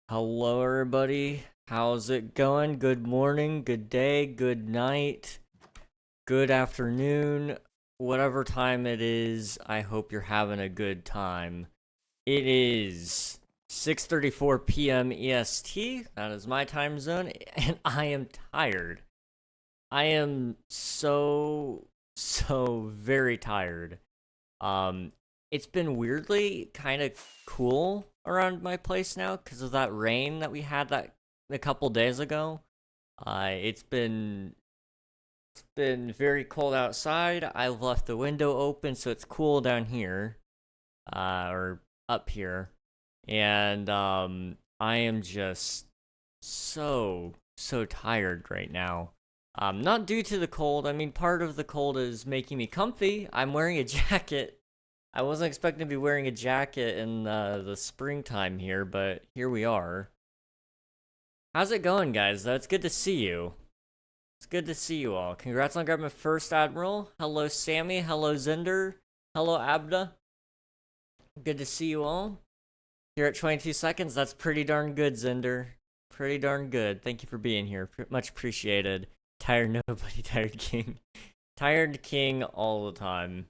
Hello, everybody. How's it going? Good morning, good day, good night, good afternoon, whatever time it is. I hope you're having a good time. It is 6:34 p.m. EST. That is my time zone, and I am tired. I am so very tired. Um, it's been weirdly kind of cool around my place now because of that rain that we had that a couple days ago. It's been very cold outside. I've left the window open so it's cool down here, or up here, and I am just so tired right now. Not due to the cold. I mean, part of the cold is making me comfy. I'm wearing a jacket. I wasn't expecting to be wearing a jacket in the springtime here, but here we are. How's it going, guys? Though it's good to see you. It's good to see you all. Congrats on grabbing my first Admiral. Hello, Sammy. Hello, Zender. Hello, Abda. Good to see you all. Here at 22 seconds. That's pretty darn good, Zender. Pretty darn good. Thank you for being here. Much appreciated. Tired nobody, tired king. Tired king all the time.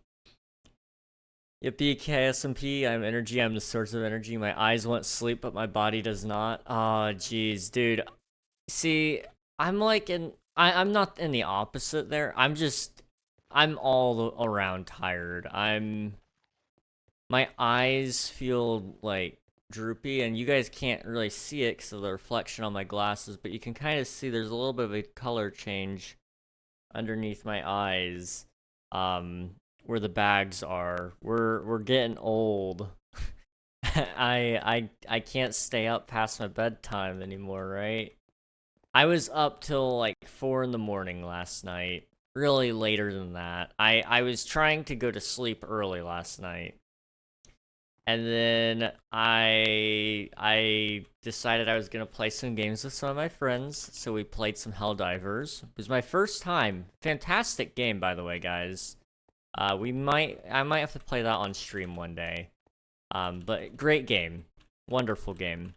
Yippee, SMP, I'm energy, I'm the source of energy. My eyes want sleep, but my body does not. Oh, jeez, dude. See, I'm like I'm not in the opposite there. I'm all around tired. My eyes feel like droopy, and you guys can't really see it because of the reflection on my glasses, but you can kind of see there's a little bit of a color change underneath my eyes, where the bags are. We're getting old. I can't stay up past my bedtime anymore, right? I was up till like 4 in the morning last night. Really later than that. I was trying to go to sleep early last night. And then I decided I was gonna play some games with some of my friends, so we played some Helldivers. It was my first time. Fantastic game, by the way, guys. I might have to play that on stream one day. But great game, wonderful game.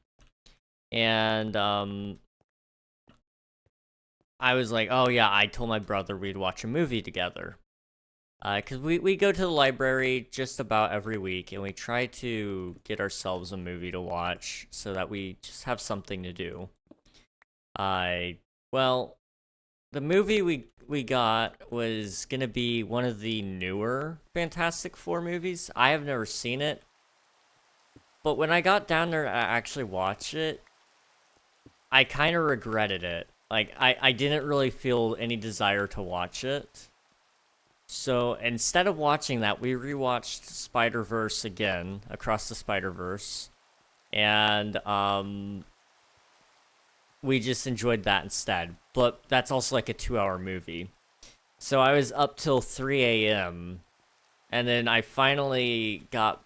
And I was like, oh yeah, I told my brother we'd watch a movie together. Because we go to the library just about every week, and we try to get ourselves a movie to watch so that we just have something to do. Well, the movie we got was gonna be one of the newer Fantastic Four movies. I have never seen it, but when I got down there to actually watch it, I kind of regretted it. Like, I didn't really feel any desire to watch it. So instead of watching that, we rewatched Spider-Verse again, Across the Spider-Verse, and we just enjoyed that instead. But that's also like a 2-hour movie. So I was up till 3 a.m. and then I finally got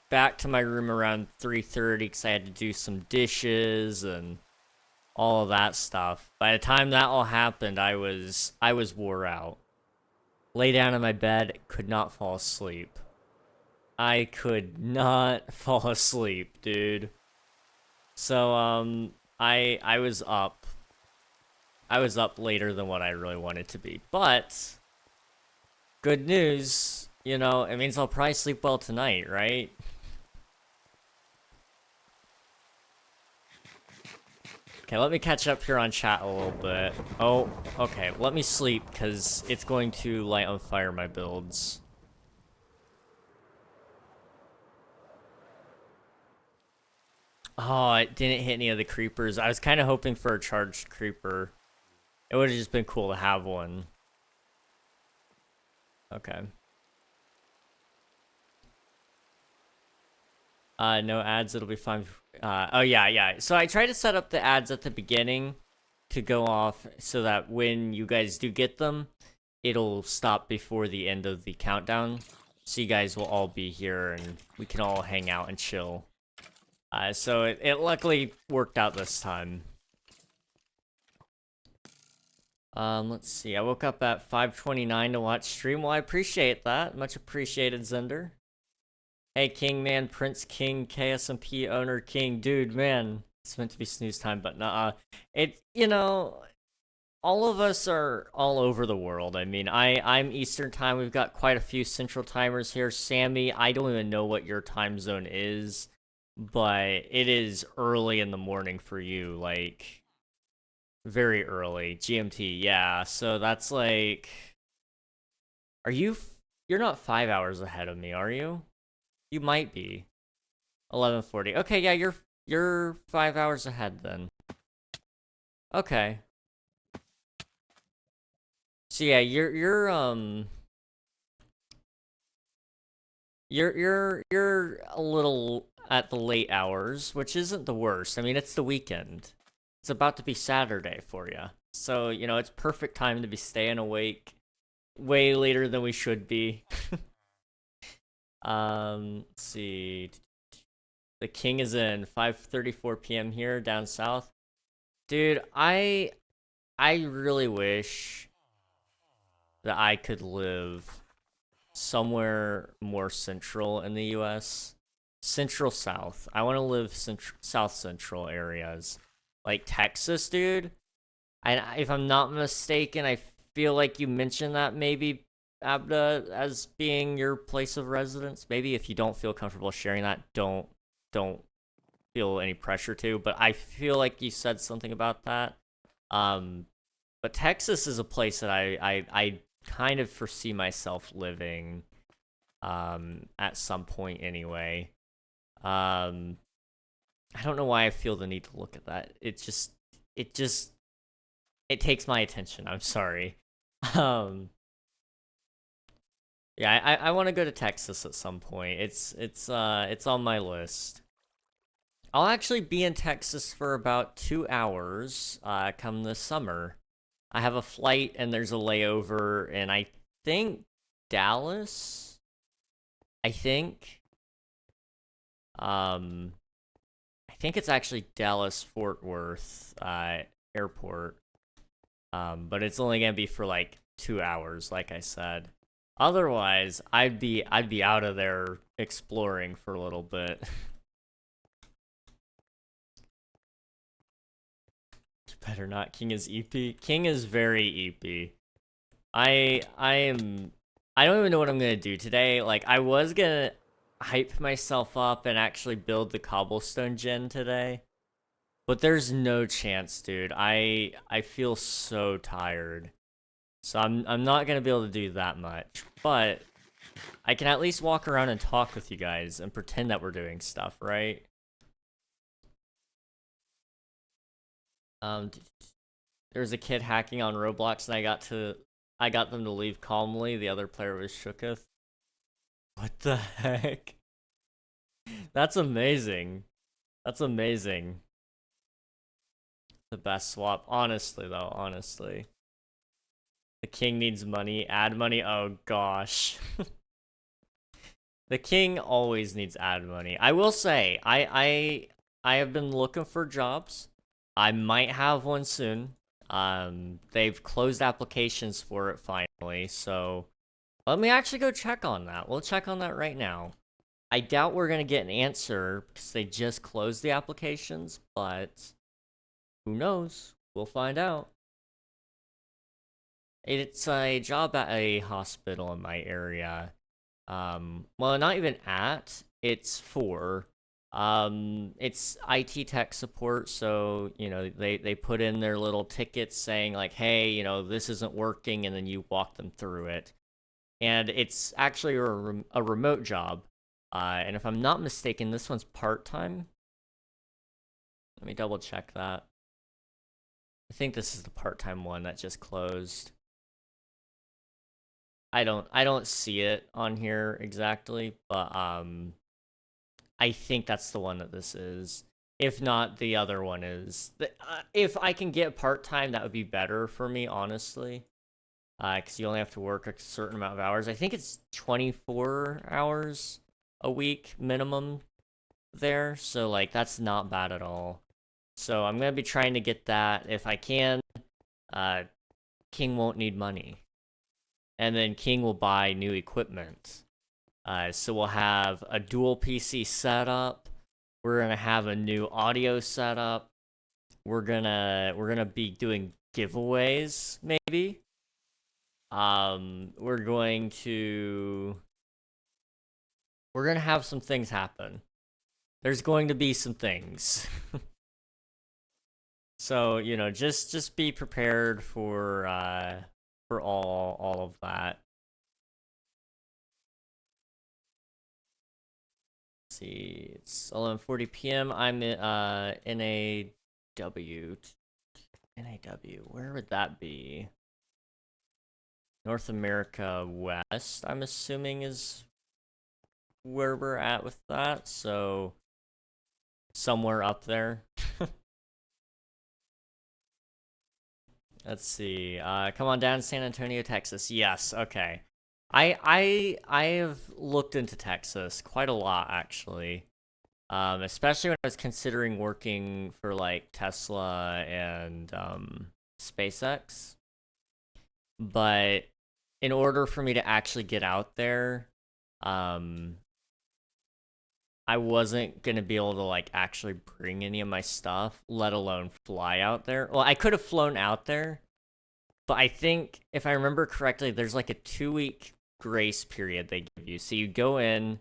back to my room around 3:30 because I had to do some dishes and all of that stuff. By the time that all happened, I was wore out. Lay down in my bed, could not fall asleep. I could not fall asleep, dude. So, I was up. I was up later than what I really wanted to be. But, good news, it means I'll probably sleep well tonight, right? Okay, let me catch up here on chat a little bit. Oh, okay, let me sleep, because it's going to light on fire my builds. Oh, it didn't hit any of the creepers. I was kind of hoping for a charged creeper. It would have just been cool to have one. Okay. No ads, it'll be fine. Oh yeah. So I try to set up the ads at the beginning to go off so that when you guys do get them, it'll stop before the end of the countdown. So you guys will all be here and we can all hang out and chill. So it luckily worked out this time. Let's see. I woke up at 5:29 to watch stream. Well, I appreciate that. Much appreciated, Zender. Hey, King, man, Prince King, KSMP owner King. Dude, man, It's meant to be snooze time, but nah. All of us are all over the world. I mean, I'm Eastern time. We've got quite a few Central timers here. Sammy, I don't even know what your time zone is, but it is early in the morning for you, like very early. GMT, yeah. So that's like, are you? You're not 5 hours ahead of me, are you? You might be. 11:40. Okay, yeah, you're 5 hours ahead then. Okay. So yeah, you're a little at the late hours, which isn't the worst. I mean, it's the weekend. It's about to be Saturday for you. So, it's perfect time to be staying awake way later than we should be. Let's see. The king is in 5:34 p.m. here down south. Dude, I really wish that I could live somewhere more central in the US. Central South. I want to live South Central areas. Like Texas, dude. If I'm not mistaken, I feel like you mentioned that maybe, Abda, as being your place of residence. Maybe if you don't feel comfortable sharing that, don't feel any pressure to, but I feel like you said something about that. But Texas is a place that I kind of foresee myself living at some point anyway. I don't know why I feel the need to look at that. It takes my attention. I'm sorry. Um yeah, I want to go to Texas at some point. It's on my list. I'll actually be in Texas for about 2 hours come this summer. I have a flight and there's a layover in, I think, Dallas. I think. I think it's actually Dallas Fort Worth airport. But it's only gonna be for like 2 hours, like I said. Otherwise, I'd be out of there exploring for a little bit. Better not. King is EP. King is very EP. I don't even know what I'm gonna do today. Like, I was gonna hype myself up and actually build the cobblestone gen today, but there's no chance, dude. I feel so tired, so I'm not gonna be able to do that much. But I can at least walk around and talk with you guys and pretend that we're doing stuff, right? Um, there was a kid hacking on Roblox, and I got them to leave calmly. The other player was shooketh. What the heck? That's amazing. That's amazing. The best swap, honestly though. Honestly, the king needs money. Ad money. Oh gosh. The king always needs ad money. I will say, I have been looking for jobs. I might have one soon. They've closed applications for it finally, so let me actually go check on that. We'll check on that right now. I doubt we're gonna get an answer because they just closed the applications, but who knows? We'll find out. It's a job at a hospital in my area. Well, not even at, it's for. It's IT tech support, so, they put in their little tickets saying, like, hey, this isn't working, and then you walk them through it. And it's actually a remote job. And if I'm not mistaken, this one's part-time. Let me double check that. I think this is the part-time one that just closed. I don't see it on here exactly, but I think that's the one that this is. If not, the other one is. If I can get part-time, that would be better for me, honestly. Because you only have to work a certain amount of hours. I think it's 24 hours a week minimum there. So, like, that's not bad at all. So I'm going to be trying to get that if I can. King won't need money. And then King will buy new equipment. So we'll have a dual PC setup. We're gonna have a new audio setup. We're gonna be doing giveaways, maybe. We're gonna have some things happen. There's going to be some things. So, you know, just be prepared for all of that. Let's see, it's 11:40 p.m. I'm in NAW. NAW, where would that be? North America West, I'm assuming, is where we're at with that, so somewhere up there. Let's see. Come on down to San Antonio, Texas. Yes, okay. I have looked into Texas quite a lot, actually. Especially when I was considering working for like Tesla and SpaceX. But in order for me to actually get out there, I wasn't gonna be able to like actually bring any of my stuff, let alone fly out there. Well, I could have flown out there, but I think if I remember correctly, there's like a 2-week grace period they give you. So you go in,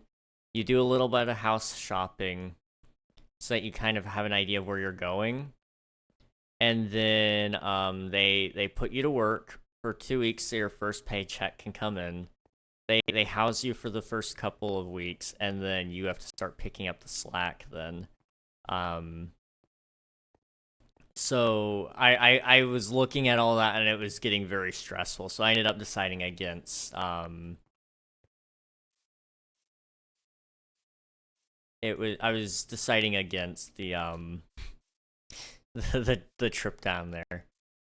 you do a little bit of house shopping so that you kind of have an idea of where you're going. And then they put you to work for 2 weeks so your first paycheck can come in. They house you for the first couple of weeks, and then you have to start picking up the slack then. So I was looking at all that, and it was getting very stressful, so I ended up deciding against I was deciding against the the trip down there.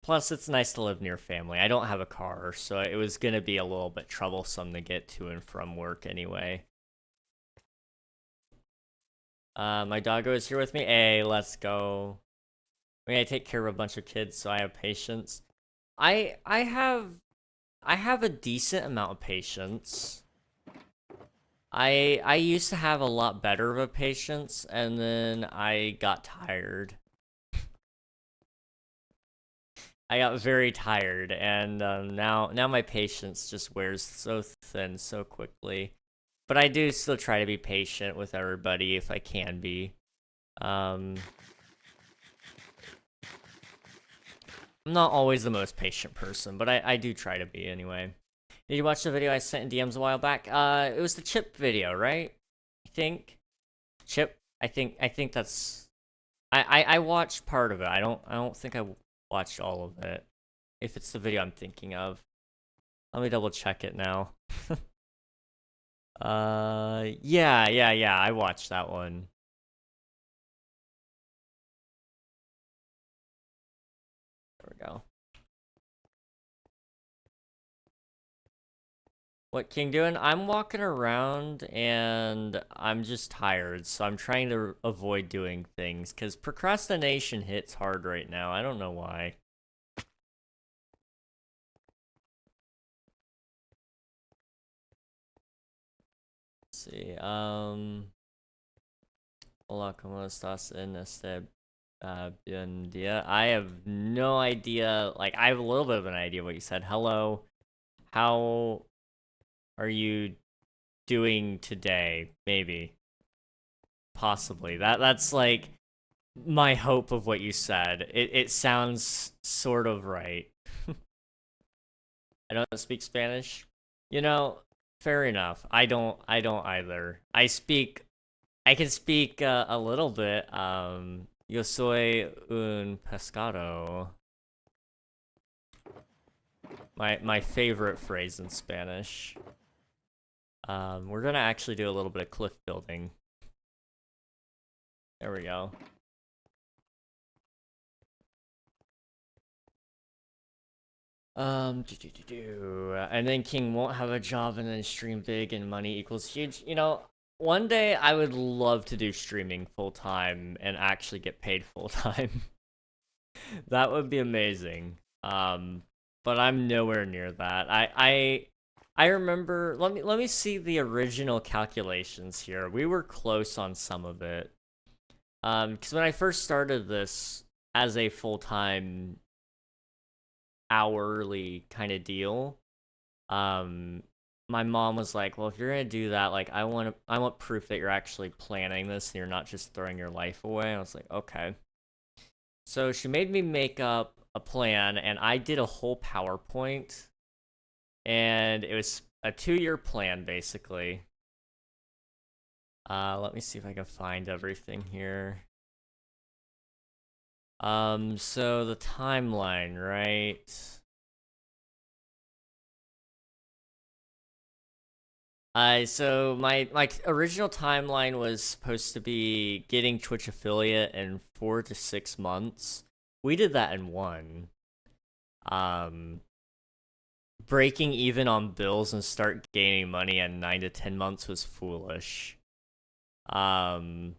Plus, it's nice to live near family. I don't have a car, so it was gonna be a little bit troublesome to get to and from work anyway. My doggo is here with me. Hey, let's go. I mean, I take care of a bunch of kids, so I have patience. I have a decent amount of patience. I used to have a lot better of a patience, and then I got tired. I got very tired, and now my patience just wears so thin so quickly. But I do still try to be patient with everybody if I can be. I'm not always the most patient person, but I do try to be anyway. Did you watch the video I sent in DMs a while back? It was the Chip video, right? I think Chip. I think that's. I watched part of it. I don't think I watched all of it. If it's the video I'm thinking of, let me double check it now. Yeah. I watched that one. There we go. What King doing? I'm walking around and I'm just tired, so I'm trying to avoid doing things because procrastination hits hard right now. I don't know why. Let's see. Hola, ¿cómo estás en este bien día? I have no idea. Like, I have a little bit of an idea what you said. Hello. How are you doing today? Maybe. Possibly. That's like my hope of what you said. It sounds sort of right. I don't speak Spanish. You know, fair enough. I don't either. I can speak a little bit. Yo soy un pescado. My favorite phrase in Spanish. We're gonna actually do a little bit of cliff building. There we go. And then King won't have a job and then stream big and money equals huge. You know, one day I would love to do streaming full time and actually get paid full time. That would be amazing. But I'm nowhere near that. I remember. Let me see the original calculations here. We were close on some of it. Because when I first started this as a full-time hourly kind of deal, my mom was like, well, if you're gonna do that, like, I want proof that you're actually planning this and you're not just throwing your life away. I was like, okay. So she made me make up a plan, and I did a whole PowerPoint, and it was a 2-year plan, basically. Let me see if I can find everything here. So the timeline, right? So my original timeline was supposed to be getting Twitch affiliate in 4 to 6 months. We did that in 1. Breaking even on bills and start gaining money in 9 to 10 months was foolish. That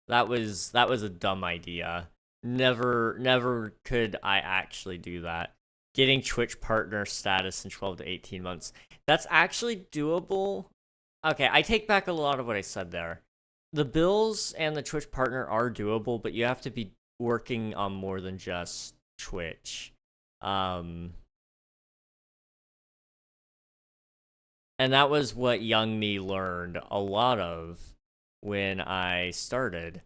was a dumb idea. Never could I actually do that. Getting Twitch partner status in 12 to 18 months. That's actually doable. Okay, I take back a lot of what I said there. The bills and the Twitch partner are doable, but you have to be working on more than just Twitch. And that was what young me learned a lot of when I started.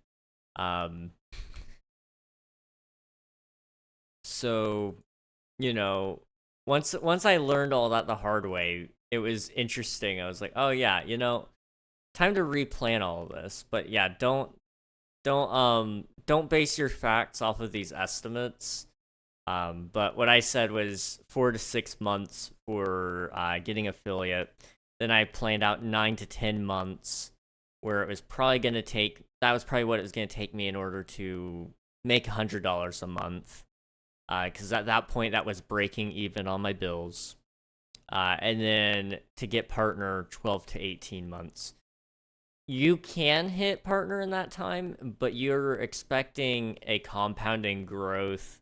So, you know, once I learned all that the hard way, it was interesting. I was like, oh yeah, time to replan all of this. But yeah, don't base your facts off of these estimates. But what I said was 4 to 6 months for getting affiliate. Then I planned out 9 to 10 months, where it was probably going to take. That was probably what it was going to take me in order to make $100 a month. Because at that point, that was breaking even on my bills. And then to get partner, 12 to 18 months. You can hit partner in that time, but you're expecting a compounding growth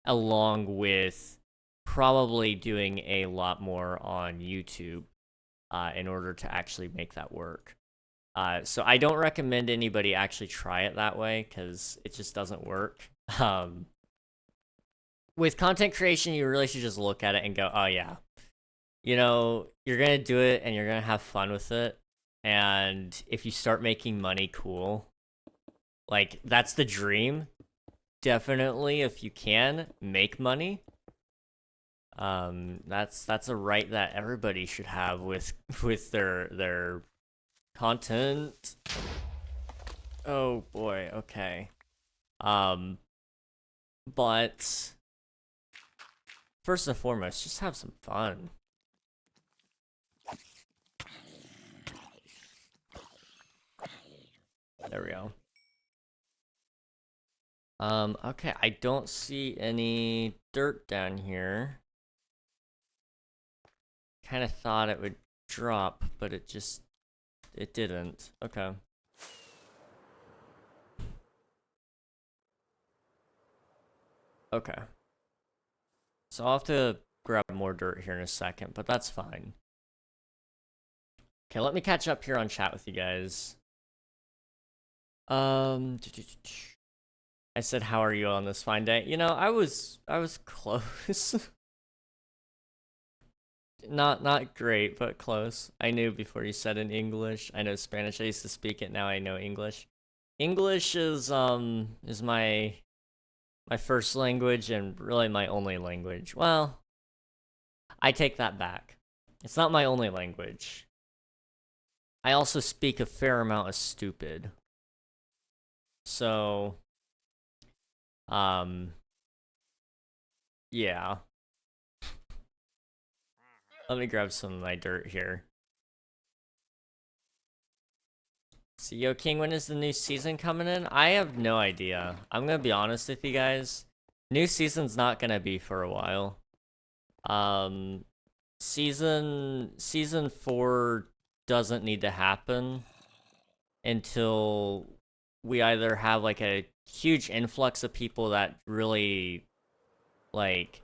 along with probably doing a lot more on YouTube in order to actually make that work. So I don't recommend anybody actually try it that way because it just doesn't work. With content creation, you really should just look at it and go, oh yeah, you're gonna do it and you're gonna have fun with it. And if you start making money, cool. Like, that's the dream. Definitely, if you can, make money. That's a right that everybody should have with their content. Oh boy, okay. But first and foremost, just have some fun. There we go. Okay, I don't see any dirt down here. Kind of thought it would drop, but it didn't. Okay. Okay. So I'll have to grab more dirt here in a second, but that's fine. Okay, let me catch up here on chat with you guys. I said, how are you on this fine day? I was close. Not great, but close. I knew before you said in English. I know Spanish. I used to speak it. Now I know English. English is my first language and really my only language. Well, I take that back. It's not my only language. I also speak a fair amount of stupid. So, yeah. Let me grab some of my dirt here. So, Yo King, when is the new season coming in? I have no idea. I'm gonna be honest with you guys. New season's not gonna be for a while. Season 4 doesn't need to happen until we either have like a huge influx of people that really like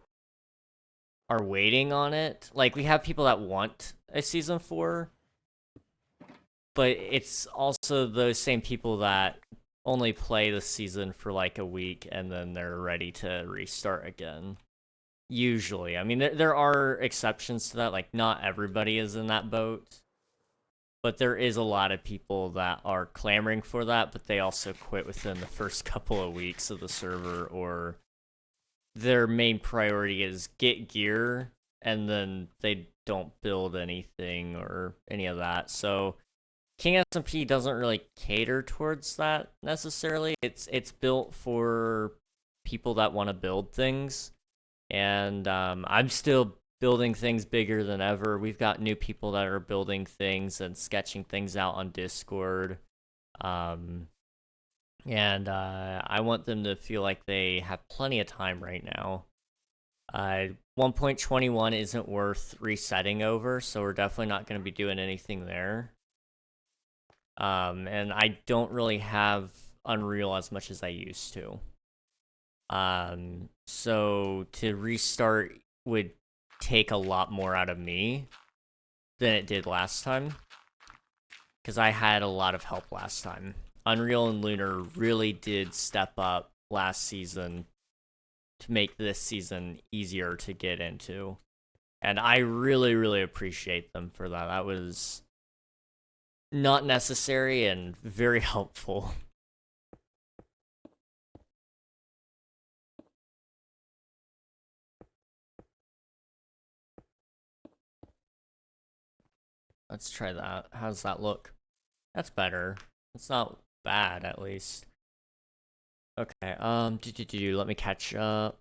are waiting on it. Like, we have people that want a season 4, but it's also those same people that only play the season for like a week and then they're ready to restart again. Usually. I mean, there are exceptions to that. Like, not everybody is in that boat. But there is a lot of people that are clamoring for that, but they also quit within the first couple of weeks of the server, or their main priority is get gear, and then they don't build anything or any of that. So King SMP doesn't really cater towards that necessarily. It's built for people that want to build things, and I'm still building things bigger than ever. We've got new people that are building things and sketching things out on Discord, um, and I want them to feel like they have plenty of time right now. 1.21 isn't worth resetting over, so we're definitely not going to be doing anything there. And I don't really have Unreal as much as I used to. So to restart would take a lot more out of me than it did last time, because I had a lot of help last time. Unreal and Lunar really did step up last season to make this season easier to get into, and I really, really appreciate them for that. That was not necessary and very helpful. Let's try that. How does that look? That's better. It's not bad, at least. Okay, let me catch up.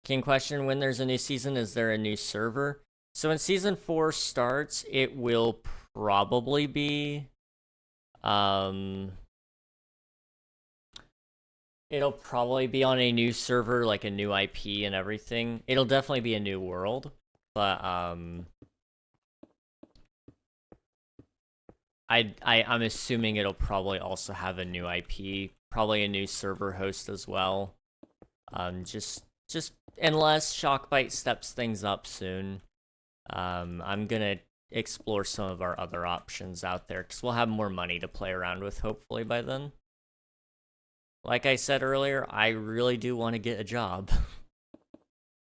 King question, when there's a new season, is there a new server? So when Season 4 starts, it will probably be... It'll probably be on a new server, like a new IP and everything. It'll definitely be a new world, but, I'm assuming it'll probably also have a new IP, probably a new server host as well. Just unless Shockbite steps things up soon, I'm gonna explore some of our other options out there, because we'll have more money to play around with hopefully by then. Like I said earlier, I really do want to get a job.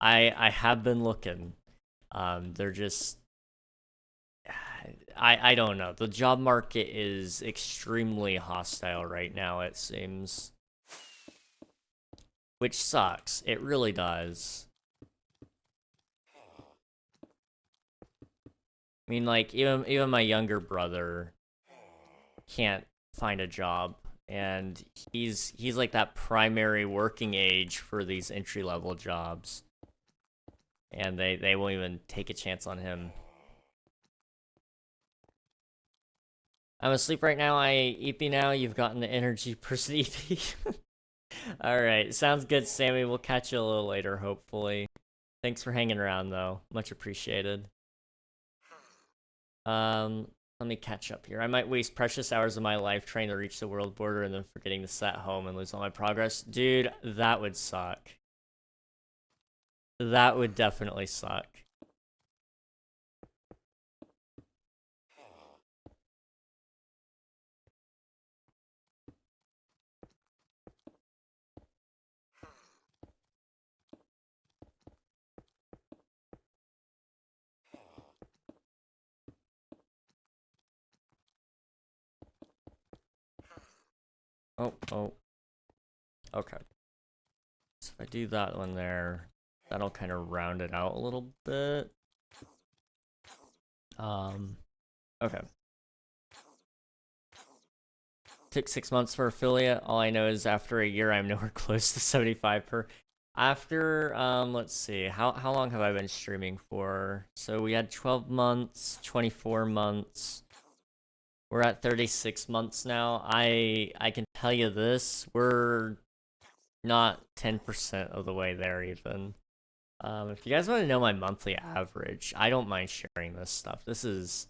I have been looking. They're just... I don't know. The job market is extremely hostile right now, it seems. Which sucks. It really does. I mean, like, even my younger brother can't find a job, and he's like that primary working age for these entry-level jobs. And they won't even take a chance on him. I'm asleep right now. I EP now. You've gotten the energy person EP. Alright, sounds good, Sammy. We'll catch you a little later, hopefully. Thanks for hanging around, though. Much appreciated. Let me catch up here. I might waste precious hours of my life trying to reach the world border and then forgetting to set home and lose all my progress. Dude, that would suck. That would definitely suck. Oh. Okay. So if I do that one there, that'll kind of round it out a little bit. Okay. Took 6 months for affiliate. All I know is after a year, I'm nowhere close to 75 per. After, let's see, how long have I been streaming for? So we had 12 months, 24 months. We're at 36 months now. I can tell you this, we're not 10% of the way there even. If you guys want to know my monthly average, I don't mind sharing this stuff. This is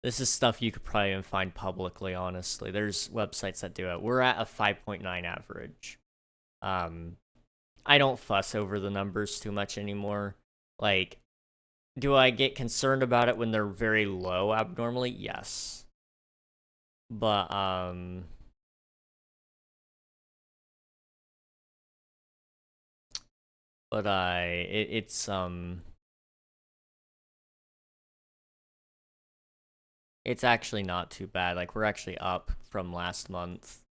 stuff you could probably even find publicly, honestly. There's websites that do it. We're at a 5.9 average. I don't fuss over the numbers too much anymore. Like, Do I get concerned about it when they're very low abnormally? Yes. But it's actually not too bad. Like, we're actually up from last month.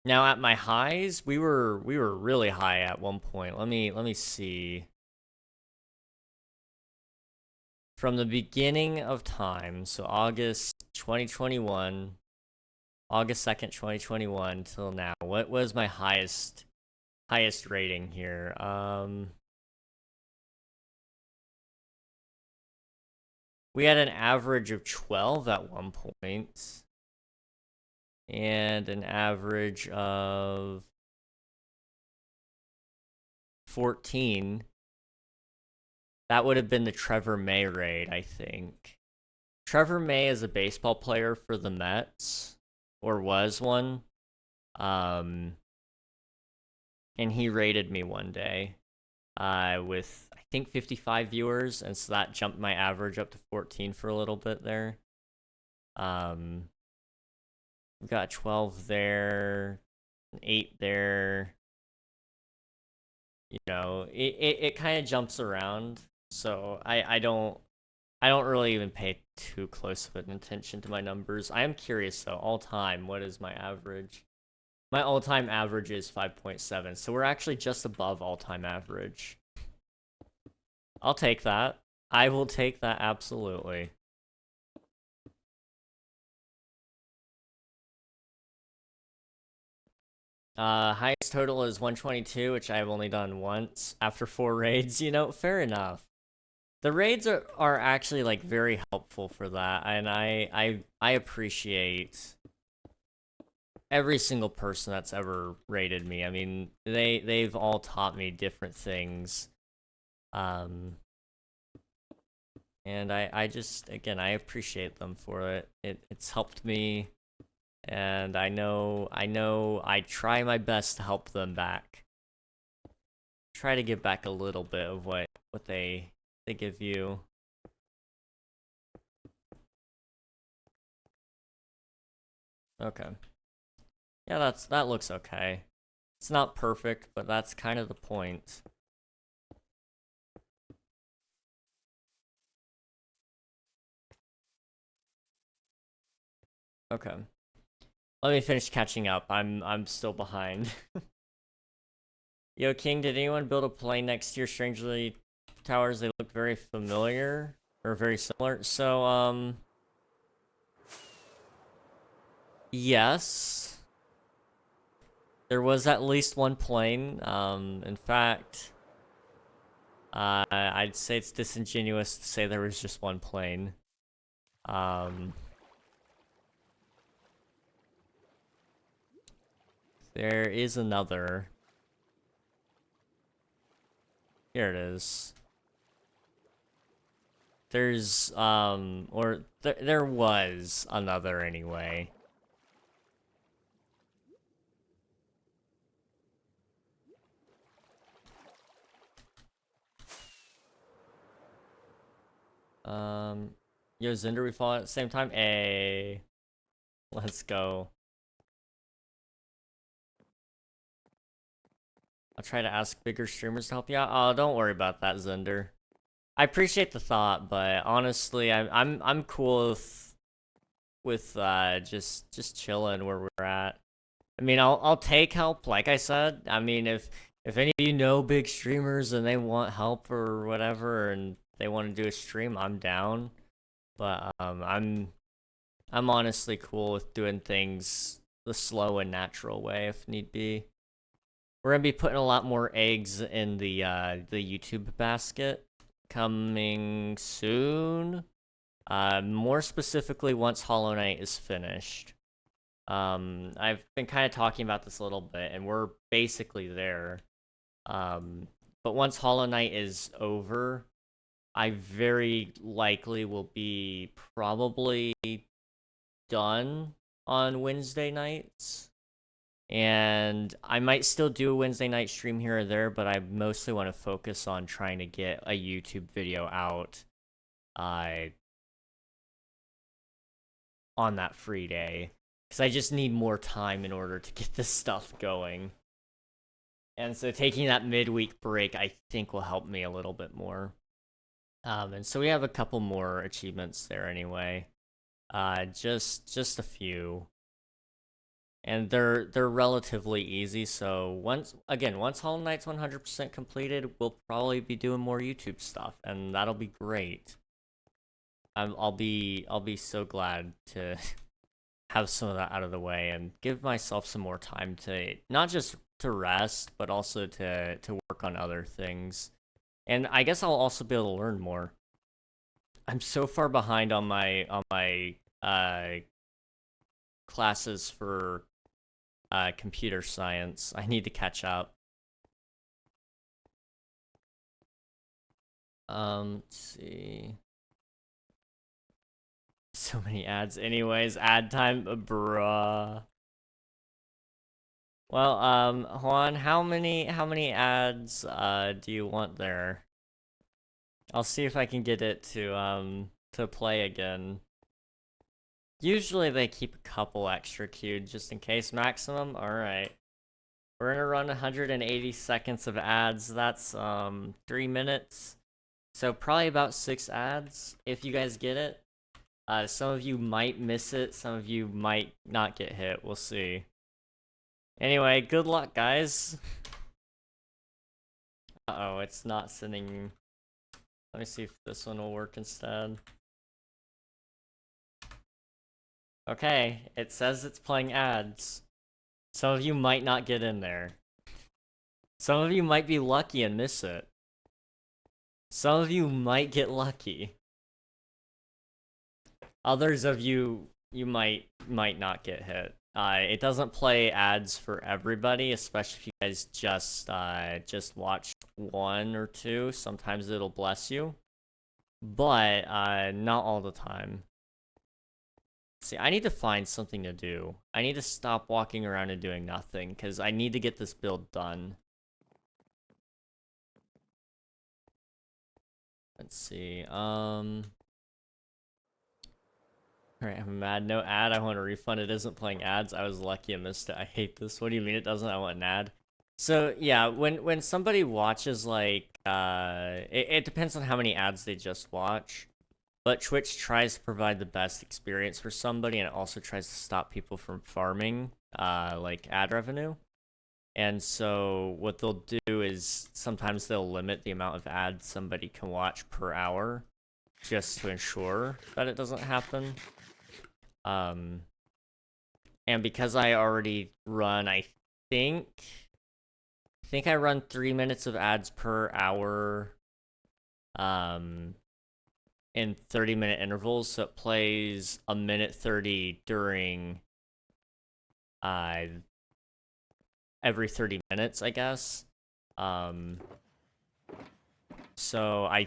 Now at my highs, we were really high at one point. Let me see. From the beginning of time, so August 2021, August 2nd, 2021 till now. What was my highest rating here? We had an average of 12 at one point. And an average of 14. That would have been the Trevor May raid, I think. Trevor May is a baseball player for the Mets, or was one. And he raided me one day with, I think, 55 viewers, and so that jumped my average up to 14 for a little bit there. We've got 12 there, 8 there. You know, it kind of jumps around, so I don't really even pay too close of an attention to my numbers. I am curious though, all time, what is my average? My all-time average is 5.7, so we're actually just above all-time average. I'll take that. I will take that, absolutely. Highest total is 122, which I've only done once after 4 raids. You know, fair enough. The raids are actually like very helpful for that, and I appreciate every single person that's ever raided me. I mean, they've all taught me different things. And I just, again, I appreciate them for it. It's helped me, and I know I try my best to help them back. Try to give back a little bit of what they give you. Okay. Yeah, that looks okay. It's not perfect, but that's kind of the point. Okay. Let me finish catching up. I'm still behind. Yo, King, did anyone build a plane next to your strangely towers? They look very familiar or very similar. So, yes. There was at least one plane. In fact, I'd say it's disingenuous to say there was just one plane. There is another. Here it is. There's, or there was another anyway. Yo, Zinder, we fall at the same time? Hey. Let's go. I'll try to ask bigger streamers to help you out. Oh, don't worry about that, Zinder. I appreciate the thought, but honestly, I'm cool with just chilling where we're at. I mean, I'll take help, like I said. I mean, if any of you know big streamers and they want help or whatever, and they want to do a stream, I'm down. But I'm honestly cool with doing things the slow and natural way if need be. We're gonna be putting a lot more eggs in the YouTube basket coming soon. More specifically, once Hollow Knight is finished. I've been kind of talking about this a little bit, and we're basically there. But once Hollow Knight is over, I very likely will be probably done on Wednesday nights. And I might still do a Wednesday night stream here or there, but I mostly want to focus on trying to get a YouTube video out on that free day. Because I just need more time in order to get this stuff going. And so taking that midweek break, I think, will help me a little bit more. And so we have a couple more achievements there anyway. Just a few. And they're relatively easy, so once Hollow Knight's 100% completed, we'll probably be doing more YouTube stuff, and that'll be great. I'll be so glad to have some of that out of the way and give myself some more time to not just to rest, but also to work on other things. And I guess I'll also be able to learn more. I'm so far behind on my classes for computer science. I need to catch up. Let's see. So many ads anyways. Ad time, bruh. Well, Juan, how many ads do you want there? I'll see if I can get it to play again. Usually they keep a couple extra queued just in case. Maximum? Alright. We're gonna run 180 seconds of ads. That's 3 minutes. So probably about 6 ads if you guys get it. Some of you might miss it, some of you might not get hit. We'll see. Anyway, good luck, guys. Uh-oh, it's not sending. Let me see if this one will work instead. Okay, it says it's playing ads. Some of you might not get in there. Some of you might be lucky and miss it. Some of you might get lucky. Others of you might not get hit. It doesn't play ads for everybody, especially if you guys just watch 1 or 2. Sometimes it'll bless you, but not all the time. See, I need to find something to do. I need to stop walking around and doing nothing, because I need to get this build done. Let's see, alright, I'm mad. No ad, I want a refund. It isn't playing ads. I was lucky I missed it. I hate this. What do you mean it doesn't? I want an ad. So, yeah, when somebody watches, like, it depends on how many ads they just watch. But Twitch tries to provide the best experience for somebody, and it also tries to stop people from farming, like, ad revenue. And so what they'll do is sometimes they'll limit the amount of ads somebody can watch per hour just to ensure that it doesn't happen. And because I already run, I think I run 3 minutes of ads per hour, in 30-minute intervals, so it plays a minute 30 during, every 30 minutes, I guess. So I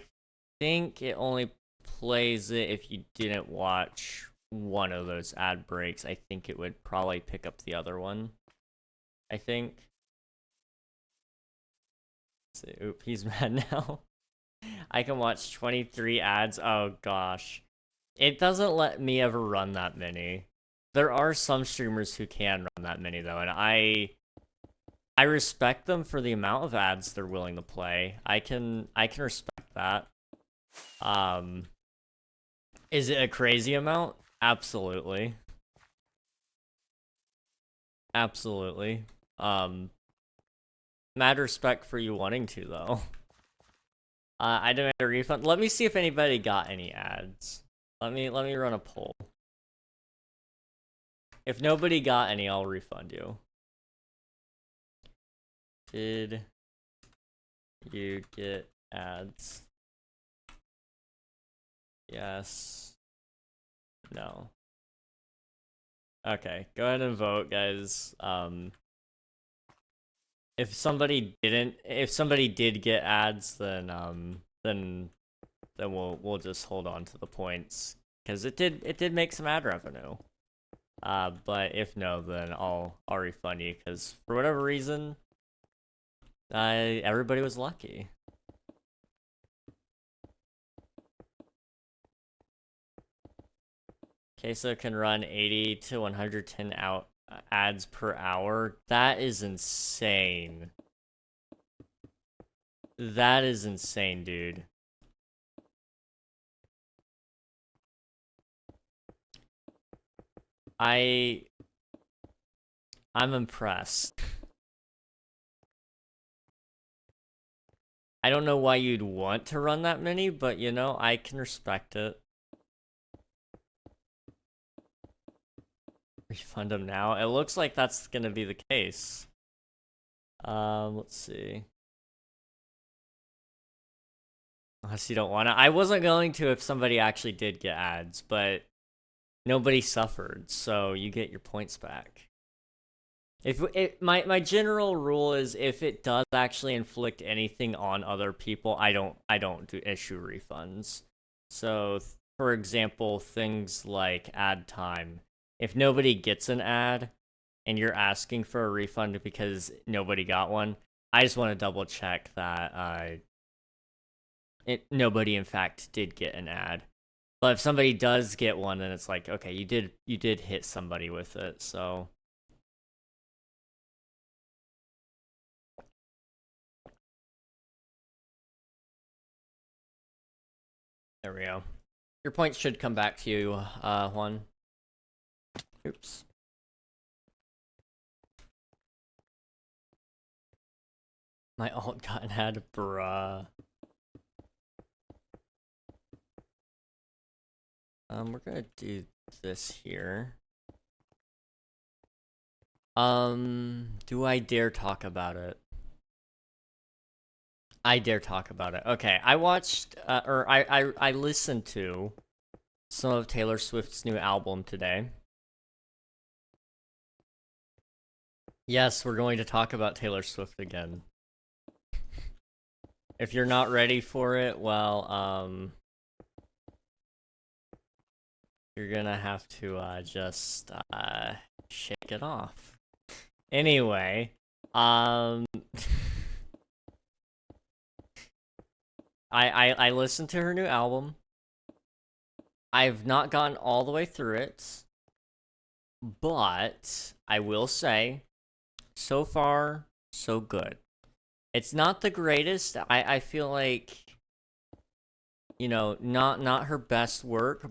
think it only plays it if you didn't watch one of those ad breaks. I think it would probably pick up the other one. I think. Let's see. Oop, he's mad now. I can watch 23 ads. Oh gosh. It doesn't let me ever run that many. There are some streamers who can run that many though, and I respect them for the amount of ads they're willing to play. I can respect that. Is it a crazy amount? Absolutely. Absolutely. Mad respect for you wanting to though. I demand a refund. Let me see if anybody got any ads. Let me run a poll. If nobody got any, I'll refund you. Did you get ads? Yes. No. Okay, go ahead and vote, guys. If somebody did get ads, then we'll just hold on to the points, because it did make some ad revenue. But if no, then I'll refund you because for whatever reason, everybody was lucky. Queso can run 80 to 110 ads per hour. That is insane. That is insane, dude. I'm impressed. I don't know why you'd want to run that many, but you know, I can respect it. Refund them now. It looks like that's gonna be the case. Let's see. Unless you don't wanna. I wasn't going to if somebody actually did get ads, but nobody suffered, so you get your points back. If my general rule is if it does actually inflict anything on other people, I don't do issue refunds. So for example, things like ad time. If nobody gets an ad and you're asking for a refund because nobody got one, I just want to double check that nobody in fact did get an ad. But if somebody does get one, then it's like, okay, you did hit somebody with it, so there we go. Your points should come back to you, Juan. Oops. My alt got an ad, bruh. We're gonna do this here. Do I dare talk about it? I dare talk about it. Okay, I watched, or I listened to some of Taylor Swift's new album today. Yes, we're going to talk about Taylor Swift again. If you're not ready for it, well, you're gonna have to, just, shake it off. Anyway, I listened to her new album. I've not gotten all the way through it, but I will say, so far, so good. It's not the greatest. I feel like, you know, not her best work,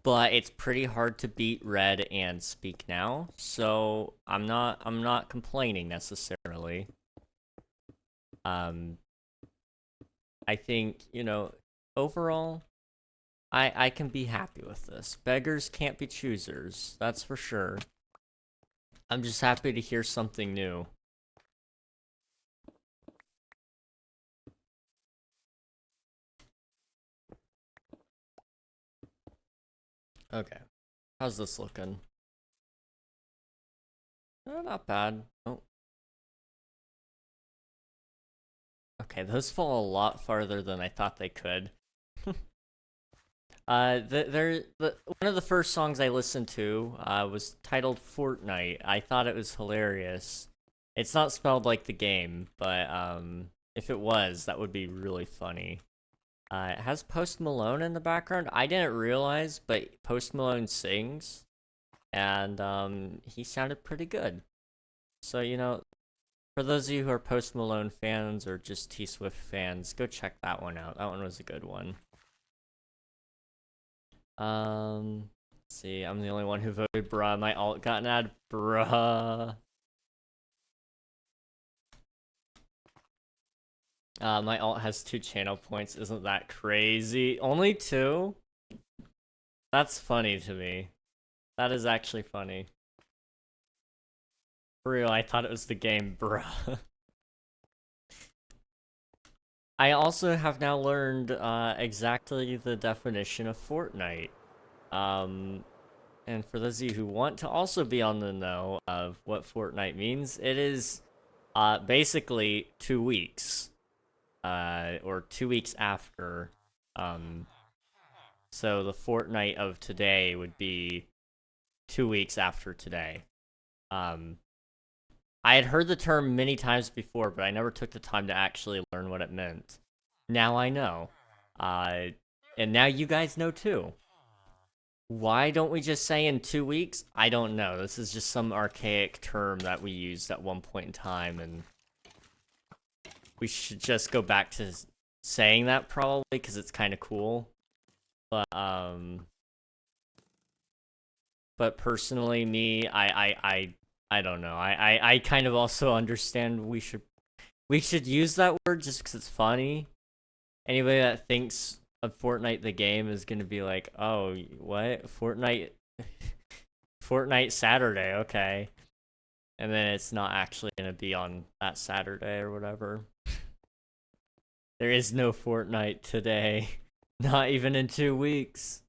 but it's pretty hard to beat Red and Speak Now. So I'm not complaining necessarily. I think, you know, overall, I can be happy with this. Beggars can't be choosers, that's for sure. I'm just happy to hear something new. Okay. How's this looking? Not bad. Oh. Okay, those fall a lot farther than I thought they could. One of the first songs I listened to was titled Fortnite. I thought it was hilarious. It's not spelled like the game, but if it was, that would be really funny. It has Post Malone in the background. I didn't realize, but Post Malone sings, and he sounded pretty good. So, you know, for those of you who are Post Malone fans or just T Swift fans, go check that one out. That one was a good one. Let's see, I'm the only one who voted bruh. My alt got an ad, bruh. My alt has 2 channel points. Isn't that crazy? Only 2? That's funny to me. That is actually funny. For real, I thought it was the game, bruh. I also have now learned exactly the definition of Fortnite. And for those of you who want to also be on the know of what Fortnite means, it is basically 2 weeks. Or 2 weeks after. So the Fortnite of today would be 2 weeks after today. I had heard the term many times before, but I never took the time to actually learn what it meant. Now I know. And now you guys know too. Why don't we just say in 2 weeks? I don't know. This is just some archaic term that we used at one point in time, and we should just go back to saying that probably because it's kind of cool. But personally, me, I don't know. I kind of also understand we should use that word just because it's funny. Anybody that thinks of Fortnite the game is gonna be like, oh, what? Fortnite Saturday, okay. And then it's not actually gonna be on that Saturday or whatever. There is no Fortnite today. Not even in 2 weeks.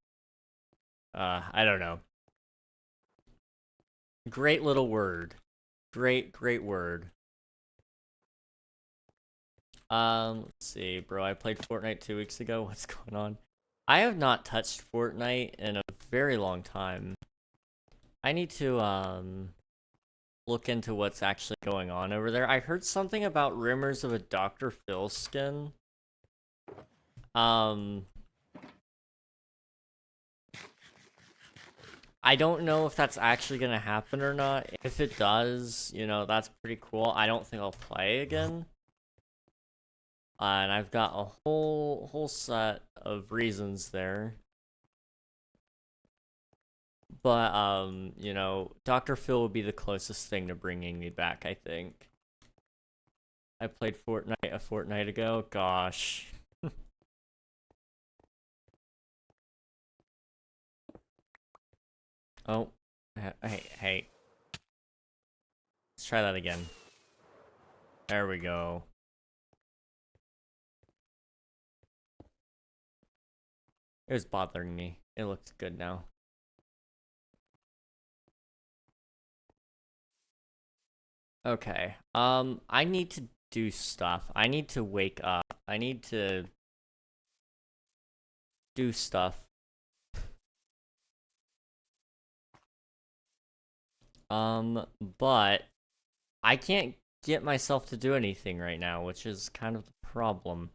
I don't know. Great little word. Great word. Let's see, bro. I played Fortnite 2 weeks ago. What's going on? I have not touched Fortnite in a very long time. I need to, look into what's actually going on over there. I heard something about rumors of a Dr. Phil skin. I don't know if that's actually gonna happen or not. If it does, you know, that's pretty cool. I don't think I'll play again. And I've got a whole set of reasons there. But, you know, Dr. Phil would be the closest thing to bringing me back, I think. I played Fortnite a fortnight ago. Gosh. Oh. Hey. Let's try that again. There we go. It was bothering me. It looks good now. Okay. I need to do stuff. I need to wake up. I need to do stuff. But I can't get myself to do anything right now, which is kind of the problem.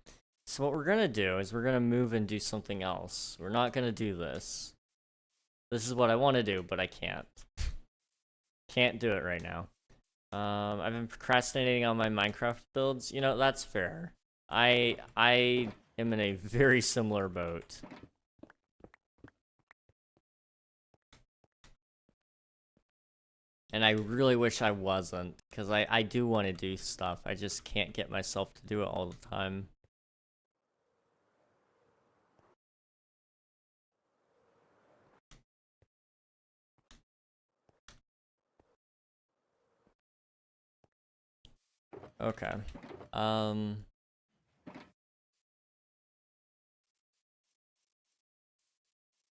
So what we're gonna do is we're gonna move and do something else. We're not gonna do this. This is what I want to do, but I can't. Can't do it right now. I've been procrastinating on my Minecraft builds. You know, that's fair. I am in a very similar boat. And I really wish I wasn't, because I do want to do stuff. I just can't get myself to do it all the time. Okay.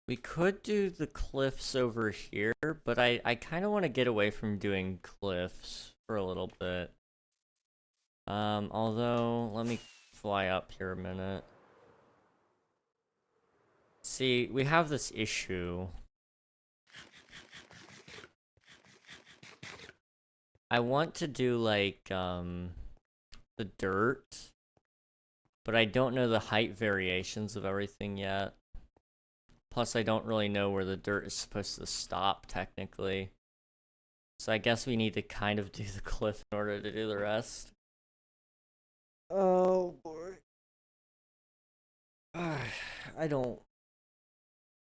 We could do the cliffs over here, but I kind of want to get away from doing cliffs for a little bit. Although, let me fly up here a minute. See, we have this issue. I want to do, like, the dirt, but I don't know the height variations of everything yet. Plus, I don't really know where the dirt is supposed to stop, technically. So I guess we need to kind of do the cliff in order to do the rest. Oh, boy. I don't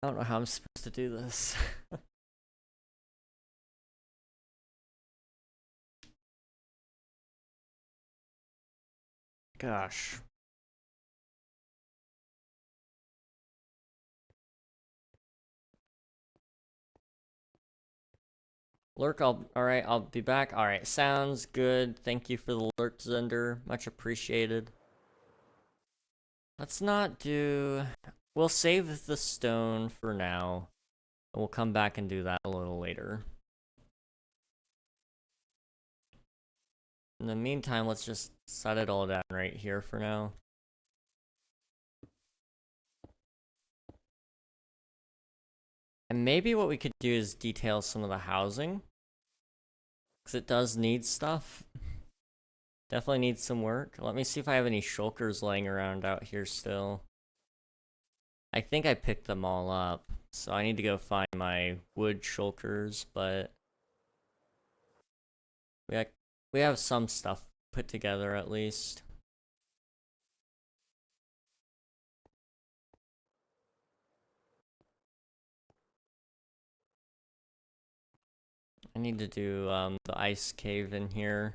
know how I'm supposed to do this. Gosh. Lurk, alright, I'll be back. Alright, sounds good. Thank you for the lurk, Zender. Much appreciated. Let's not do... We'll save the stone for now. And we'll come back and do that a little later. In the meantime, let's just set it all down right here for now. And maybe what we could do is detail some of the housing. Because it does need stuff. Definitely needs some work. Let me see if I have any shulkers laying around out here still. I think I picked them all up. So I need to go find my wood shulkers, but we have some stuff put together at least. I need to do the ice cave in here.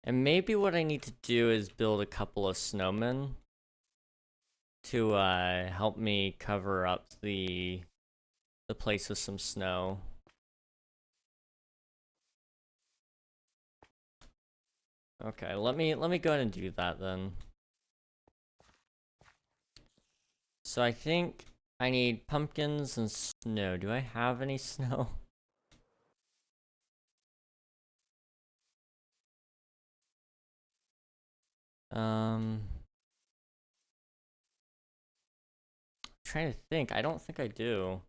And maybe what I need to do is build a couple of snowmen to help me cover up the place with some snow. Okay, let me go ahead and do that then. So I think I need pumpkins and snow. Do I have any snow? Trying to think. I don't think I do.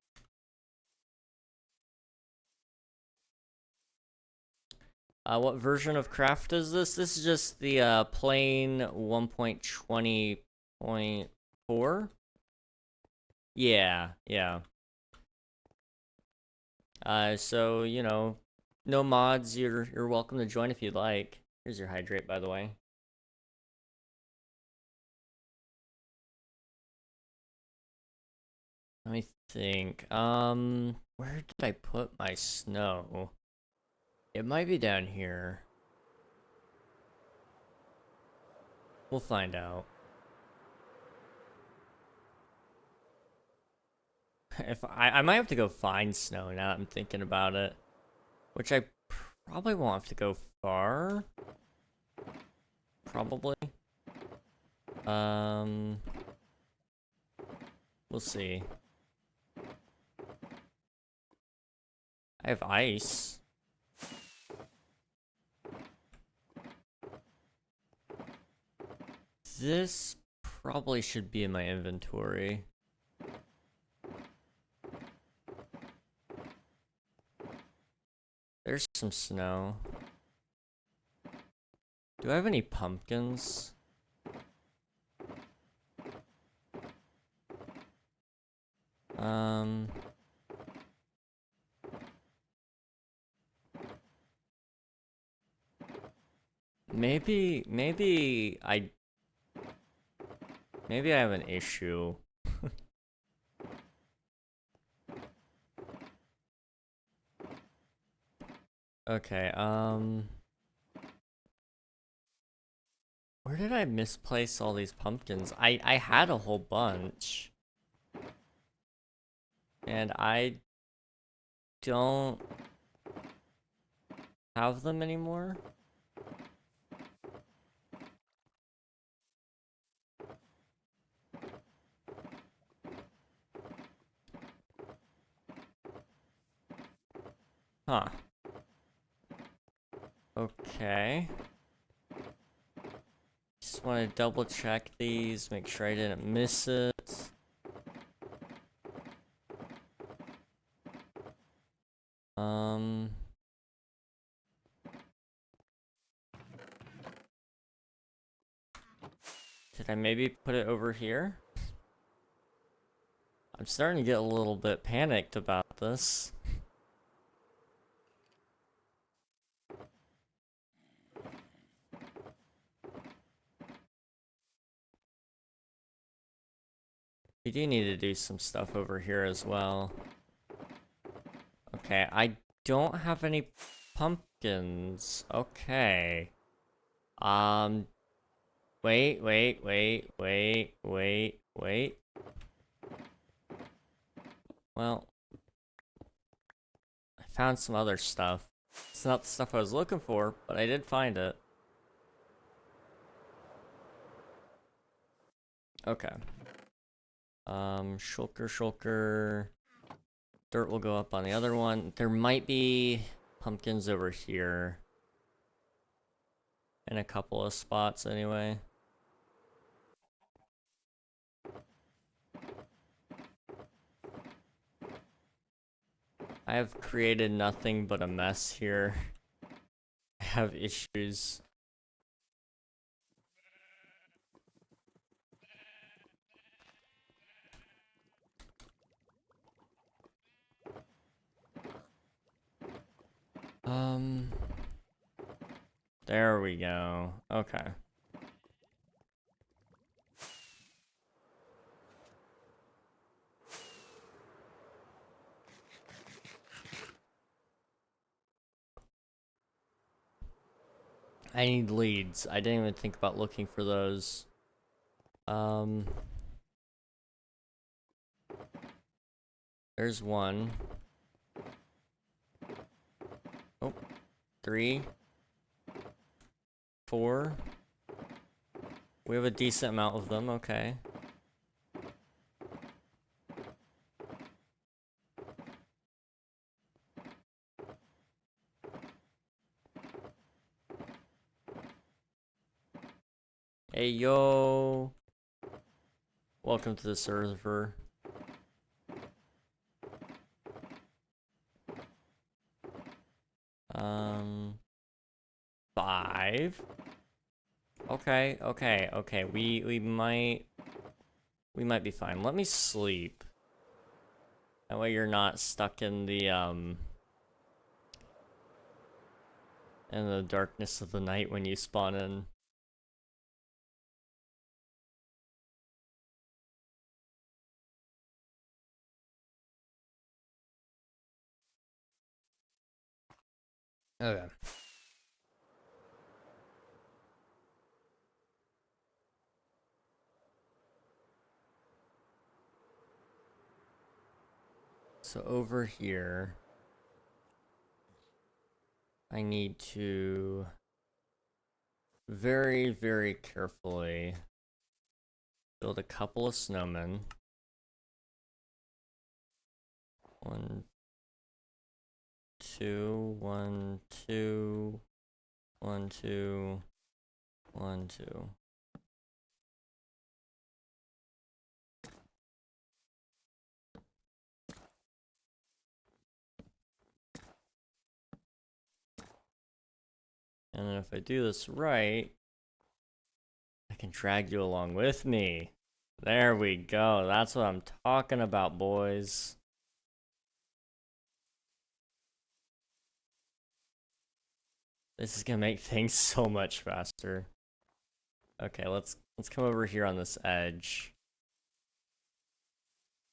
What version of craft is this? This is just the plain 1.20.4. Yeah, yeah. So you know, no mods. You're welcome to join if you'd like. Here's your hydrate, by the way. Let me think. Where did I put my snow? It might be down here. We'll find out. If I might have to go find snow now that I'm thinking about it. Which I probably won't have to go far. Probably. We'll see. I have ice. This probably should be in my inventory. There's some snow. Do I have any pumpkins? Maybe I have an issue. Okay, where did I misplace all these pumpkins? I had a whole bunch. And I don't have them anymore. Huh. Okay. Just want to double check these, make sure I didn't miss it. Did I maybe put it over here? I'm starting to get a little bit panicked about this. We do need to do some stuff over here as well. Okay, I don't have any pumpkins. Okay. Wait. Well, I found some other stuff. It's not the stuff I was looking for, but I did find it. Okay. Shulker. Dirt will go up on the other one. There might be pumpkins over here. In a couple of spots, anyway. I have created nothing but a mess here. I have issues. There we go. Okay. I need leads. I didn't even think about looking for those. There's one. Oh, 3, 4. We have a decent amount of them, okay. Hey, yo. Welcome to the server. Um, 5. Okay. We might be fine. Let me sleep. That way you're not stuck in the darkness of the night when you spawn in. Okay. So over here, I need to very, very carefully build a couple of snowmen. 1, 2, 1, 2, 1, 2, 1, 2. And then if I do this right, I can drag you along with me. There we go. That's what I'm talking about, boys. This is gonna make things so much faster. Okay, let's come over here on this edge.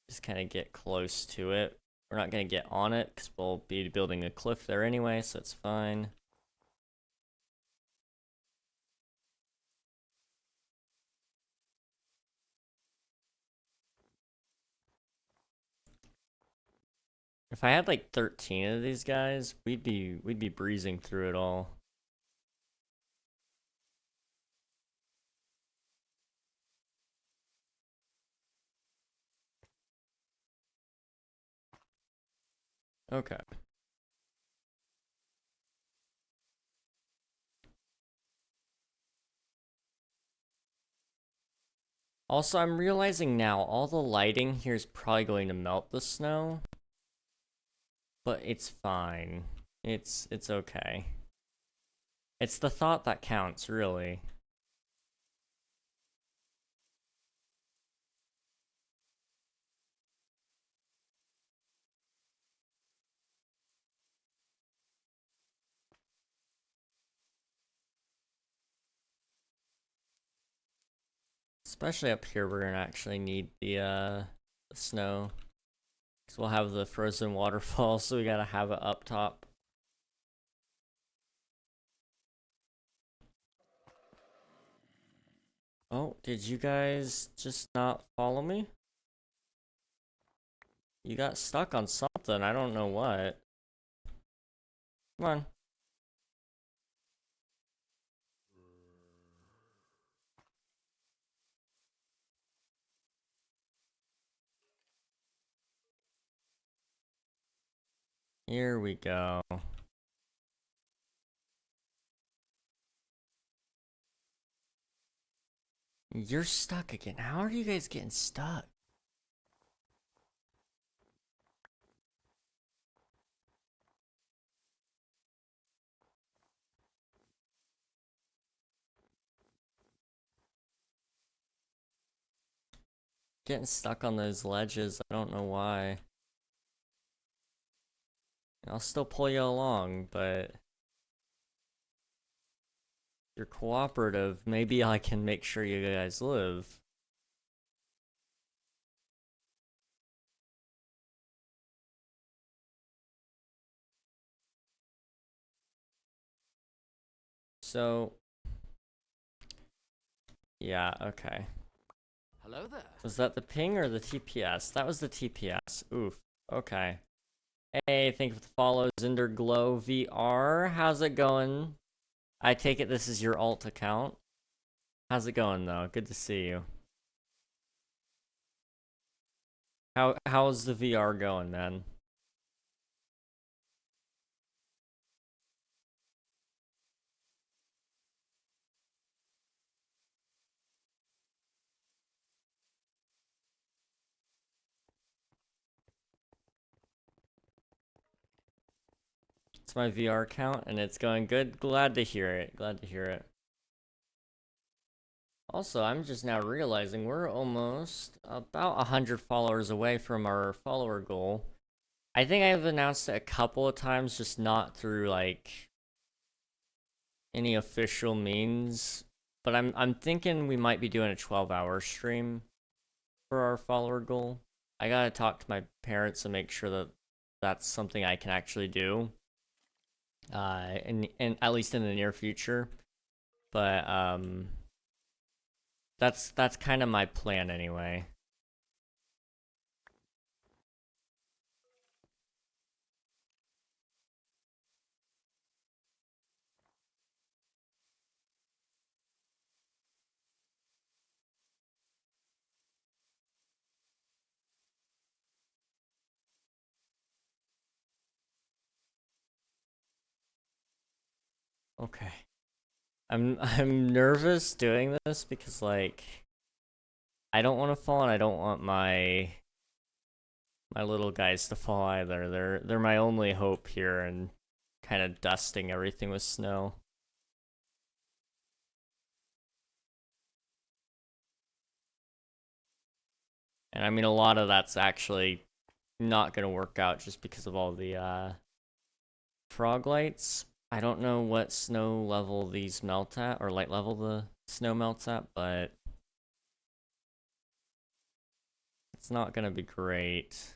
Just kind of get close to it. We're not gonna get on it because we'll be building a cliff there anyway, so it's fine. If I had like 13 of these guys, we'd be breezing through it all. Okay. Also, I'm realizing now all the lighting here is probably going to melt the snow, but it's fine. It's okay. It's the thought that counts, really. Especially up here, we're gonna actually need the snow. Because we'll have the frozen waterfall, so we gotta have it up top. Oh, did you guys just not follow me? You got stuck on something, I don't know what. Come on. Here we go. You're stuck again. How are you guys getting stuck? Getting stuck on those ledges, I don't know why. I'll still pull you along, but you're cooperative. Maybe I can make sure you guys live. So, yeah, okay. Hello there. Was that the ping or the TPS? That was the TPS. Oof. Okay. Hey, thank you for the follow, Zinderglow VR. How's it going? I take it this is your alt account. How's it going though? Good to see you. How's the VR going, man? It's my VR account and it's going good. Glad to hear it. Glad to hear it. Also, I'm just now realizing we're almost about 100 followers away from our follower goal. I think I've announced it a couple of times, just not through like any official means. But I'm thinking we might be doing a 12-hour stream for our follower goal. I gotta talk to my parents and make sure that that's something I can actually do. And at least in the near future. But that's kind of my plan anyway. Okay. I'm nervous doing this because like I don't want to fall and I don't want my little guys to fall either. They're my only hope here and kind of dusting everything with snow. And I mean a lot of that's actually not going to work out just because of all the frog lights. I don't know what snow level these melt at or light level the snow melts at, but it's not going to be great.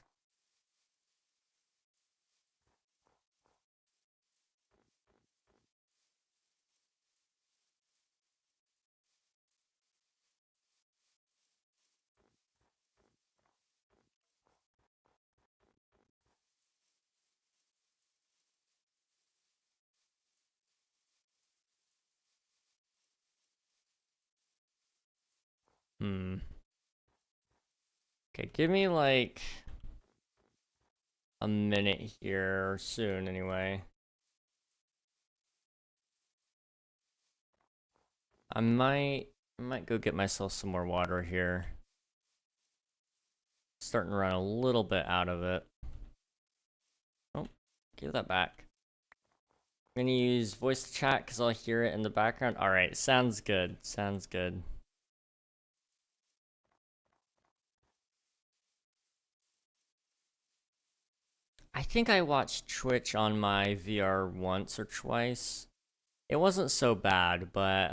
Hmm. Okay, give me like a minute here, or soon anyway. I might go get myself some more water here. Starting to run a little bit out of it. Oh, give that back. I'm gonna use voice to chat because I'll hear it in the background. Alright, sounds good. Sounds good. I think I watched Twitch on my VR once or twice. It wasn't so bad, but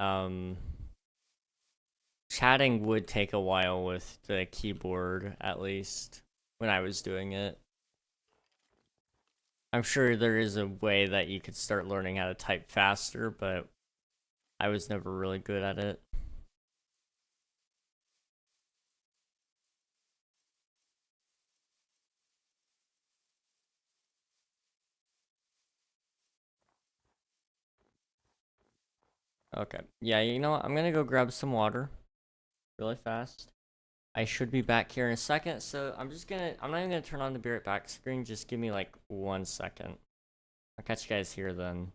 chatting would take a while with the keyboard, at least when I was doing it. I'm sure there is a way that you could start learning how to type faster, but I was never really good at it. Okay. Yeah, you know what? I'm gonna go grab some water really fast. I should be back here in a second, so I'm not even gonna turn on the be right back screen. Just give me like 1 second. I'll catch you guys here then.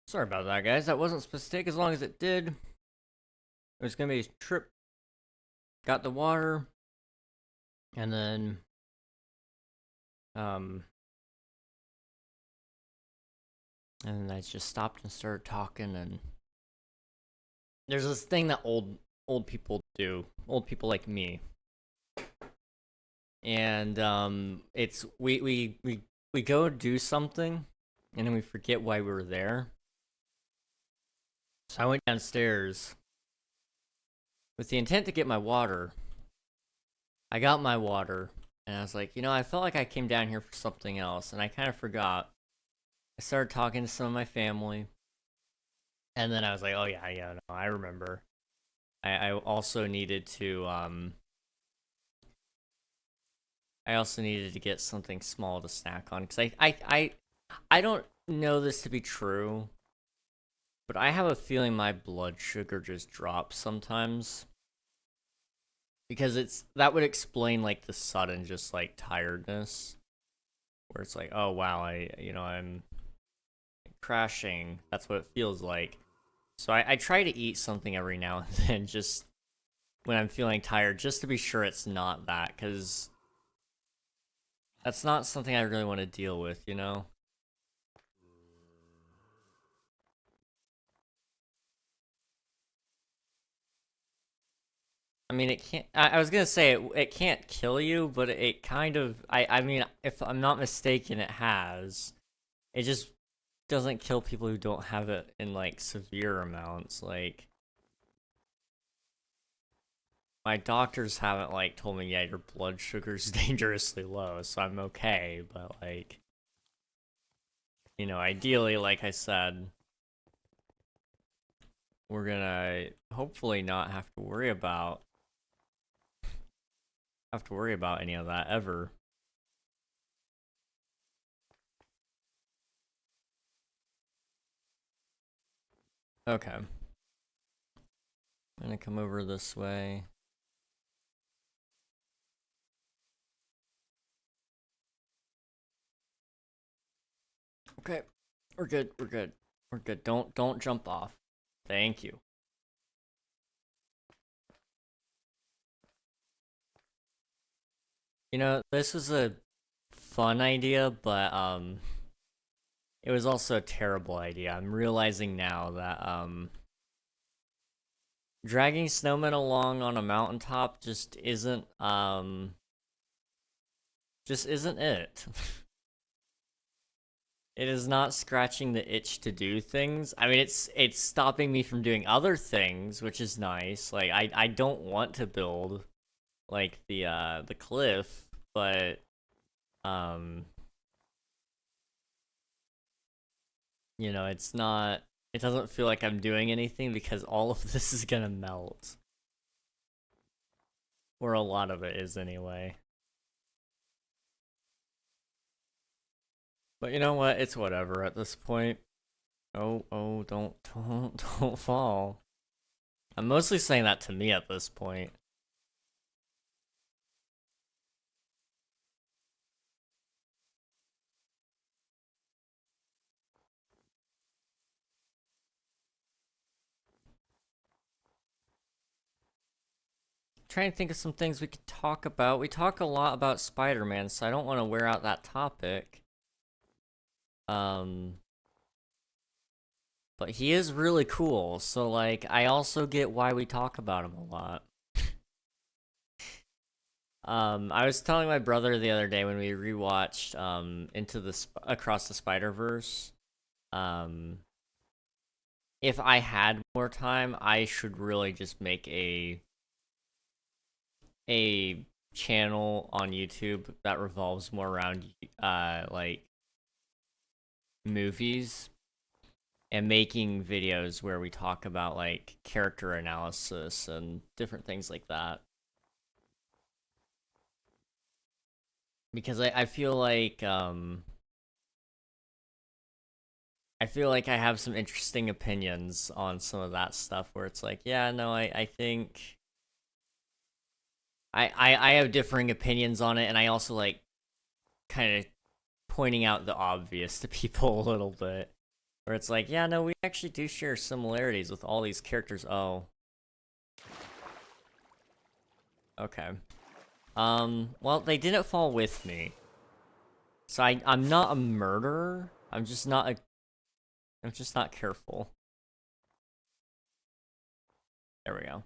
Sorry about that, guys. That wasn't supposed to take as long as it did. It was gonna be a trip. Got the water, and then and I just stopped and started talking. And there's this thing that old people do, old people like me, and it's we go do something, and then we forget why we were there. So I went downstairs with the intent to get my water. I got my water, and I was like, I felt like I came down here for something else, and I kind of forgot. I started talking to some of my family, and then I was like, oh yeah, no, I remember. I also needed to, I also needed to get something small to snack on, because I don't know this to be true, but I have a feeling my blood sugar just drops sometimes. Because that would explain, like, the sudden just, like, tiredness. Where it's like, oh wow, I'm crashing. That's what it feels like. So I try to eat something every now and then, just when I'm feeling tired, just to be sure it's not that, because that's not something I really want to deal with, I mean, it can't. I was gonna say it can't kill you, but it kind of. I mean, if I'm not mistaken, it has. It just doesn't kill people who don't have it in, like, severe amounts. Like, my doctors haven't, like, told me, yeah, your blood sugar's dangerously low, so I'm okay. But, like, ideally, like I said, we're gonna hopefully not have to worry about any of that ever. Okay. I'm gonna come over this way. Okay. We're good. We're good. We're good. Don't jump off. Thank you. This was a fun idea, but it was also a terrible idea. I'm realizing now that dragging snowmen along on a mountaintop just isn't it. It is not scratching the itch to do things. I mean, it's stopping me from doing other things, which is nice. Like, I don't want to build, like, the cliff, but um it doesn't feel like I'm doing anything because all of this is gonna melt. Or a lot of it is anyway. But you know what? It's whatever at this point. Oh, don't fall. I'm mostly saying that to me at this point. Trying to think of some things we could talk about. We talk a lot about Spider-Man, so I don't want to wear out that topic. Um, but he is really cool, so, like, I also get why we talk about him a lot. I was telling my brother the other day when we rewatched Across the Spider-Verse. Um, if I had more time, I should really just make a channel on YouTube that revolves more around like movies, and making videos where we talk about, like, character analysis and different things like that. Because I feel like I have some interesting opinions on some of that stuff where it's like, yeah, no, I think I have differing opinions on it, and I also like kind of pointing out the obvious to people a little bit. Where it's like, yeah, no, we actually do share similarities with all these characters. Oh. Okay. Well, they didn't fall with me. So I'm not a murderer. I'm just not careful. There we go.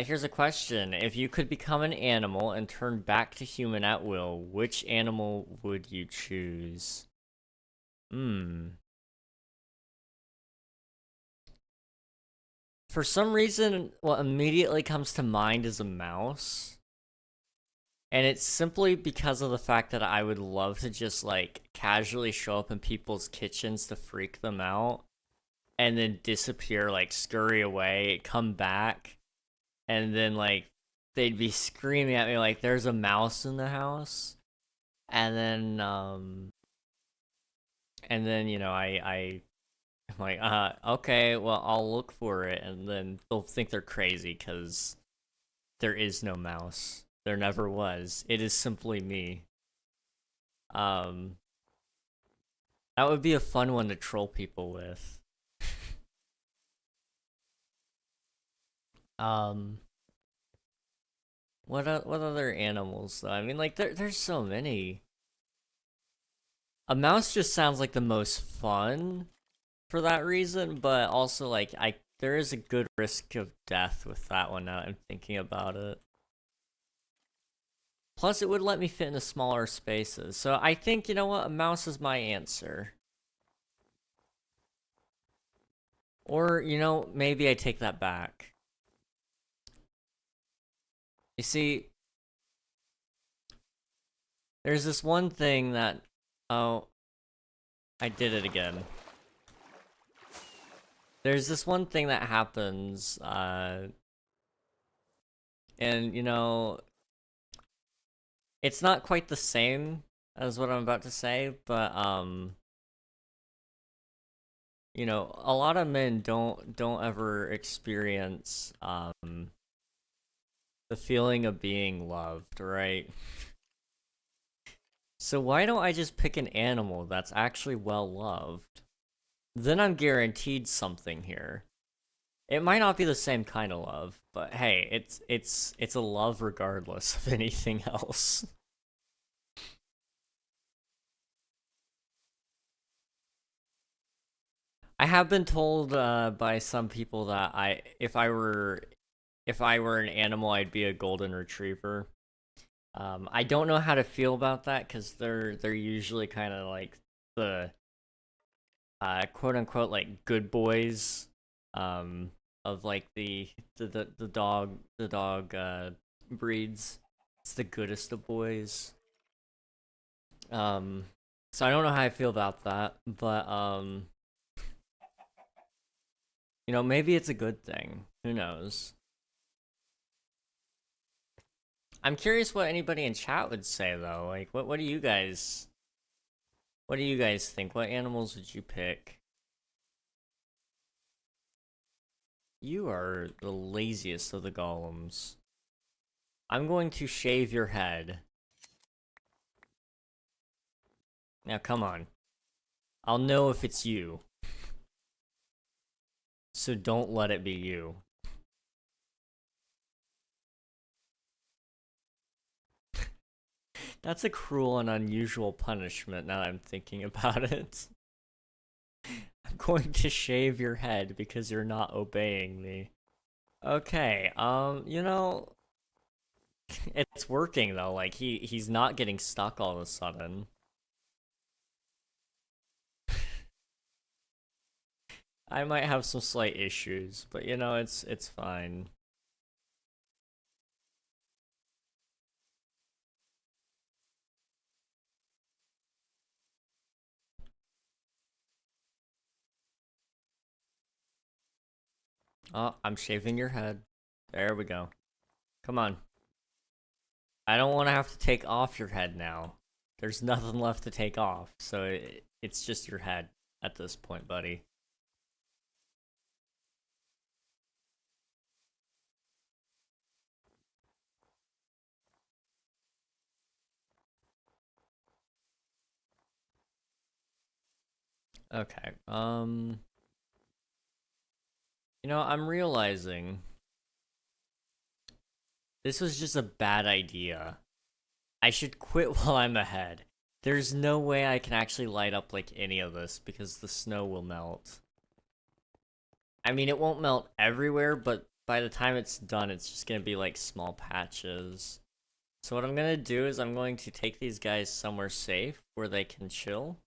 Here's a question. If you could become an animal and turn back to human at will, which animal would you choose? For some reason, what immediately comes to mind is a mouse. And it's simply because of the fact that I would love to just, like, casually show up in people's kitchens to freak them out. And then disappear, like, scurry away, come back. And then, like, they'd be screaming at me like, there's a mouse in the house. And then, you know, I'm like, okay, well, I'll look for it. And then they'll think they're crazy because there is no mouse. There never was. It is simply me. Um, that would be a fun one to troll people with. Um, what other animals though? I mean, like there's so many. A mouse just sounds like the most fun for that reason, but also like there is a good risk of death with that one now I'm thinking about it. Plus, it would let me fit into smaller spaces. So I think, you know what, a mouse is my answer. Or, you know, maybe I take that back. You see, there's this one thing that... Oh, I did it again. There's this one thing that happens, and, you know, it's not quite the same as what I'm about to say, but, you know, a lot of men don't ever experience, the feeling of being loved, right? So why don't I just pick an animal that's actually well loved? Then I'm guaranteed something here. It might not be the same kind of love, but hey, it's a love regardless of anything else. I have been told by some people that if I were an animal, I'd be a golden retriever. I don't know how to feel about that because they're usually kind of like the quote unquote like good boys of like the dog breeds. It's the goodest of boys. Um, so I don't know how I feel about that, but you know, maybe it's a good thing. Who knows? I'm curious what anybody in chat would say though. Like, what do you guys think? What animals would you pick? You are the laziest of the golems. I'm going to shave your head. Now, come on. I'll know if it's you. So don't let it be you. That's a cruel and unusual punishment now that I'm thinking about it. I'm going to shave your head because you're not obeying me. Okay, you know, it's working though. Like he's not getting stuck all of a sudden. I might have some slight issues, but you know, it's fine. Oh, I'm shaving your head. There we go. Come on. I don't want to have to take off your head now. There's nothing left to take off, so it's just your head at this point, buddy. Okay, you know, I'm realizing this was just a bad idea. I should quit while I'm ahead. There's no way I can actually light up, like, any of this because the snow will melt. I mean, it won't melt everywhere, but by the time it's done, it's just gonna be, like, small patches. So what I'm gonna do is I'm going to take these guys somewhere safe where they can chill.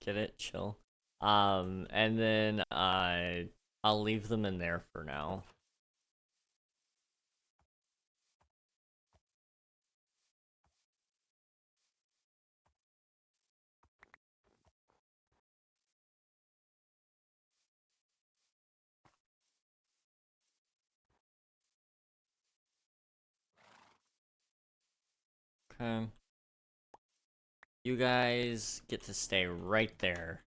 Get it? Chill. And then, I'll leave them in there for now. Okay. You guys get to stay right there.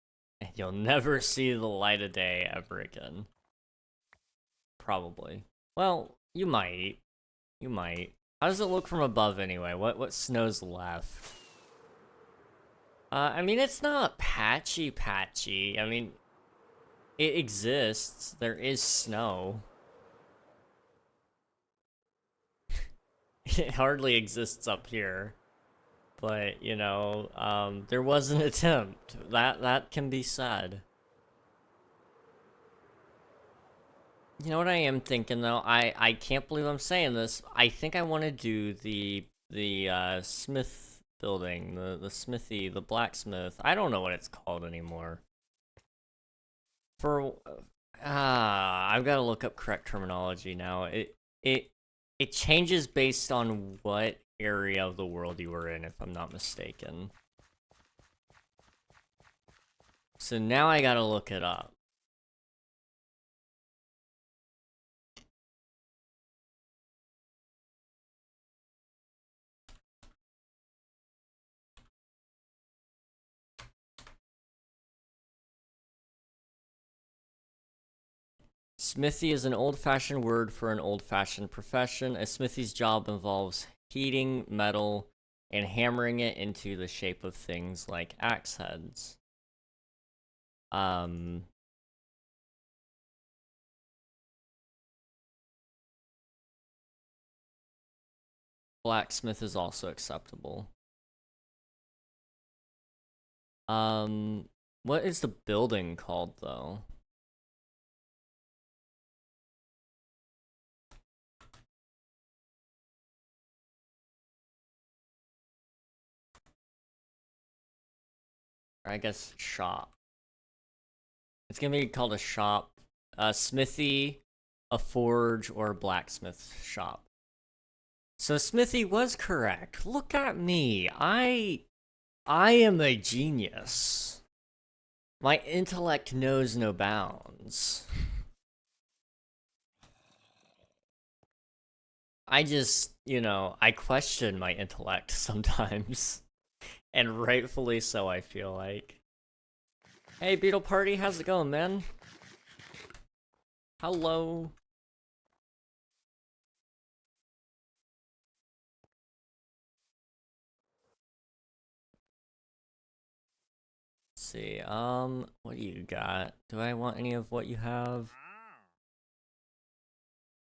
And you'll never see the light of day ever again. Probably. Well, you might. You might. How does it look from above anyway? What snow's left? I mean, it's not patchy. I mean, it exists. There is snow. It hardly exists up here. But, you know, there was an attempt. That can be said. You know what I am thinking though? I can't believe I'm saying this. I think I want to do the smith building, the smithy, the blacksmith. I don't know what it's called anymore. For I've got to look up correct terminology now. It changes based on what area of the world you were in, if I'm not mistaken. So now I got to look it up. Smithy is an old-fashioned word for an old-fashioned profession. A smithy's job involves heating metal and hammering it into the shape of things like axe heads. Blacksmith is also acceptable. What is the building called, though? Or I guess shop. It's gonna be called a shop. A smithy, a forge, or a blacksmith shop. So smithy was correct. Look at me. I am a genius. My intellect knows no bounds. I just, you know, I question my intellect sometimes. And rightfully so, I feel like. Hey, Beetle Party, how's it going, man? Hello. Let's see, what do you got? Do I want any of what you have?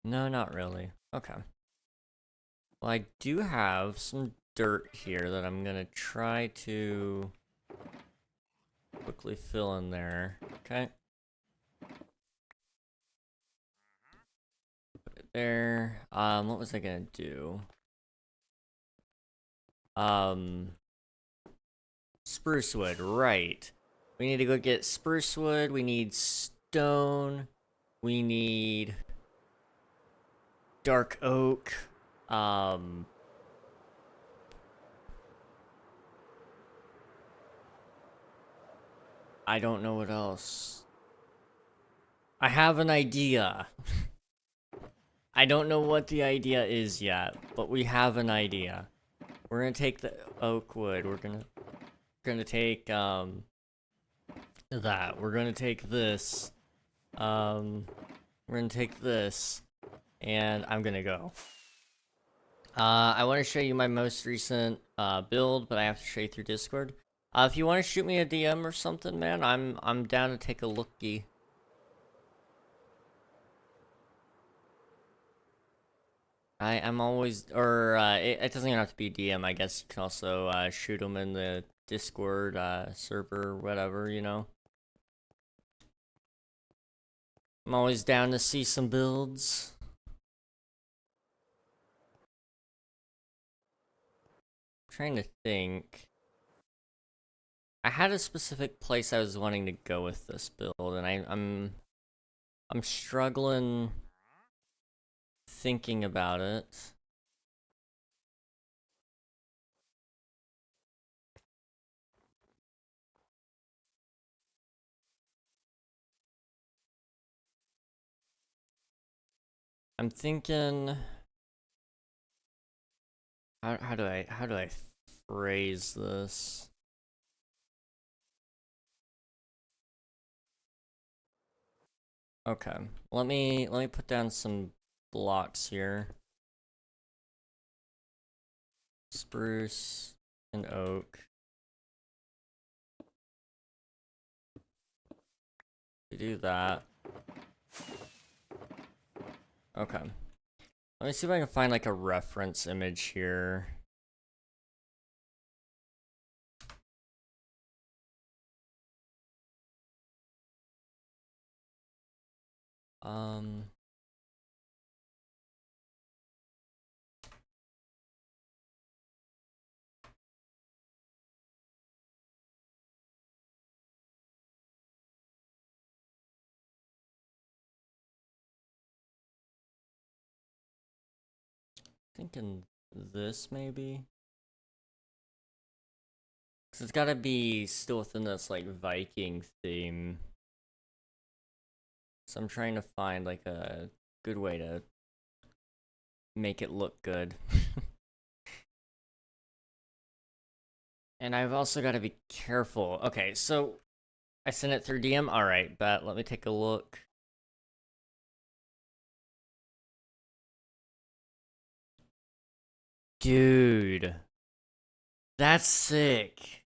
No, not really. Okay. Well, I do have some dirt here that I'm gonna try to quickly fill in there. Okay. Put it there. What was I gonna do? Spruce wood, right. We need to go get spruce wood, we need stone, we need dark oak, I don't know what else. I have an idea. I don't know what the idea is yet, but we have an idea. We're gonna take the oak wood, we're gonna take, that. We're gonna take this. We're gonna take this. And I'm gonna go. I want to show you my most recent build, but I have to show you through Discord. If you want to shoot me a DM or something, man, I'm down to take a looky. I'm always, or it doesn't even have to be DM. I guess you can also shoot them in the Discord server, whatever, you know. I'm always down to see some builds. I'm trying to think. I had a specific place I was wanting to go with this build, and I'm struggling thinking about it. I'm thinking, how do I phrase this? Okay, let me put down some blocks here. Spruce and oak. We do that. Okay. Let me see if I can find like a reference image here. Um, Thinking this maybe. Cause it's gotta be still within this like Viking theme. So I'm trying to find like a good way to make it look good. And I've also got to be careful. Okay, so I sent it through DM. All right, but let me take a look. Dude, that's sick.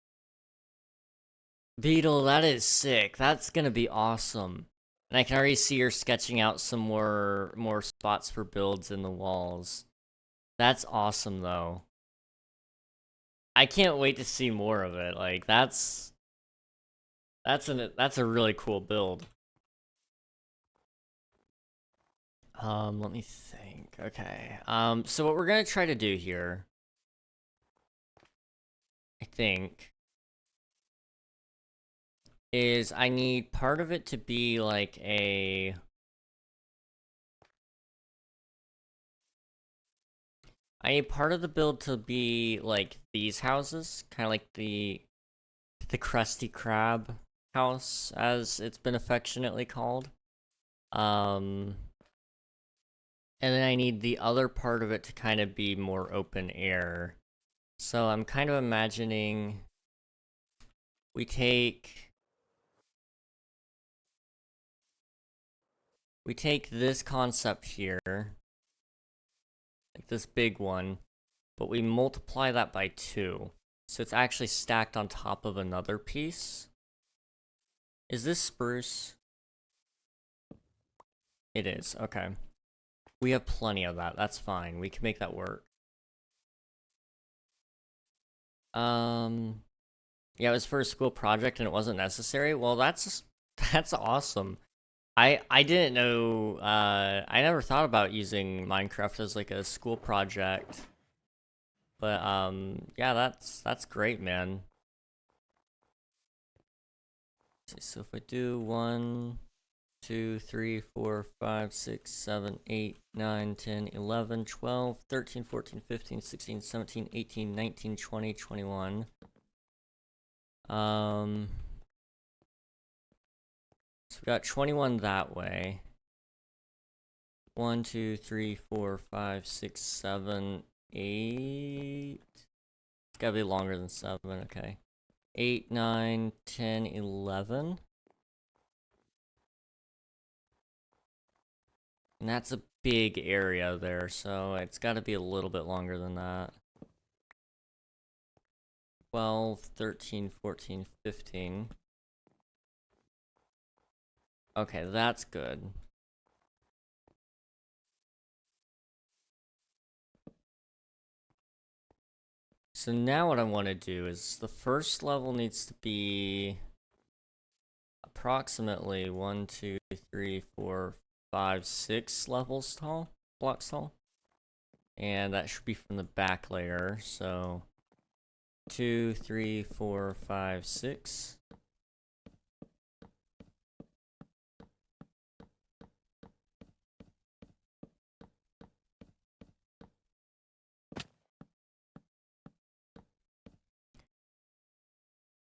Beetle, that is sick. That's gonna be awesome. And I can already see you're sketching out some more spots for builds in the walls. That's awesome though. I can't wait to see more of it. Like that's a really cool build. Let me think. Okay. So what we're gonna try to do here, I think, is I need part of it to be like I need part of the build to be like these houses, kind of like the Krusty Krab house, as it's been affectionately called. Um, and then I need the other part of it to kind of be more open air. So I'm kind of imagining we take this concept here, like this big one, but we multiply that by 2. So it's actually stacked on top of another piece. Is this spruce? It is, okay. We have plenty of that, that's fine. We can make that work. Yeah, it was for a school project and it wasn't necessary. Well, that's awesome. I didn't know, I never thought about using Minecraft as like a school project. But yeah, that's great, man. So if I do 1, 2, 3, 4, 5, 6, 7, 8, 9, 10, 11, 12, 13, 14, 15, 16, 17, 18, 19, 20, 21. So we got 21 that way. 1, 2, 3, 4, 5, 6, 7, 8. It's gotta be longer than 7, okay. 8, 9, 10, 11. And that's a big area there, so it's gotta be a little bit longer than that. 12, 13, 14, 15. Okay, that's good. So now what I want to do is the first level needs to be approximately 1, 2, 3, 4, 5, 6 levels tall, blocks tall. And that should be from the back layer, so 2, 3, 4, 5, 6.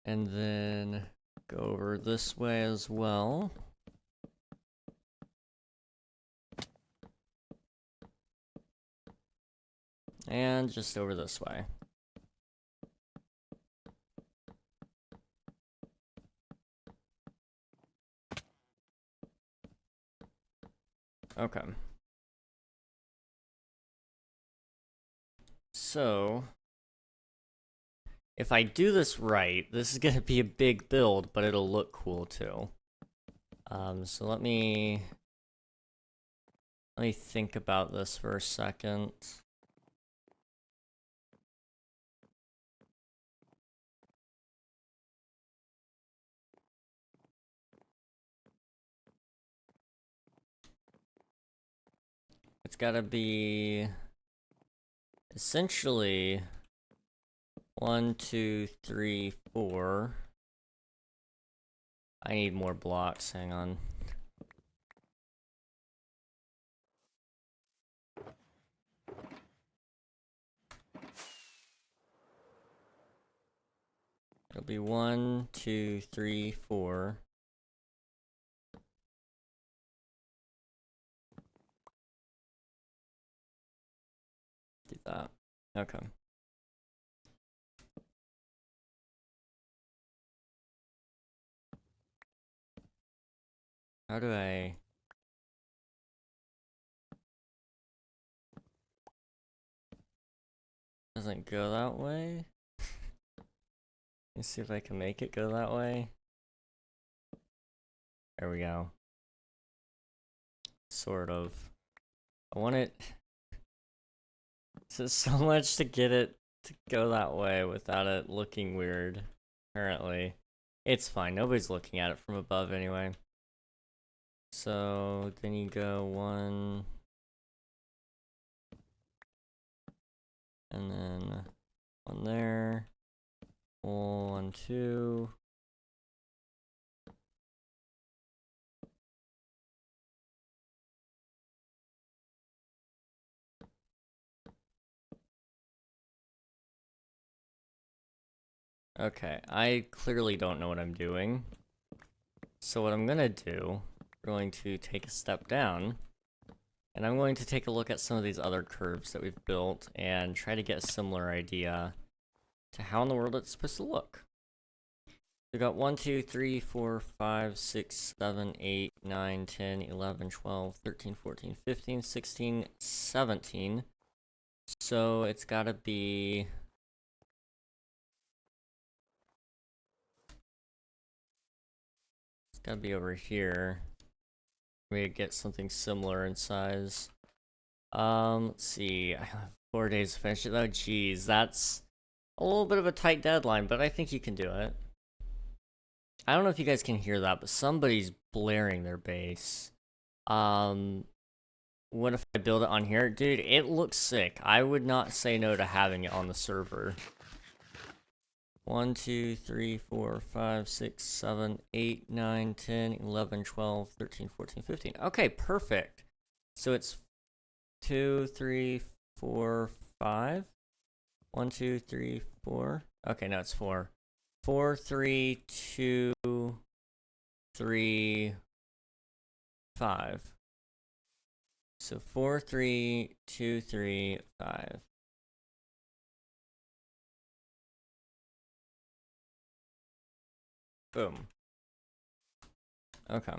And then go over this way as well. And just over this way. Okay. So, if I do this right, this is going to be a big build, but it'll look cool too. So let me think about this for a second. It's gotta be essentially 1, 2, 3, 4. I need more blocks, hang on. It'll be 1, 2, 3, 4. Do that. Okay. How do I... Doesn't go that way? Let's see if I can make it go that way. There we go. Sort of. I want it... This is so much to get it to go that way without it looking weird, apparently. It's fine, nobody's looking at it from above anyway. So, then you go 1... And then 1 there. 1, 2... Okay, I clearly don't know what I'm doing. So what I'm gonna do, we're going to take a step down, and I'm going to take a look at some of these other curves that we've built and try to get a similar idea to how in the world it's supposed to look. We got 1, 2, 3, 4, 5, 6, 7, 8, 9, 10, 11, 12, 13, 14, 15, 16, 17. So it's gotta be... Gotta be over here. We get something similar in size. Let's see. I have 4 days to finish it. Oh, geez, that's a little bit of a tight deadline, but I think you can do it. I don't know if you guys can hear that, but somebody's blaring their bass. What if I build it on here? Dude, it looks sick. I would not say no to having it on the server. 1, 2, 3, 4, 5, 6, 7, 8, 9, 10, 11, 12, 13, 14, 15. Okay, perfect. So it's 2, 3, 4, 5. 1, 2, 3, 4. Okay, no, it's 4. 4, 3, 2, 3, 5. So 4, 3, 2, 3, 5. Boom. Okay.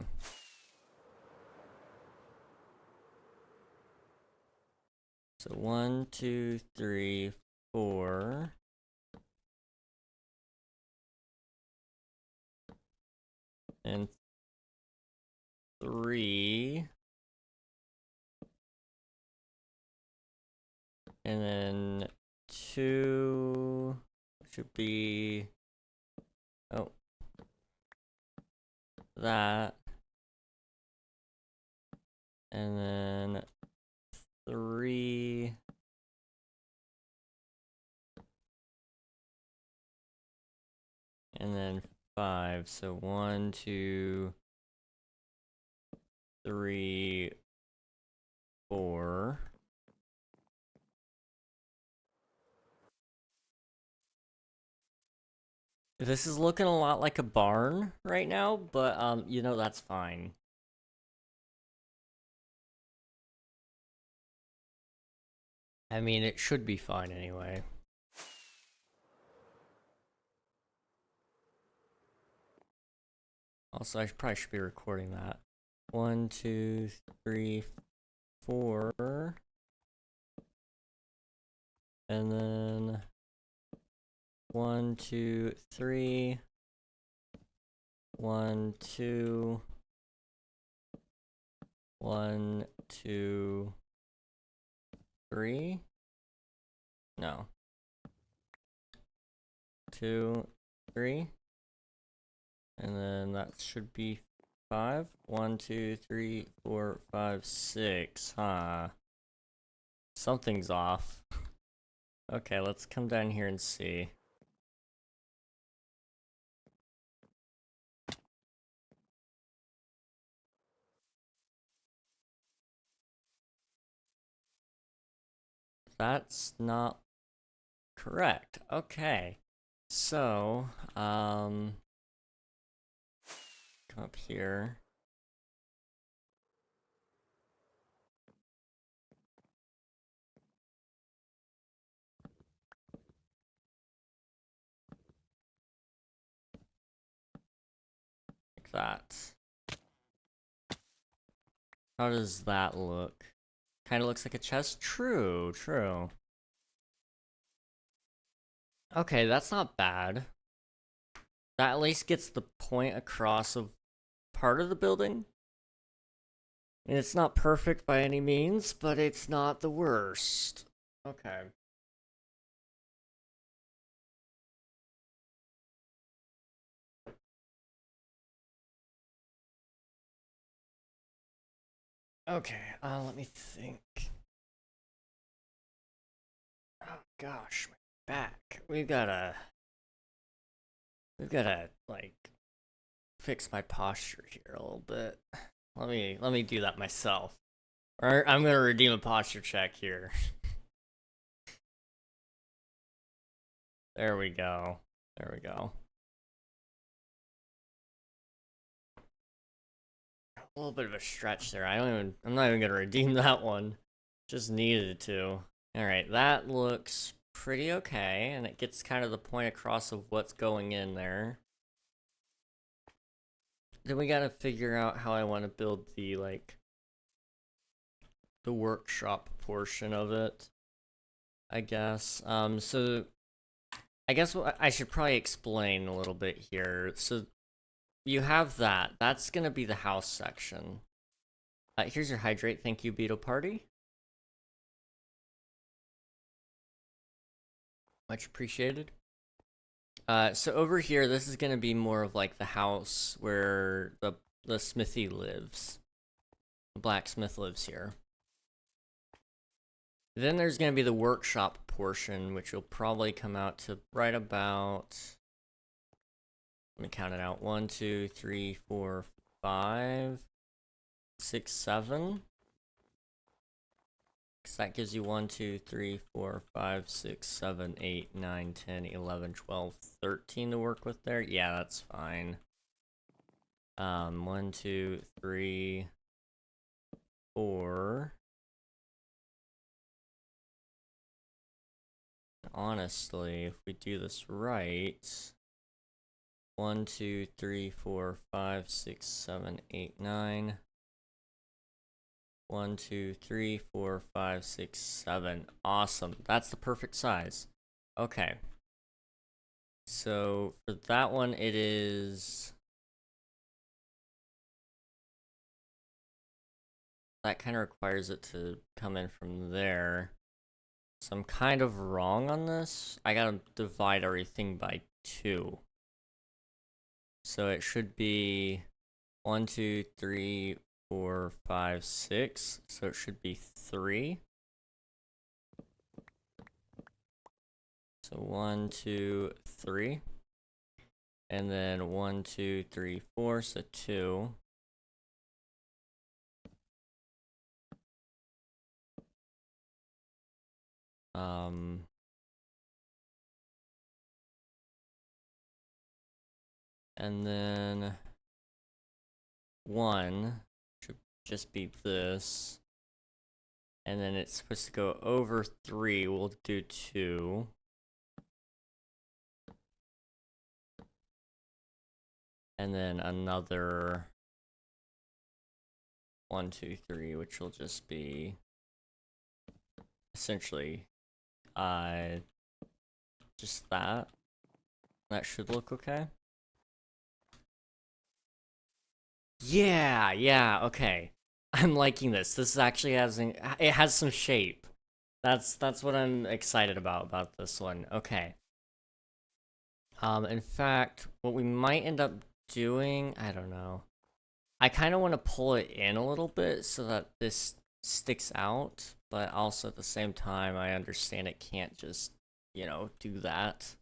So 1, 2, 3, 4. and 3, and then 2 should be, oh, that, and then 3, and then 5. So 1, 2, 3, 4. This is looking a lot like a barn right now, but you know, that's fine. I mean, it should be fine anyway. Also, I probably should be recording that. 1, 2, 3, 4. And then 1, 2, 3. 1, 2. 1, 2, 3. No. 2, 3. And then that should be 5. 1, 2, 3, 4, 5, 6. Huh. Something's off. Okay, let's come down here and see. That's not correct. Okay. So, come up here. Like that. How does that look? Kind of looks like a chest. True, true. Okay, that's not bad. That at least gets the point across of part of the building. And it's not perfect by any means, but it's not the worst. Okay. Okay, let me think. Oh gosh, my back. We've gotta like fix my posture here a little bit. Let me do that myself. Or I'm gonna redeem a posture check here. There we go. There we go. A little bit of a stretch there. I'm not even gonna redeem that one. Just needed to. Alright, that looks pretty okay, and it gets kind of the point across of what's going in there. Then we gotta figure out how I want to build the, like, the workshop portion of it, I guess. So I guess what I should probably explain a little bit here. So you have that. That's gonna be the house section. Here's your hydrate. Thank you, Beetle Party. Much appreciated. So over here, this is gonna be more of like the house where the smithy lives. The blacksmith lives here. Then there's gonna be the workshop portion, which will probably come out to right about. Let me count it out. 1, 2, 3, 4, 5, 6, 7. Because that gives you 1, 2, 3, 4, 5, 6, 7, 8, 9, 10, 11, 12, 13 to work with there. Yeah, that's fine. 1, 2, 3, 4. Honestly, if we do this right, 1, 2, 3, 4, 5, 6, 7, 8, 9. 1, 2, 3, 4, 5, 6, 7. Awesome. That's the perfect size. Okay. So for that one, it is that kind of requires it to come in from there. So I'm kind of wrong on this. I gotta divide everything by 2. So it should be 1, 2, 3, 4, 5, 6. So it should be 3. So 1, 2, 3. And then 1, 2, 3, 4, so 2. And then 1 should just be this. And then it's supposed to go over 3, we'll do 2. And then another 1, 2, 3, which will just be essentially just that. That should look okay. Yeah, okay. I'm liking this. This actually it has some shape. That's what I'm excited about this one. Okay. In fact, what we might end up doing, I don't know. I kind of want to pull it in a little bit so that this sticks out, but also at the same time, I understand it can't just, do that.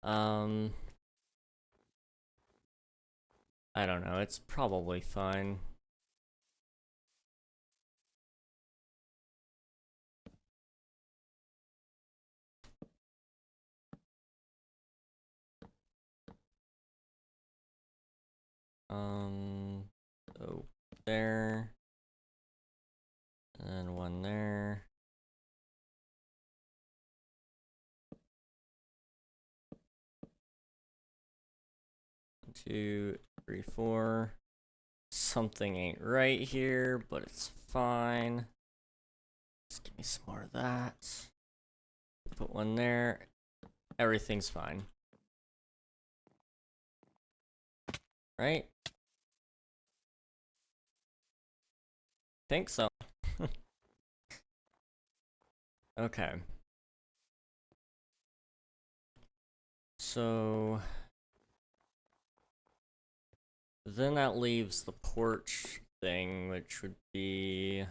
I don't know, it's probably fine. So there, and then 1 there. 1, 2, 3, 4. Something ain't right here, but it's fine. Just give me some more of that. Put 1 there. Everything's fine. Right? Think so. Okay. So then that leaves the porch thing, which would be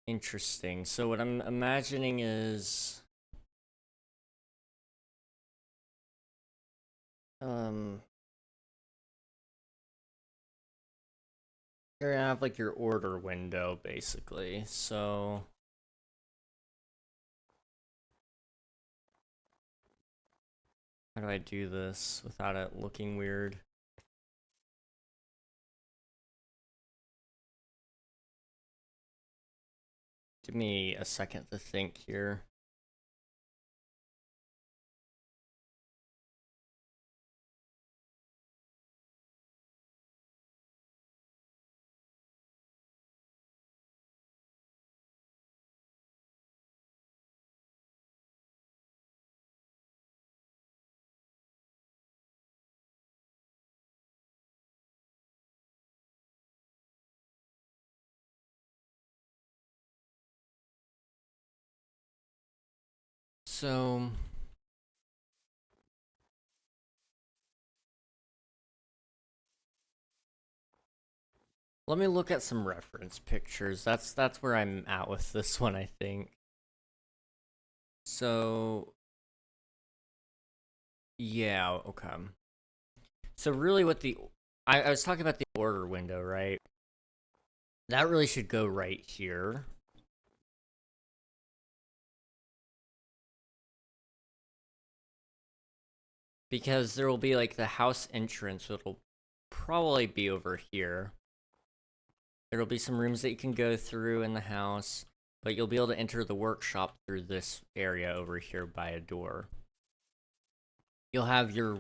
interesting. So what I'm imagining is you're gonna have like your order window basically. So how do I do this without it looking weird? Give me a second to think here. So let me look at some reference pictures. That's where I'm at with this one, I think. So yeah, okay. So really what I was talking about the order window, right? That really should go right here. Because there will be like the house entrance, it'll probably be over here. There'll be some rooms that you can go through in the house, but you'll be able to enter the workshop through this area over here by a door. You'll have your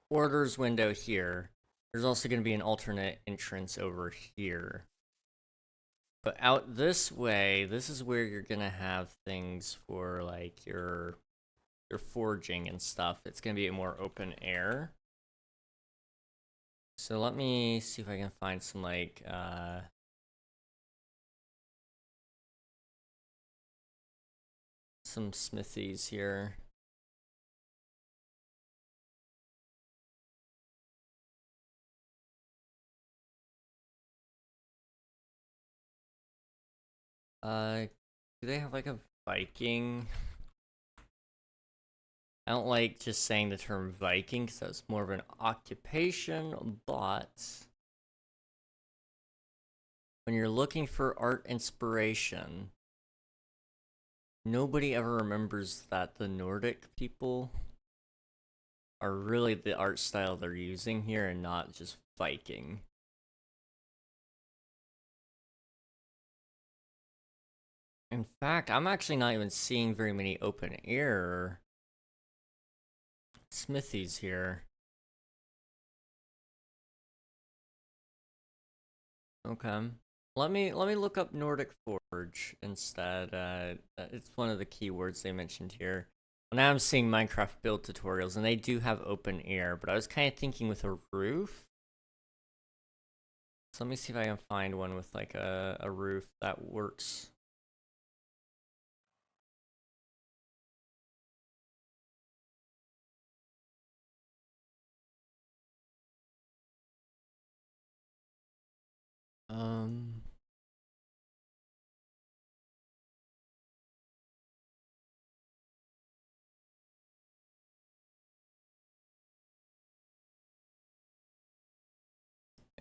orders window here. There's also going to be an alternate entrance over here. But out this way, this is where you're going to have things for like your forging and stuff. It's going to be more open air. So let me see if I can find some like some smithies here. Do they have like a Viking? I don't like just saying the term Viking because that's more of an occupation, but when you're looking for art inspiration, nobody ever remembers that the Nordic people are really the art style they're using here and not just Viking. In fact, I'm actually not even seeing very many open air smithies here. Okay. Let me look up Nordic Forge instead. It's one of the keywords they mentioned here. Well, now I'm seeing Minecraft build tutorials, and they do have open air, but I was kind of thinking with a roof. So let me see if I can find one with like a roof that works.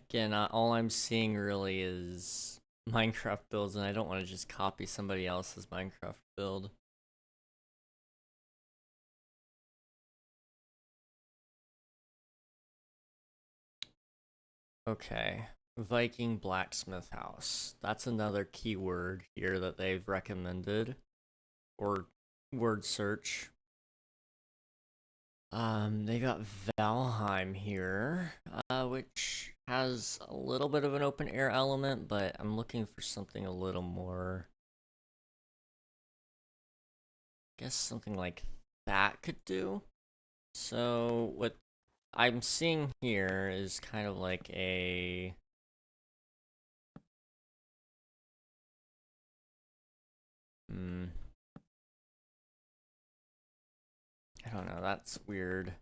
Again, all I'm seeing really is Minecraft builds, and I don't want to just copy somebody else's Minecraft build. Okay, Viking blacksmith house. That's another keyword here that they've recommended, or word search. They got Valheim here, which has a little bit of an open air element, but I'm looking for something a little more. I guess something like that could do. So what I'm seeing here is kind of like a I don't know, that's weird.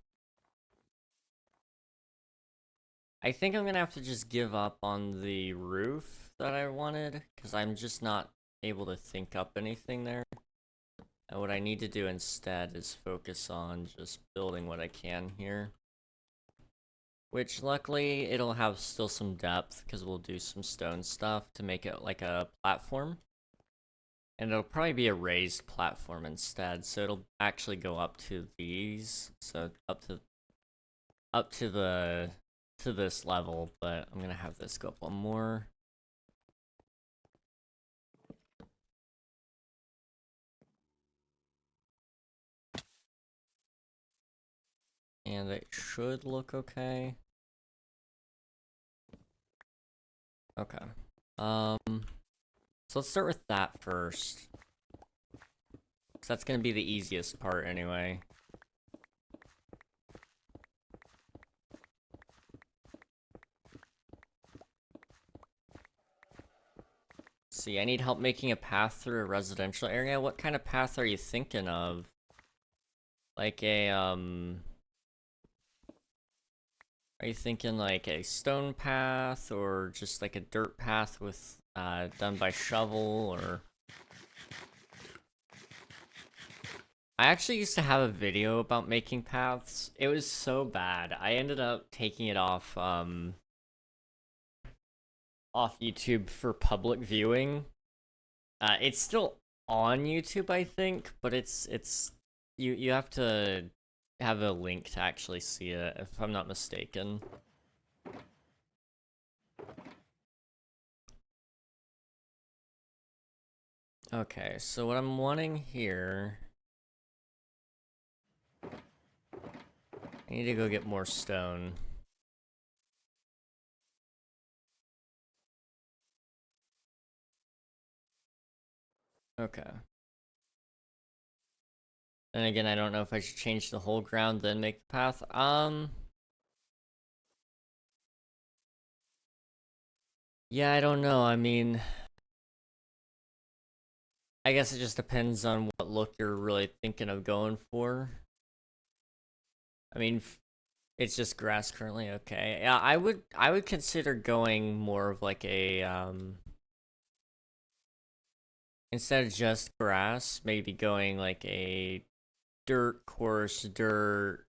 I think I'm gonna have to just give up on the roof that I wanted, because I'm just not able to think up anything there. And what I need to do instead is focus on just building what I can here. Which, luckily, it'll have still some depth, because we'll do some stone stuff to make it like a platform. And it'll probably be a raised platform instead, so it'll actually go up to these. So up to this level, but I'm gonna have this go up one more. And it should look okay. Okay. So let's start with that first. Because that's gonna be the easiest part anyway. See, I need help making a path through a residential area. What kind of path are you thinking of? Like a, are you thinking like a stone path, or just like a dirt path with, done by shovel, or... I actually used to have a video about making paths. It was so bad. I ended up taking it off YouTube for public viewing. It's still on YouTube, I think, but it's you have to have a link to actually see it, if I'm not mistaken. Okay, so what I'm wanting here, I need to go get more stone. Okay. And again, I don't know if I should change the whole ground, then make the path. Yeah, I don't know. I mean, I guess it just depends on what look you're really thinking of going for. I mean, it's just grass currently. Okay, yeah, I would consider going more of like a instead of just grass, maybe going like a dirt course, dirt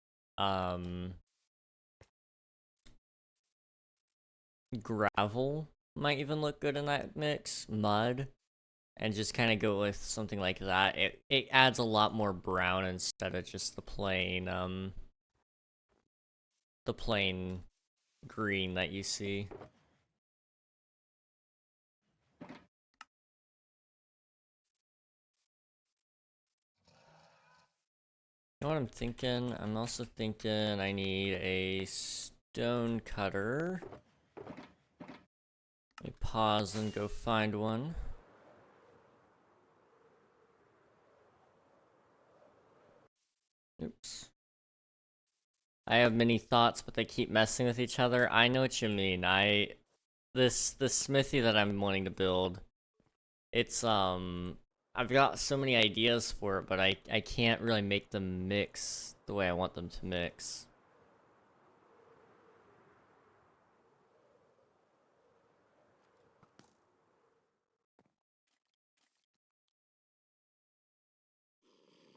gravel might even look good in that mix, mud, and just kind of go with something like that. It adds a lot more brown instead of just the plain green that you see. You know what I'm thinking? I'm also thinking I need a stone cutter. Let me pause and go find one. Oops. I have many thoughts, but they keep messing with each other. I know what you mean. This smithy that I'm wanting to build, it's I've got so many ideas for it, but I can't really make them mix the way I want them to mix.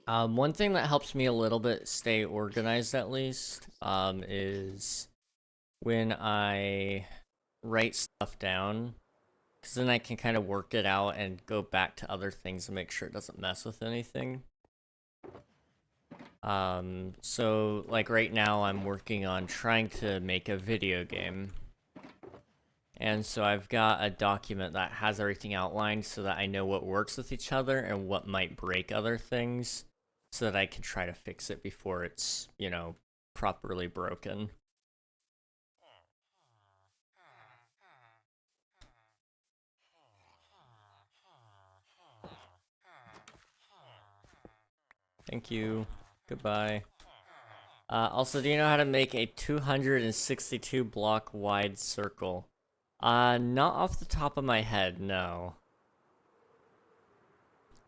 One thing that helps me a little bit stay organized at least, is when I write stuff down, because then I can kind of work it out and go back to other things and make sure it doesn't mess with anything. So like right now I'm working on trying to make a video game. And so I've got a document that has everything outlined so that I know what works with each other and what might break other things so that I can try to fix it before it's, you know, properly broken. Thank you. Goodbye. Also, do you know how to make a 262 block wide circle? Not off the top of my head, no.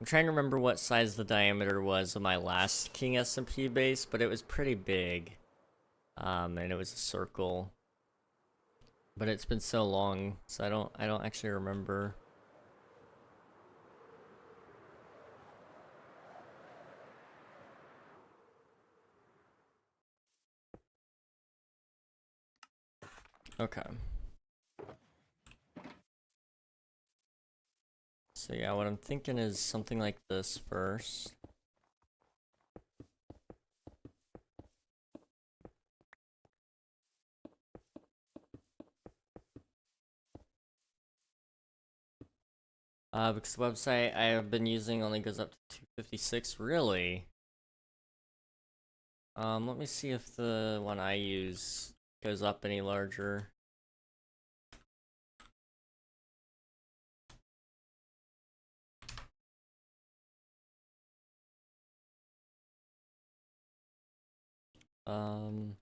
I'm trying to remember what size the diameter was of my last King SMP base, but it was pretty big. And it was a circle. But it's been so long, so I don't actually remember. Okay. So yeah, what I'm thinking is something like this first. Because the website I have been using only goes up to 256, really? Let me see if the one I use goes up any larger. Um...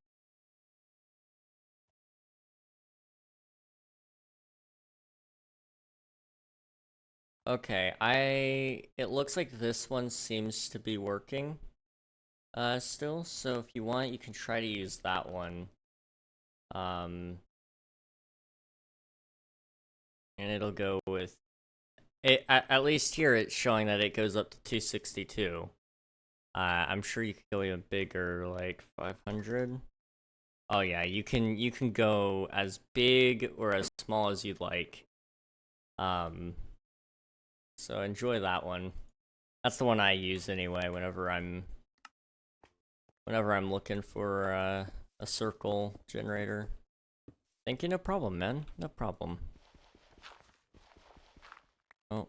Okay, it looks like this one seems to be working, still, so if you want, you can try to use that one. And it'll go with, at least here it's showing that it goes up to 262. I'm sure you could go even bigger, like 500. Oh yeah, you can go as big or as small as you'd like. So enjoy that one. That's the one I use anyway whenever I'm looking for a circle generator. Thank you, no problem, man. No problem. Oh.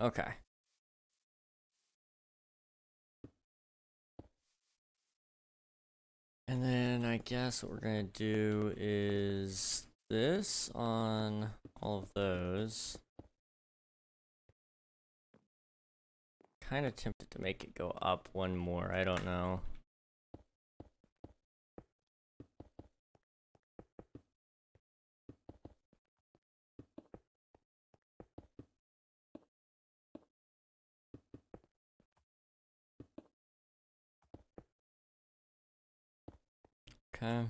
Okay. And then I guess what we're gonna do is this on all of those. Kind of tempted to make it go up one more, I don't know. Okay.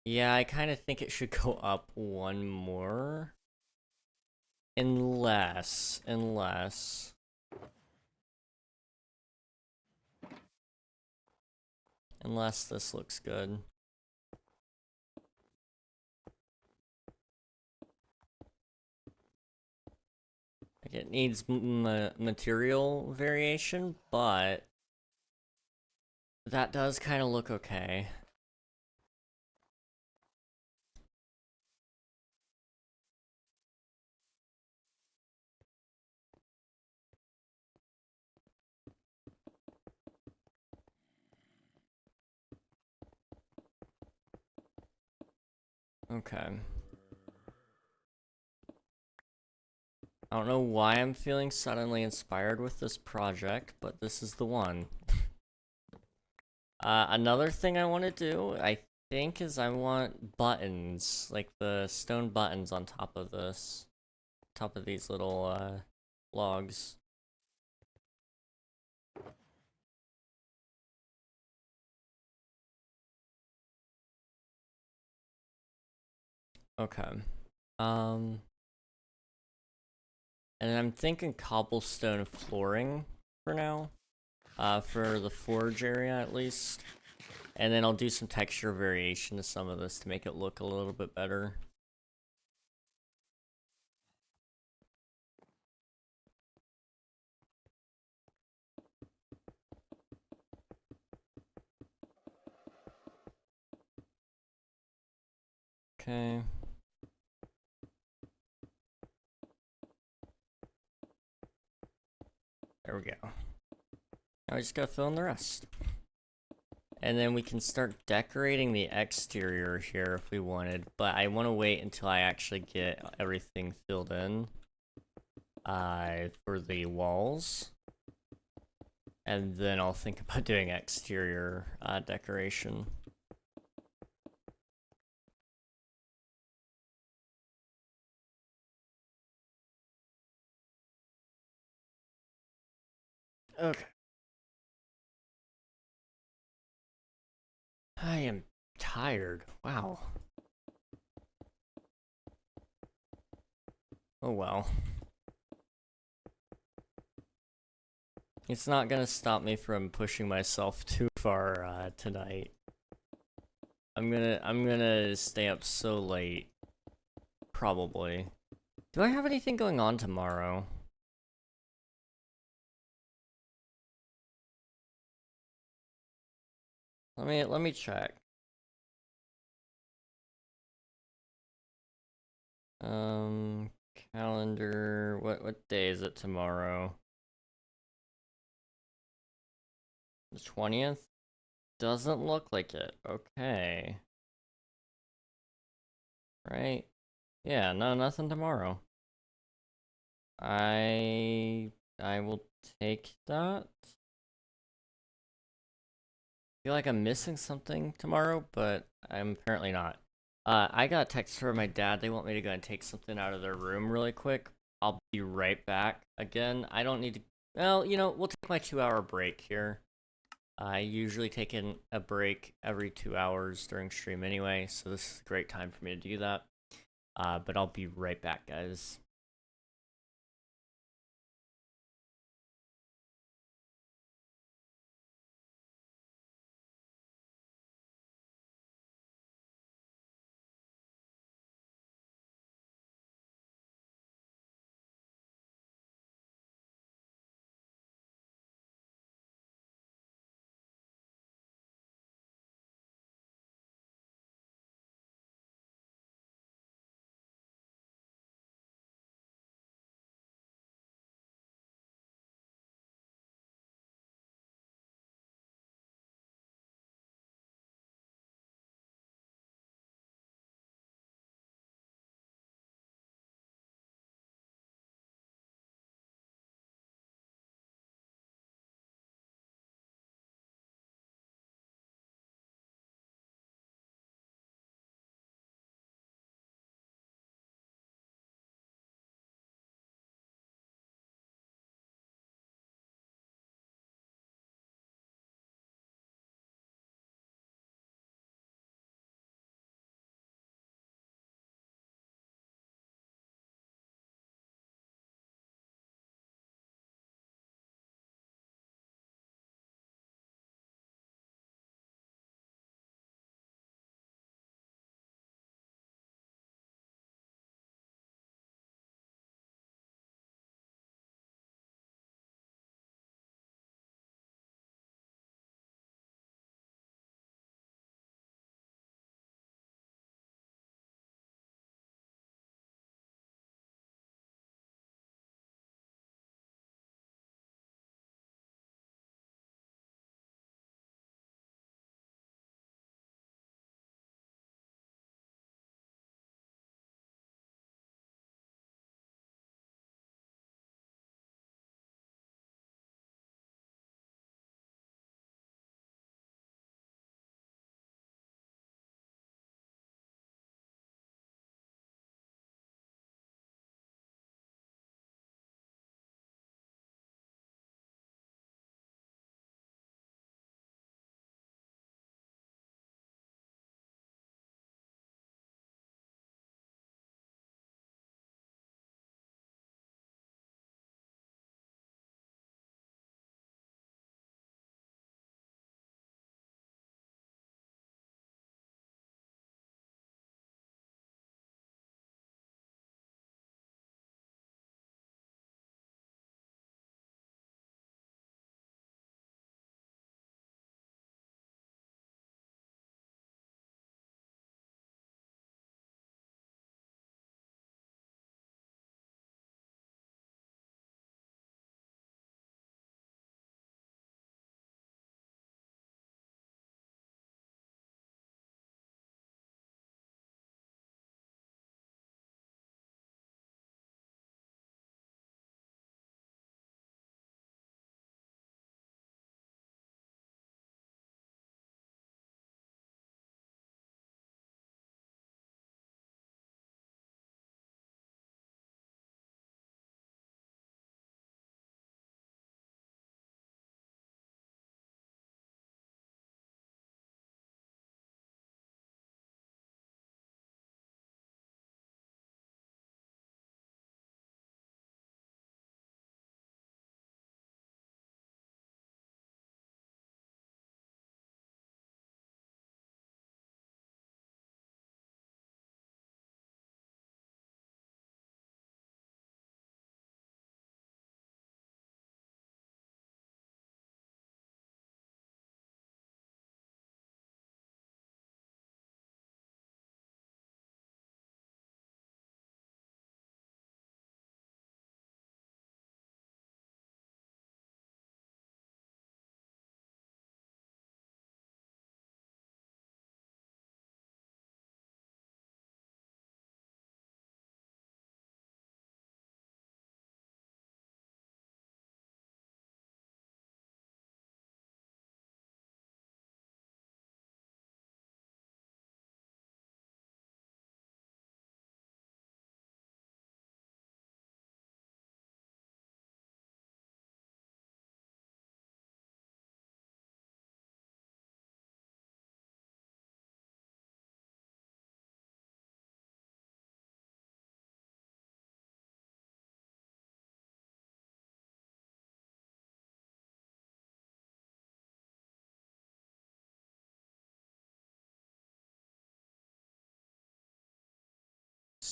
Yeah, I kind of think it should go up one more. Unless this looks good. Like it needs material variation, but that does kind of look okay. Okay. I don't know why I'm feeling suddenly inspired with this project, but this is the one. Another thing I want to do, I think, is I want buttons, like the stone buttons on top of this. Top of these little, logs. Okay. And I'm thinking cobblestone flooring for now. For the forge area at least. And then I'll do some texture variation to some of this to make it look a little bit better. Okay. There we go. Now we just gotta fill in the rest. And then we can start decorating the exterior here if we wanted, but I want to wait until I actually get everything filled in for the walls. And then I'll think about doing exterior decoration. Okay. I am tired. Wow. Oh well. It's not gonna stop me from pushing myself too far tonight. I'm gonna stay up so late. Probably. Do I have anything going on tomorrow? Let me check. Calendar. What day is it tomorrow? The 20th? Doesn't look like it. Okay. Right? Yeah, no, nothing tomorrow. I will take that. Feel like I'm missing something tomorrow, but I'm apparently not. I got a text from my dad. They want me to go and take something out of their room really quick. I'll be right back. Again, I don't need to. Well, you know, we'll take my 2 hour break here. I usually take in a break every 2 hours during stream anyway, so this is a great time for me to do that. But I'll be right back, guys.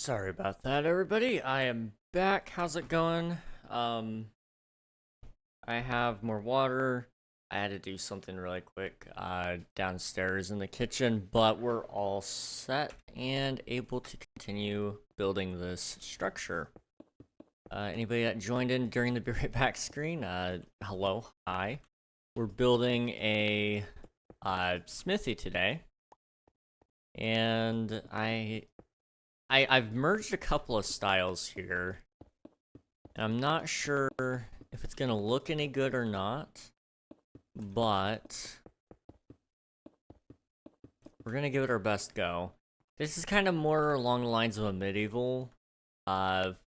Sorry about that, everybody. I am back. How's it going? I have more water. I had to do something really quick downstairs in the kitchen, but we're all set and able to continue building this structure. Anybody that joined in during the Be Right Back screen, hello, hi. We're building a smithy today, and I've merged a couple of styles here, and I'm not sure if it's gonna look any good or not, but we're gonna give it our best go. This is kind of more along the lines of a medieval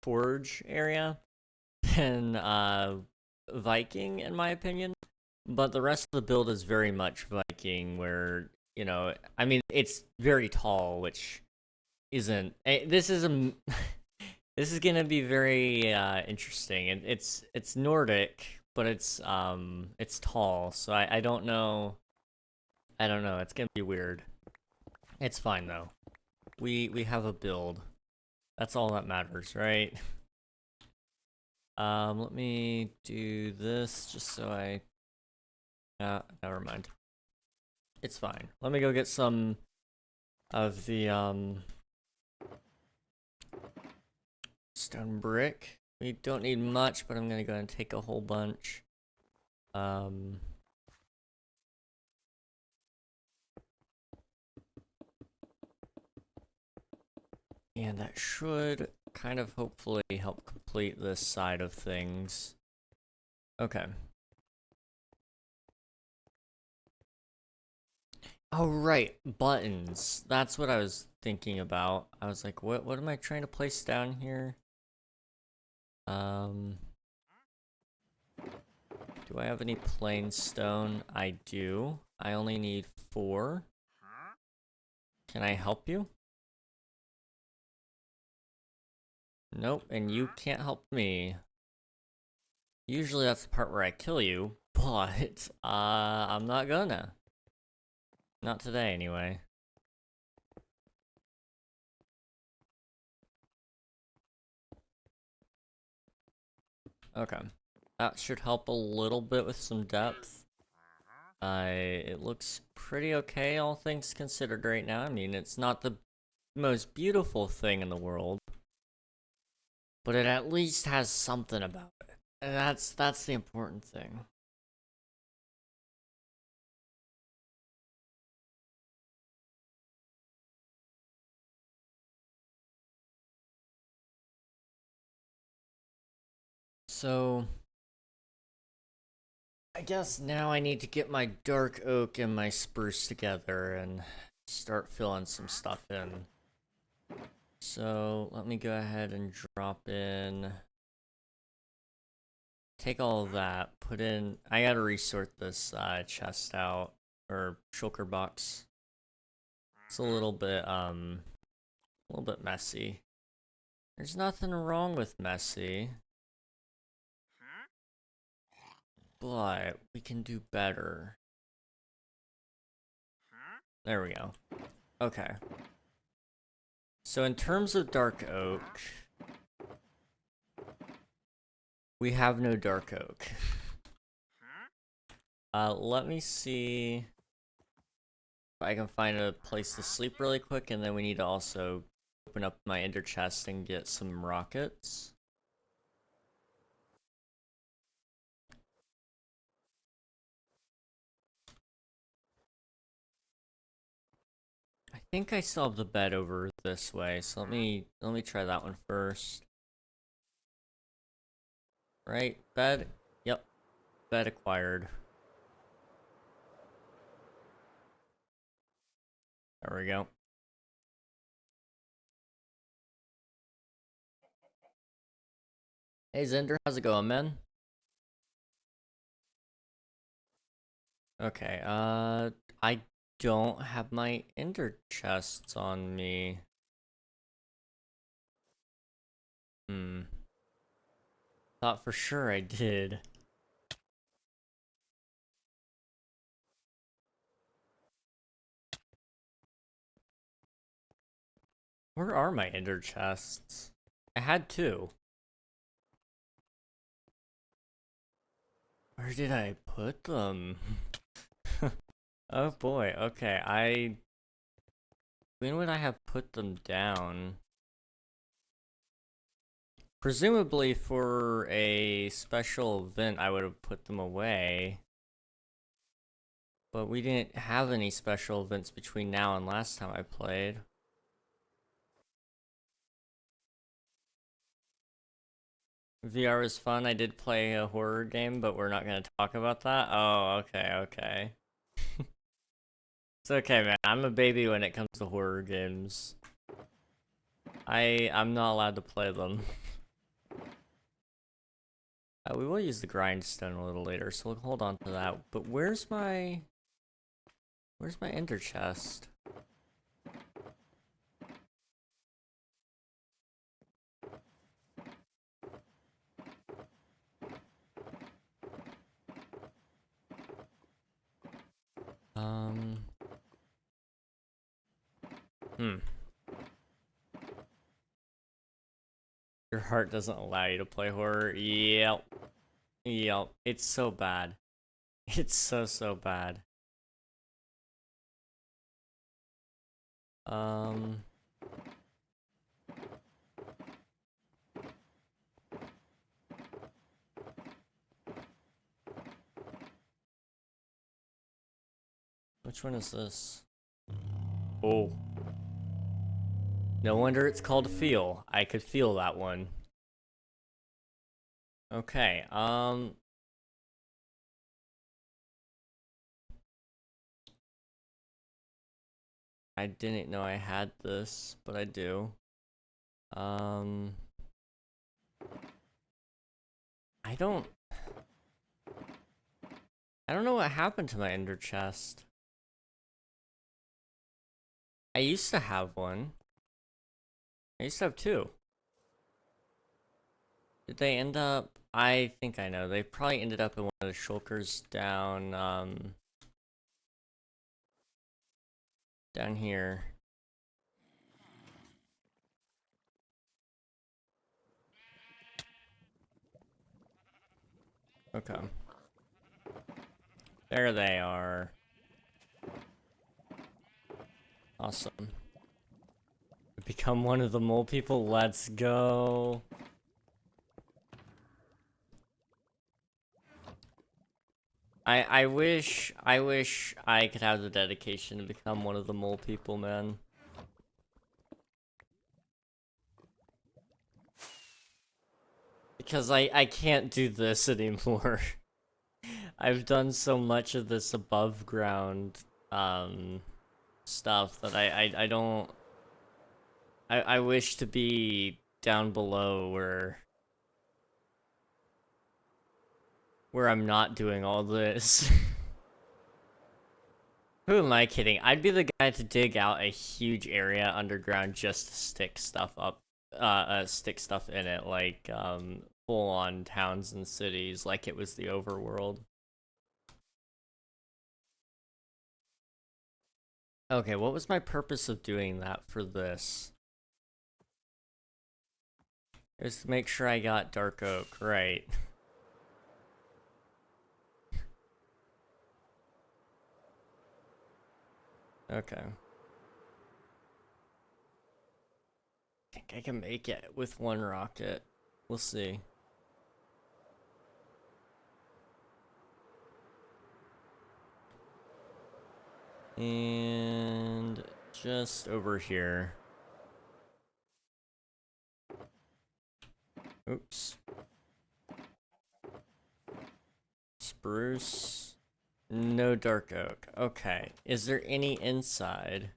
forge area than Viking, in my opinion, but the rest of the build is very much Viking, where, you know, I mean, it's very tall, which isn't this is a this is gonna be very interesting. It's Nordic, but it's tall, so I don't know. It's gonna be weird. It's fine though. We have a build. That's all that matters, right? Let me do this just so I never mind. It's fine. Let me go get some of the stone brick. We don't need much, but I'm gonna go ahead and take a whole bunch. And that should kind of hopefully help complete this side of things. Okay. Oh, right, buttons. That's what I was thinking about. I was like, what am I trying to place down here? Do I have any plain stone? I do. I only need 4. Can I help you? Nope, and you can't help me. Usually that's the part where I kill you, but I'm not gonna. Not today, anyway. Okay. That should help a little bit with some depth. It looks pretty okay, all things considered right now. I mean, it's not the most beautiful thing in the world, but it at least has something about it. And that's the important thing. So I guess now I need to get my dark oak and my spruce together and start filling some stuff in. So let me go ahead and drop in. Take all of that, put in. I gotta resort this chest out, or shulker box. It's a little bit messy. There's nothing wrong with messy, but we can do better. There we go. Okay. So in terms of dark oak, we have no dark oak. Let me see if I can find a place to sleep really quick, and then we need to also open up my ender chest and get some rockets. I think I still have the bed over this way, so let me try that one first. Right, bed. Yep, bed acquired. There we go. Hey Zender, how's it going, man? Okay, I don't have my ender chests on me. Thought for sure I did. Where are my ender chests? I had two. Where did I put them? Oh boy, okay, when would I have put them down? Presumably for a special event, I would have put them away. But we didn't have any special events between now and last time I played. VR was fun. I did play a horror game, but we're not going to talk about that. Oh, okay. It's okay, man. I'm a baby when it comes to horror games. I'm not allowed to play them. We will use the grindstone a little later, so we'll hold on to that. But where's my ender chest? Your heart doesn't allow you to play horror. Yep. It's so bad. It's so bad. Which one is this? Oh. No wonder it's called feel. I could feel that one. Okay, I didn't know I had this, but I do. I don't know what happened to my ender chest. I used to have one. I used to have two. Did they end up? I think I know. They probably ended up in one of the shulkers down, down here. Okay. There they are. Awesome. Become one of the mole people. Let's go. I wish I could have the dedication to become one of the mole people, man. Because I can't do this anymore. I've done so much of this above ground stuff that I don't. I wish to be down below where I'm not doing all this. Who am I kidding? I'd be the guy to dig out a huge area underground just to stick stuff up, stick stuff in it, like full on towns and cities, like it was the overworld. Okay, what was my purpose of doing that for this? Just to make sure I got dark oak, right? Okay. I think I can make it with one rocket. We'll see. And just over here. Oops. Spruce. No dark oak. Okay. Is there any inside?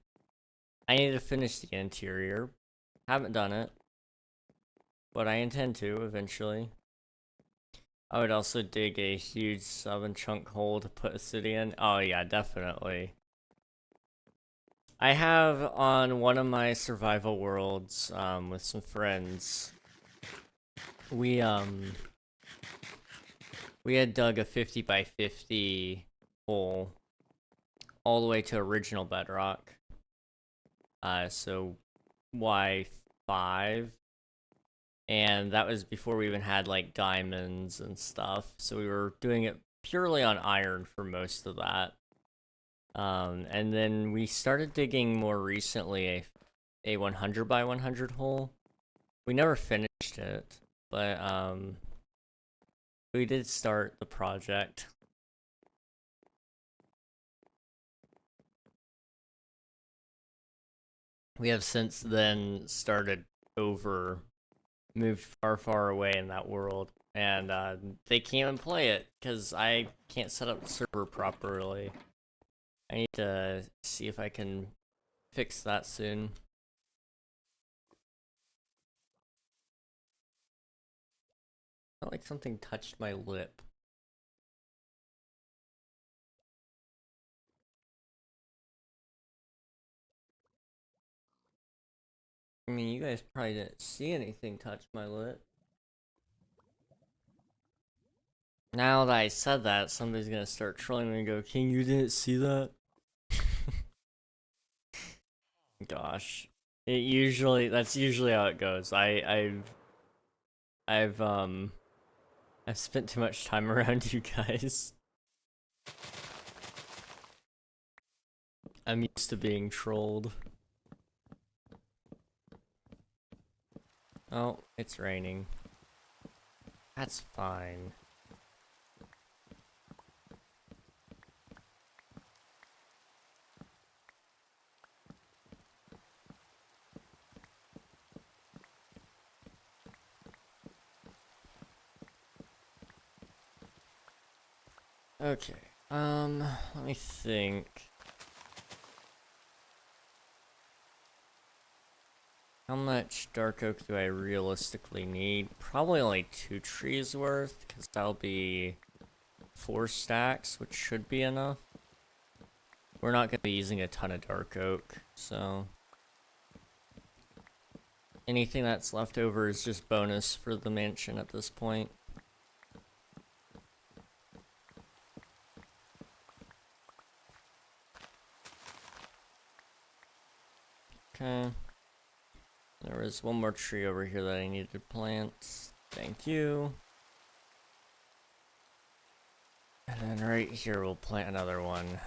I need to finish the interior. Haven't done it. But I intend to eventually. I would also dig a huge 7-chunk hole to put a city in. Oh yeah, definitely. I have on one of my survival worlds, with some friends, we had dug a 50 by 50 hole all the way to original bedrock. So Y5, and that was before we even had like diamonds and stuff. So we were doing it purely on iron for most of that. And then we started digging more recently a 100 by 100 hole. We never finished it, but we did start the project. We have since then started over, moved far, far away in that world, and they can't even play it because I can't set up the server properly. I need to see if I can fix that soon. Felt like something touched my lip. I mean, you guys probably didn't see anything touch my lip. Now that I said that, somebody's gonna start trolling me and go, "King, you didn't see that?" Gosh. That's usually how it goes. I've I've spent too much time around you guys. I'm used to being trolled. Oh, it's raining. That's fine. Okay, let me think. How much dark oak do I realistically need? Probably only 2 trees worth, because that'll be 4 stacks, which should be enough. We're not going to be using a ton of dark oak, so anything that's left over is just bonus for the mansion at this point. Okay. There was one more tree over here that I needed to plant. Thank you. And then right here we'll plant another one.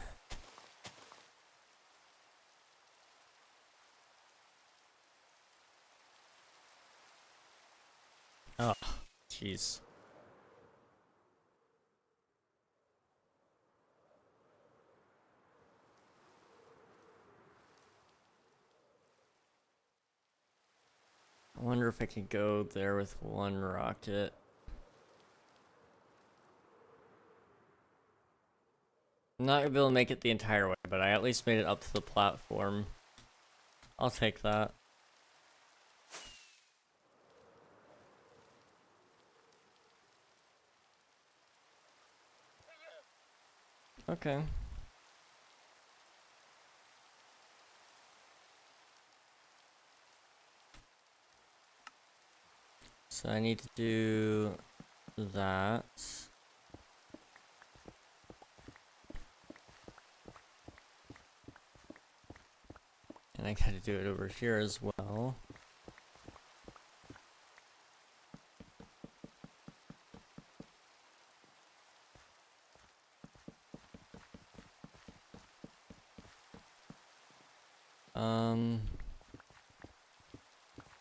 Oh, jeez. I wonder if I can go there with one rocket. I'm not gonna be able to make it the entire way, but I at least made it up to the platform. I'll take that. Okay. So I need to do that. And I gotta do it over here as well.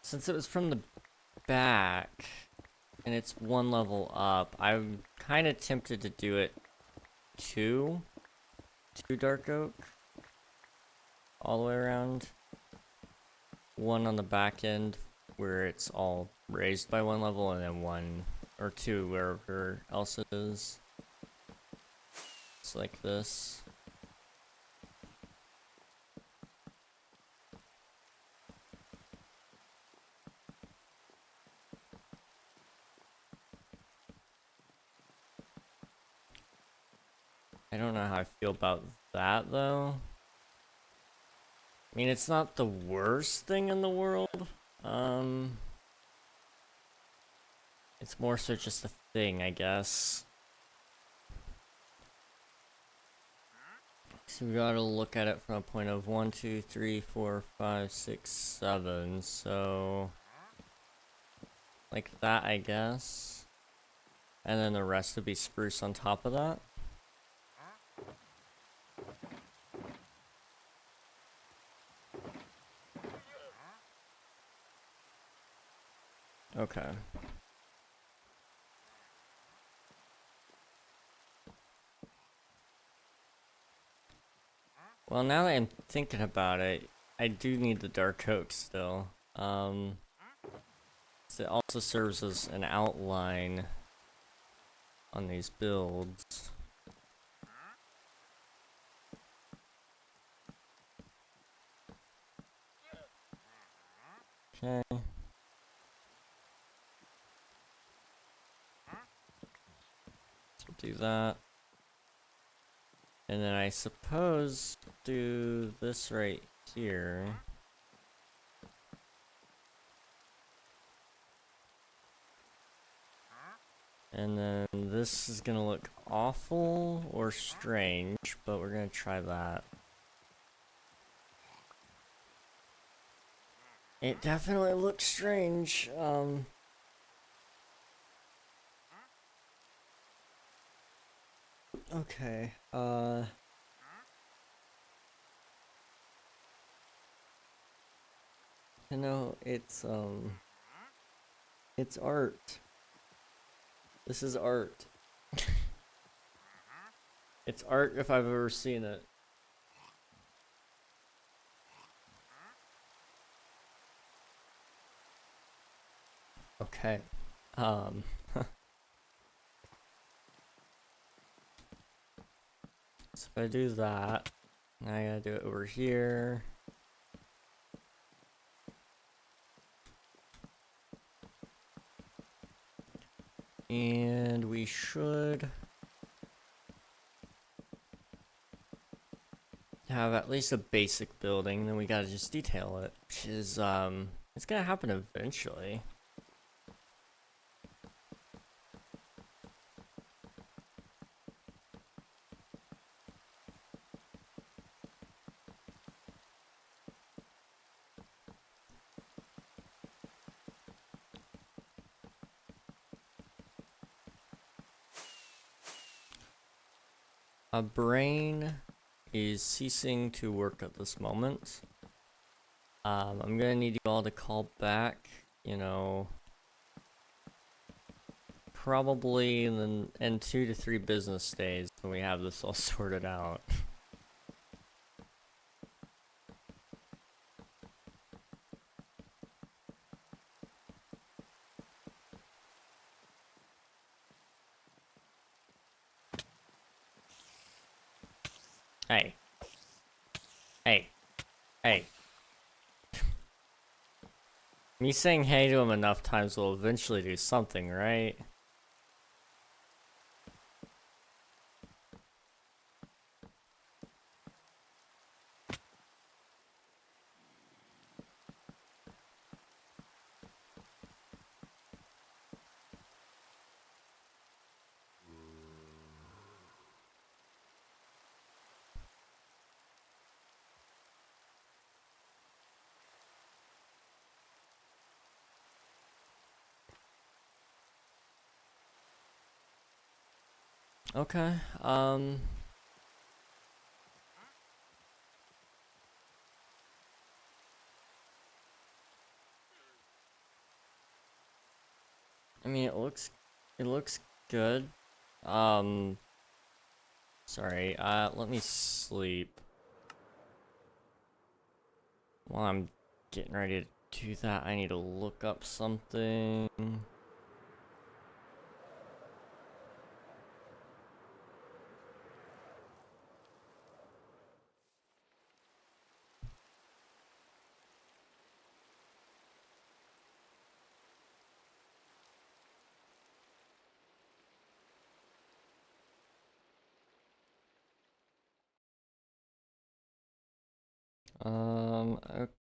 Since it was from the back, and it's one level up, I'm kind of tempted to do it two dark oak, all the way around. One on the back end, where it's all raised by one level, and then 1 or 2 wherever else it is. It's like this. I don't know how I feel about that, though. I mean, it's not the worst thing in the world. It's more so just a thing, I guess. So we gotta look at it from a point of 1, 2, 3, 4, 5, 6, 7. So like that, I guess. And then the rest would be spruce on top of that. Okay. Well, now that I'm thinking about it, I do need the dark oak still. So it also serves as an outline on these builds. Okay. So do that. And then I suppose do this right here. And then this is gonna look awful or strange, but we're gonna try that. It definitely looks strange. Okay. You know, it's art. This is art. It's art if I've ever seen it. Okay. So if I do that, now I gotta do it over here. And we should have at least a basic building, then we gotta just detail it, which is, it's gonna happen eventually. A brain is ceasing to work at this moment. I'm gonna need you all to call back, you know, probably in 2 to 3 business days when we have this all sorted out. Hey. Hey. Hey. Me saying hey to him enough times will eventually do something, right? Okay, I mean, it looks good. Um, Sorry, let me sleep while I'm getting ready to do that. I need to look up something.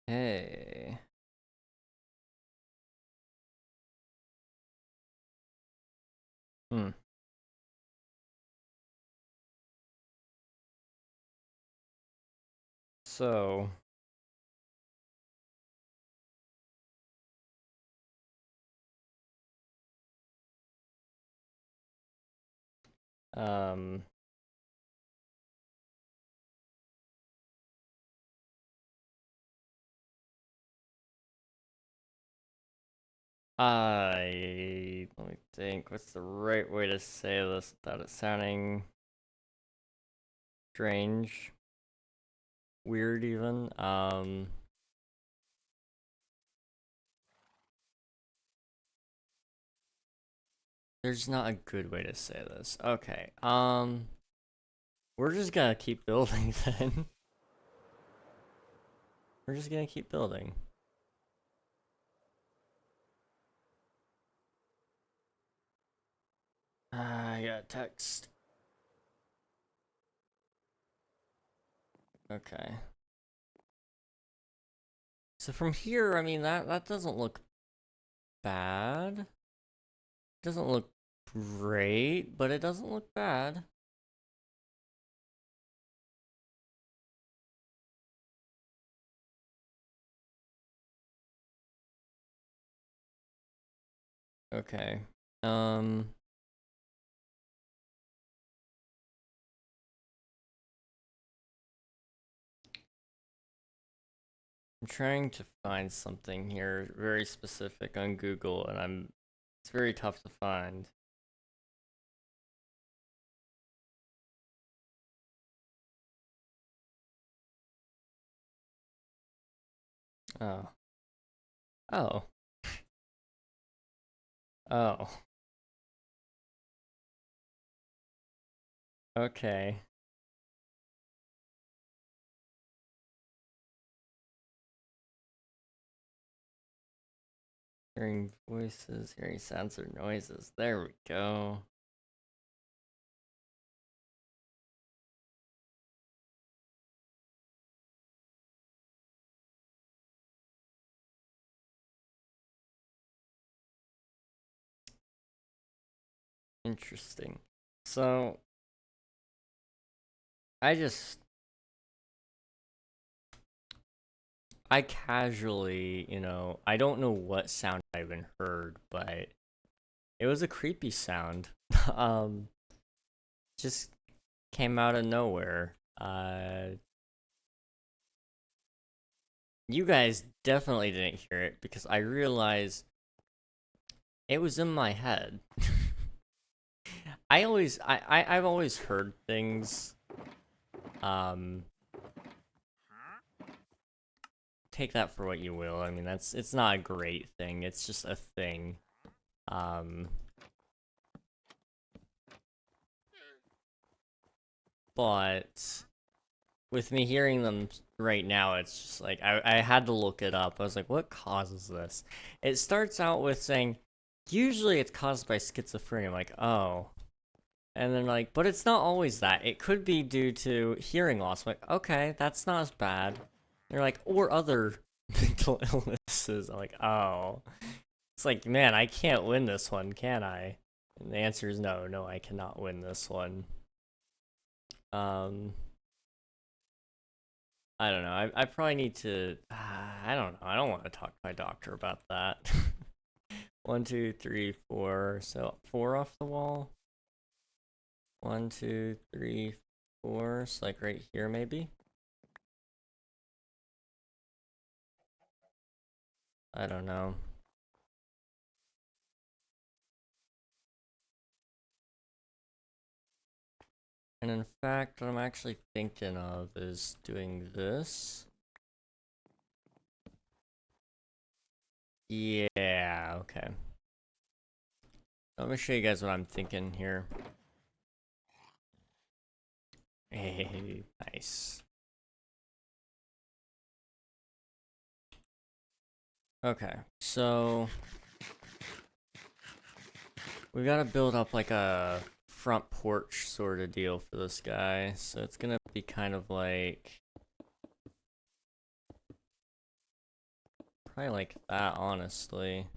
Okay. Hmm. So um let me think, what's the right way to say this without it sounding strange, weird even. There's not a good way to say this. Okay. We're just gonna keep building then. We're just gonna keep building. I got text. Okay. So from here, I mean, that doesn't look bad. It doesn't look great, but it doesn't look bad. Okay. I'm trying to find something here very specific on Google, and it's very tough to find. Oh. Oh. Oh. Okay. Hearing voices, hearing sounds or noises. There we go. Interesting. So, I just I casually, I don't know what sound I even heard, but it was a creepy sound. um, just came out of nowhere. You guys definitely didn't hear it because I realized it was in my head. I've always heard things. Um, take that for what you will. I mean, it's not a great thing. It's just a thing. Um, but with me hearing them right now, it's just like I had to look it up. I was like, what causes this? It starts out with saying, usually it's caused by schizophrenia. I'm like, oh. And then like, but it's not always that. It could be due to hearing loss. I'm like, okay, that's not as bad. They're like, or other mental illnesses. I'm like, oh. It's like, man, I can't win this one, can I? And the answer is no, no, I cannot win this one. Um, I don't know. I probably need to. I don't know. I don't want to talk to my doctor about that. 1, 2, 3, 4. So 4 off the wall. 1, 2, 3, 4. So like right here, maybe. I don't know. And in fact, what I'm actually thinking of is doing this. Yeah, okay. Let me show you guys what I'm thinking here. Hey, nice. Okay, so we gotta build up like a front porch sort of deal for this guy. So it's gonna be kind of like probably like that, honestly.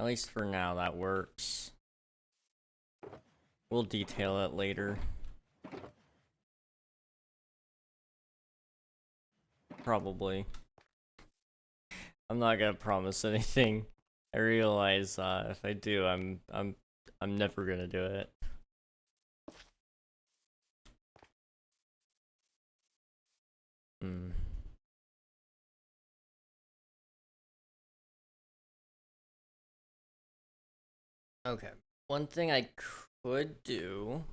At least for now, that works. We'll detail it later. Probably. I'm not gonna promise anything. I realize if I do, I'm never gonna do it. Okay. One thing I could do.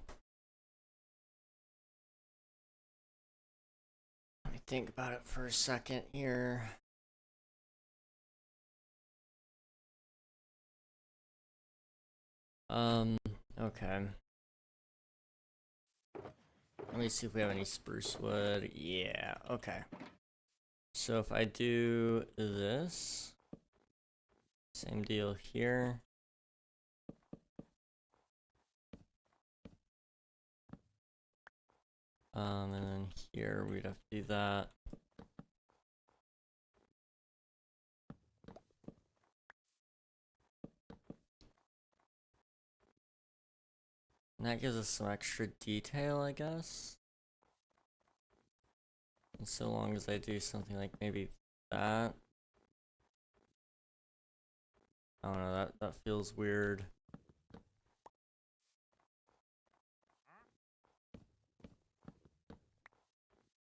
Let me think about it for a second here. Okay. Let me see if we have any spruce wood. Yeah, okay. So if I do this, same deal here. And then here we'd have to do that. And that gives us some extra detail, I guess. And so long as I do something like maybe that. I don't know, that feels weird.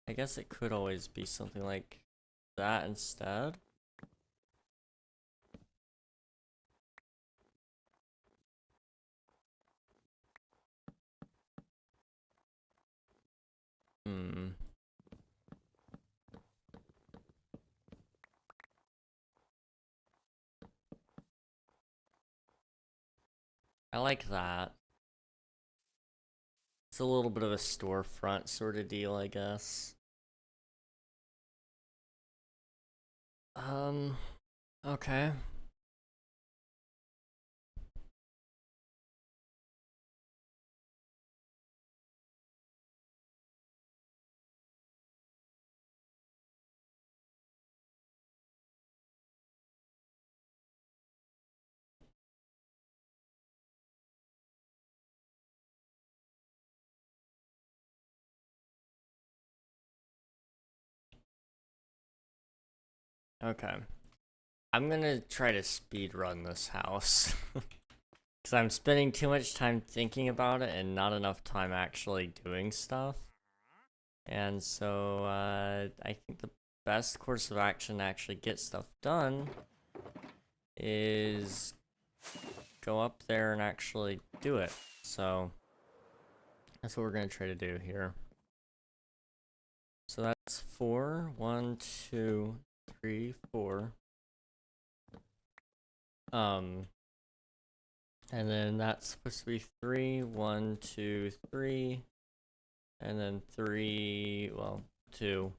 I guess it could always be something like that instead. I like that. It's a little bit of a storefront sort of deal, I guess. Okay. Okay. I'm gonna try to speed run this house. Because I'm spending too much time thinking about it and not enough time actually doing stuff. And so, I think the best course of action to actually get stuff done is go up there and actually do it. So, that's what we're gonna try to do here. So that's 4. 1, 2, 3, 4. And then that's supposed to be 3. 1, 2, 3. And then 3, well, 2.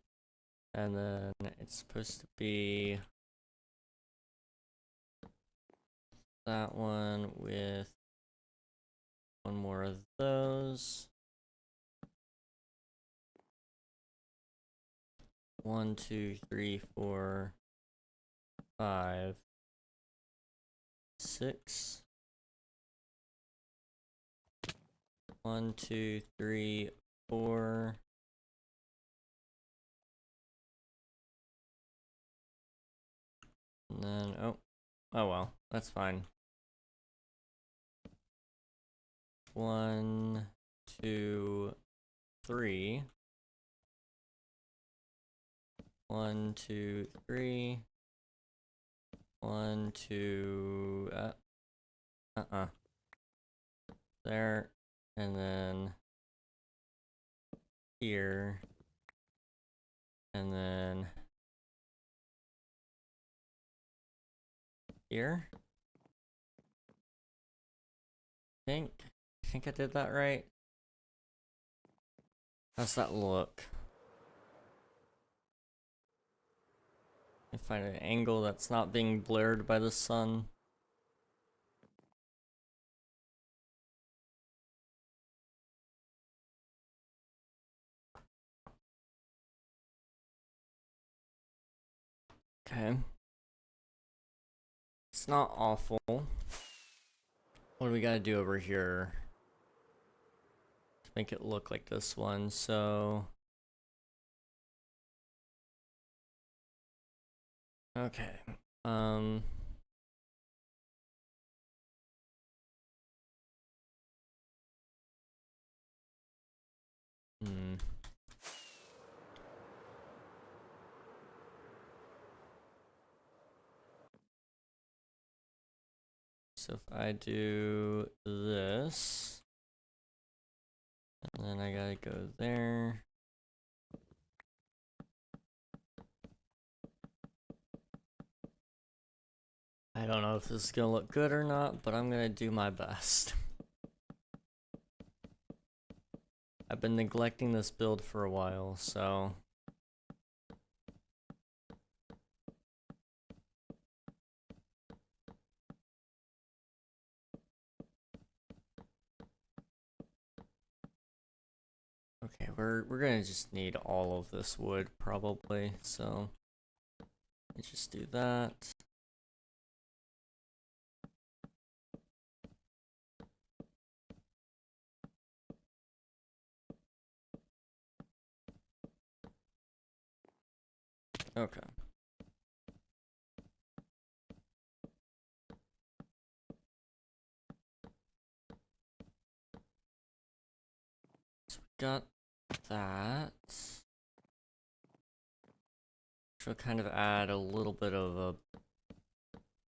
And then it's supposed to be that one with one more of those. 1, 2, 3, 4, 5, 6. 1, 2, 3, 4. And then, oh well, that's fine. 1, 2, 3. 1, 2, 3. 1, 2, there, and then here, and then here. I think I did that right. How's that look? I find an angle that's not being blurred by the sun. Okay. It's not awful. What do we gotta do over here to make it look like this one? So... Okay. Hmm. So if I do this, and then I gotta go there. I don't know if this is gonna look good or not, but I'm gonna do my best. I've been neglecting this build for a while, so... Okay, we're gonna just need all of this wood, probably, so... Let's just do that. Okay. So we got that. Which will kind of add a little bit of a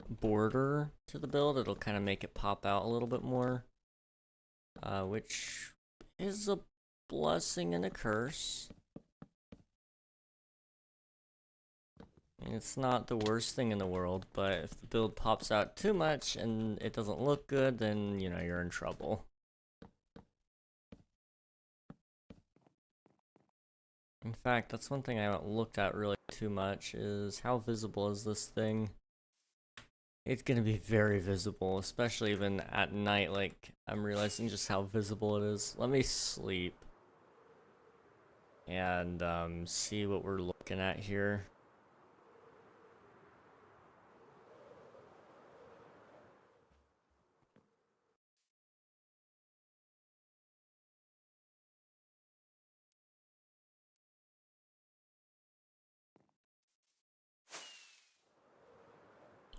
border to the build. It'll kind of make it pop out a little bit more. Which is a blessing and a curse. I mean, it's not the worst thing in the world, but if the build pops out too much and it doesn't look good, then, you know, you're in trouble. In fact, that's one thing I haven't looked at really too much, is how visible is this thing? It's gonna be very visible, especially even at night. Like, I'm realizing just how visible it is. Let me sleep and see what we're looking at here.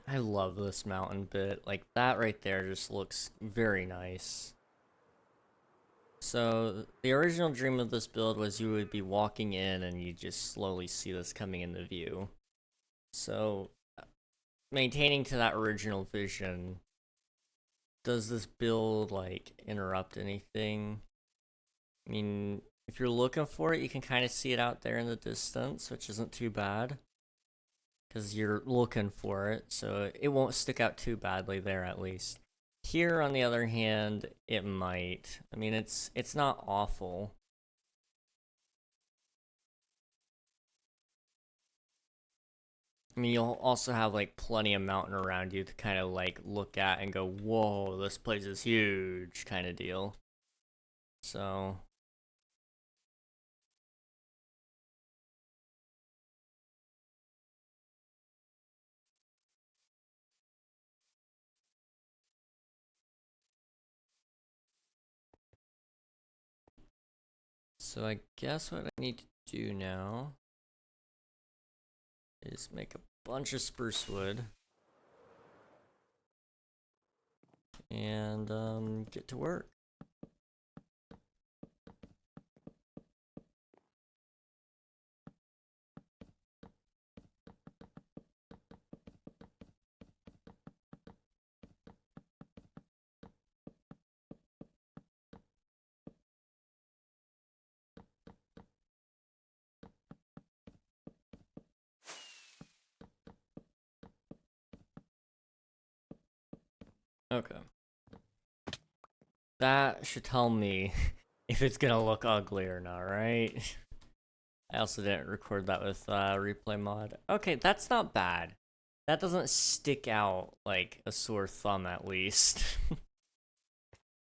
I love this mountain bit. Like, that right there just looks very nice. So, the original dream of this build was you would be walking in and you just slowly see this coming into view. So, maintaining to that original vision, does this build, like, interrupt anything? I mean, if you're looking for it, you can kind of see it out there in the distance, which isn't too bad. Because you're looking for it, so it won't stick out too badly there, at least. Here, on the other hand, it might. I mean, it's not awful. I mean, you'll also have, like, plenty of mountain around you to kind of, like, look at and go, whoa, this place is huge, kind of deal. So... So I guess what I need to do now is make a bunch of spruce wood. And, get to work. Okay. That should tell me if it's gonna look ugly or not, right? I also didn't record that with replay mod. Okay, that's not bad. That doesn't stick out like a sore thumb, at least.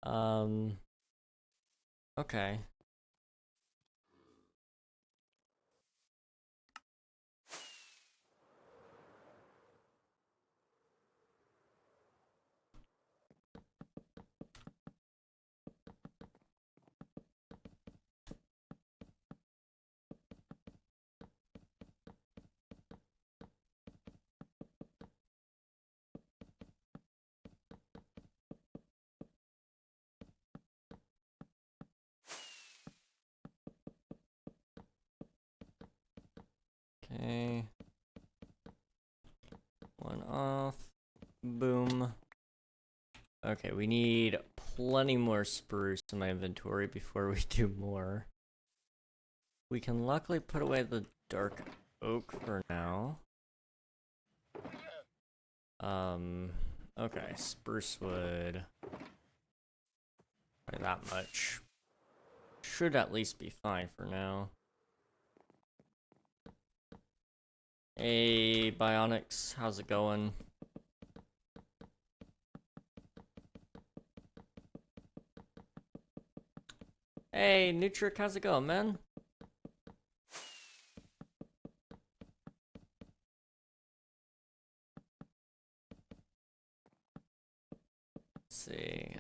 um. Okay. Okay. One off. Boom. Okay, we need plenty more spruce in my inventory before we do more. We can luckily put away the dark oak for now. Okay, spruce wood. Probably that much. Should at least be fine for now. Hey, Bionics, how's it going? Hey, Nutric, how's it going, man? Let's see,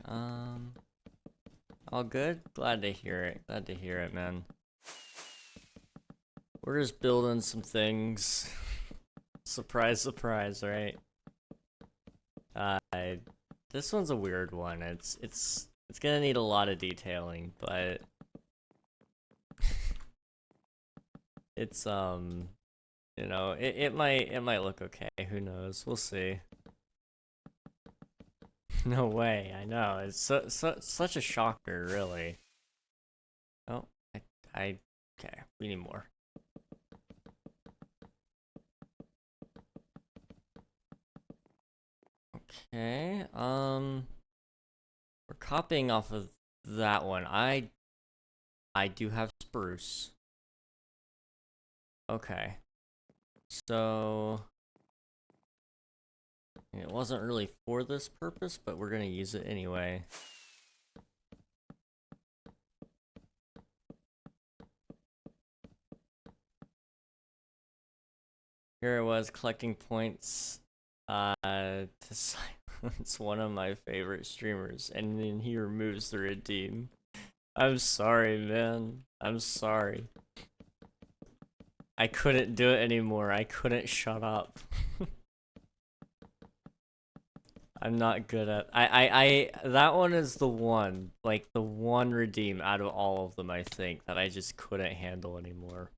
all good? Glad to hear it. Glad to hear it, man. We're just building some things. Surprise, surprise, right? This one's a weird one. It's gonna need a lot of detailing, but it's you know, it might look okay. Who knows? We'll see. No way. I know. It's such a shocker, really. Oh, okay. We need more. Okay. We're copying off of that one. I do have spruce. Okay. So it wasn't really for this purpose, but we're gonna use it anyway. Here it was collecting points to silence one of my favorite streamers, and then he removes the redeem. I'm sorry, man. I'm sorry. I couldn't do it anymore. I couldn't shut up. I'm not good at that one is the one, like the one redeem out of all of them, I think, that I just couldn't handle anymore.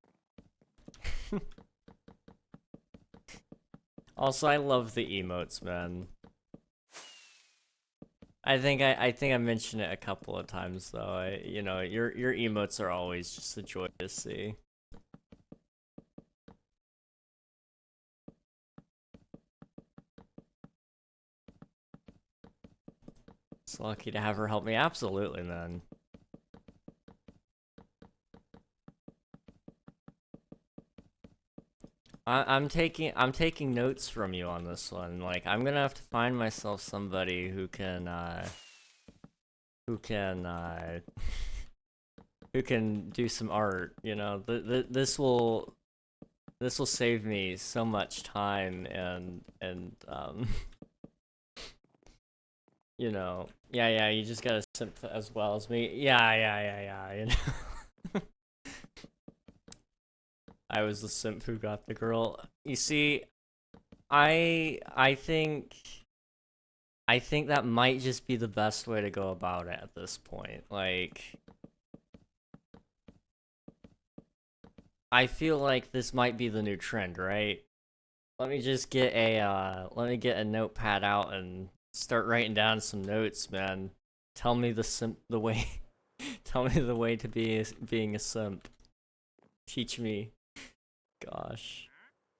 Also, I love the emotes, man. I think I mentioned it a couple of times though. You know, your emotes are always just a joy to see. It's lucky to have her help me. Absolutely, man. I'm taking notes from you on this one. Like, I'm gonna have to find myself somebody who can who can do some art. You know, this will save me so much time and you know, yeah, you just gotta simp as well as me. Yeah, you know. I was the simp who got the girl. You see, I think that might just be the best way to go about it at this point. Like, I feel like this might be the new trend, right? Let me just get a notepad out and start writing down some notes, man. Tell me the way tell me the way to being a simp. Teach me. Gosh.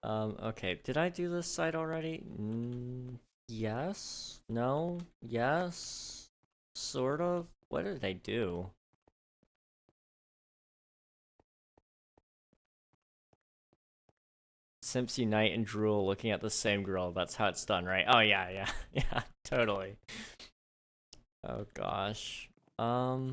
Okay, did I do this side already? Yes? No? Yes? Sort of? What did I do? Simps unite and drool looking at the same girl. That's how it's done, right? Oh, yeah. Yeah, totally. Oh, gosh. Oh.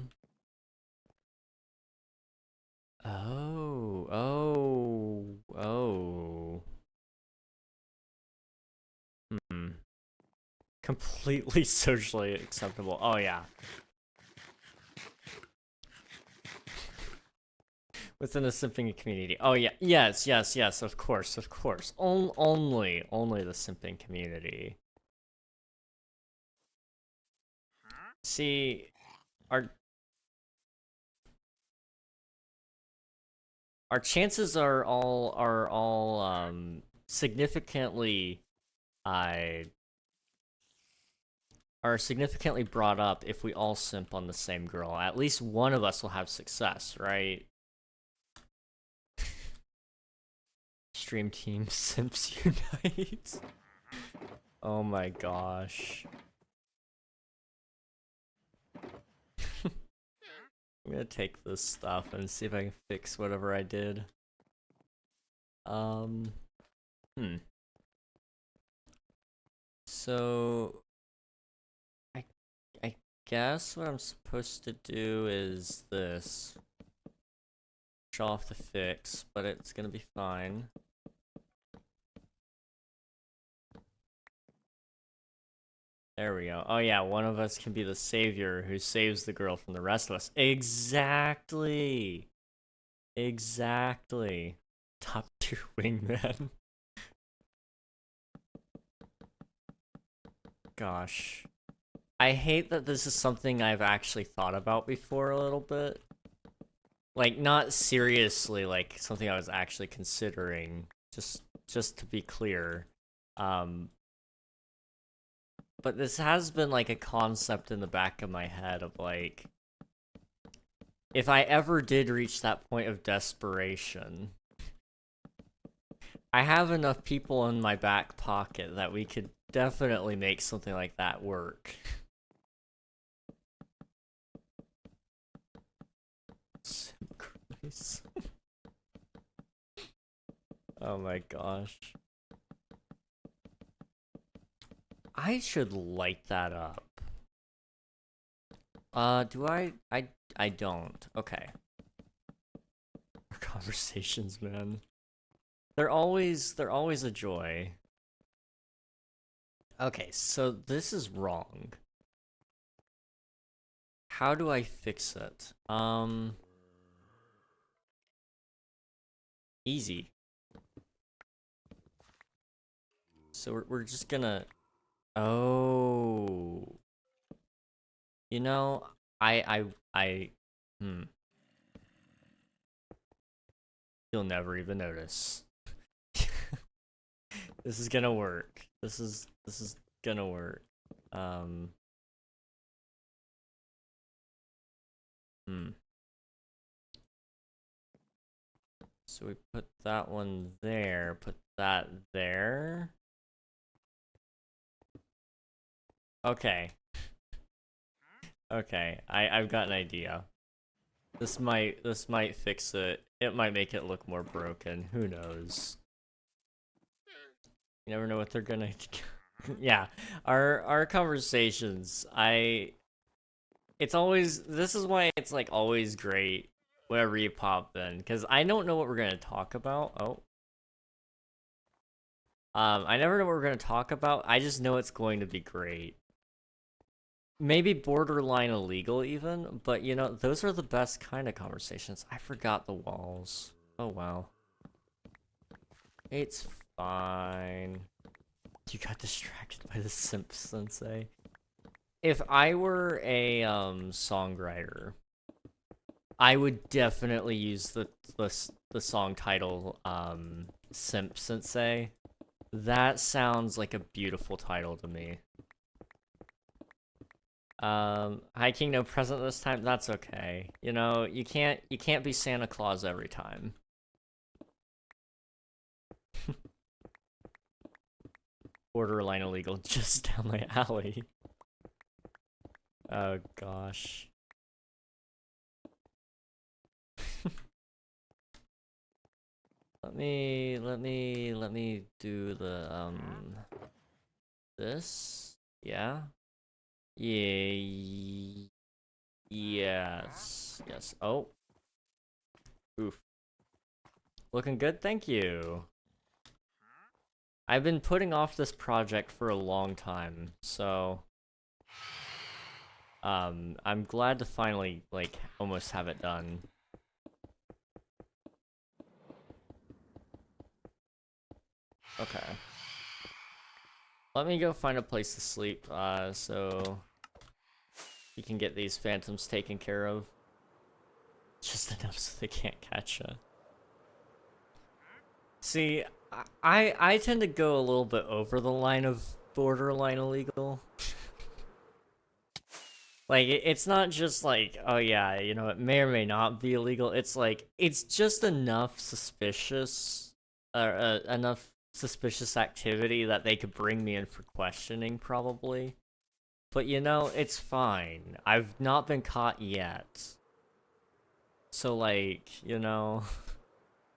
Completely socially acceptable. Oh, yeah. Within the simping community. Oh, yeah. Yes, of course. Only the simping community. See, our our chances are all significantly uh are significantly brought up if we all simp on the same girl. At least one of us will have success, right? Stream team simps unite. Oh my gosh. I'm gonna take this stuff and see if I can fix whatever I did. So I guess what I'm supposed to do is this. Show off the fix, but it's gonna be fine. There we go. Oh yeah, one of us can be the savior who saves the girl from the rest of us. Exactly. Exactly. Top 2 wingman. Gosh. I hate that this is something I've actually thought about before a little bit. Like, not seriously, like, something I was actually considering. Just to be clear. But this has been, like, a concept in the back of my head of, like, if I ever did reach that point of desperation, I have enough people in my back pocket that we could definitely make something like that work. Oh my gosh. I should light that up. Do I don't. Okay. Our conversations, man. They're always a joy. Okay, so this is wrong. How do I fix it? Easy. So we're just gonna... Oh. You know, You'll never even notice. This is gonna work. This is gonna work. So we put that one there, put that there. Okay. Okay, I've got an idea. This might fix it. It might make it look more broken. Who knows? You never know what they're gonna yeah. Our conversations, it's always, this is why it's like always great whenever you pop in, because I don't know what we're gonna talk about. Oh. I never know what we're gonna talk about. I just know it's going to be great. Maybe borderline illegal even, but you know, those are the best kind of conversations. I forgot the walls. Oh wow. It's fine. You got distracted by the simp sensei. If I were a songwriter, I would definitely use the song title Simp Sensei. That sounds like a beautiful title to me. Hi King, no present this time. That's okay. You know, you can't be Santa Claus every time. Borderline illegal, just down my alley. Oh gosh. let me do the this. Yeah. Yeah. Yes. Yes. Oh. Oof. Looking good, thank you. I've been putting off this project for a long time, so I'm glad to finally, like, almost have it done. Okay. Let me go find a place to sleep, so you can get these phantoms taken care of. Just enough so they can't catch you. See, I tend to go a little bit over the line of borderline illegal. Like, it's not just like, oh yeah, you know, it may or may not be illegal. It's like, it's just enough suspicious, enough suspicious activity that they could bring me in for questioning, probably. But you know, it's fine. I've not been caught yet. So, like, you know,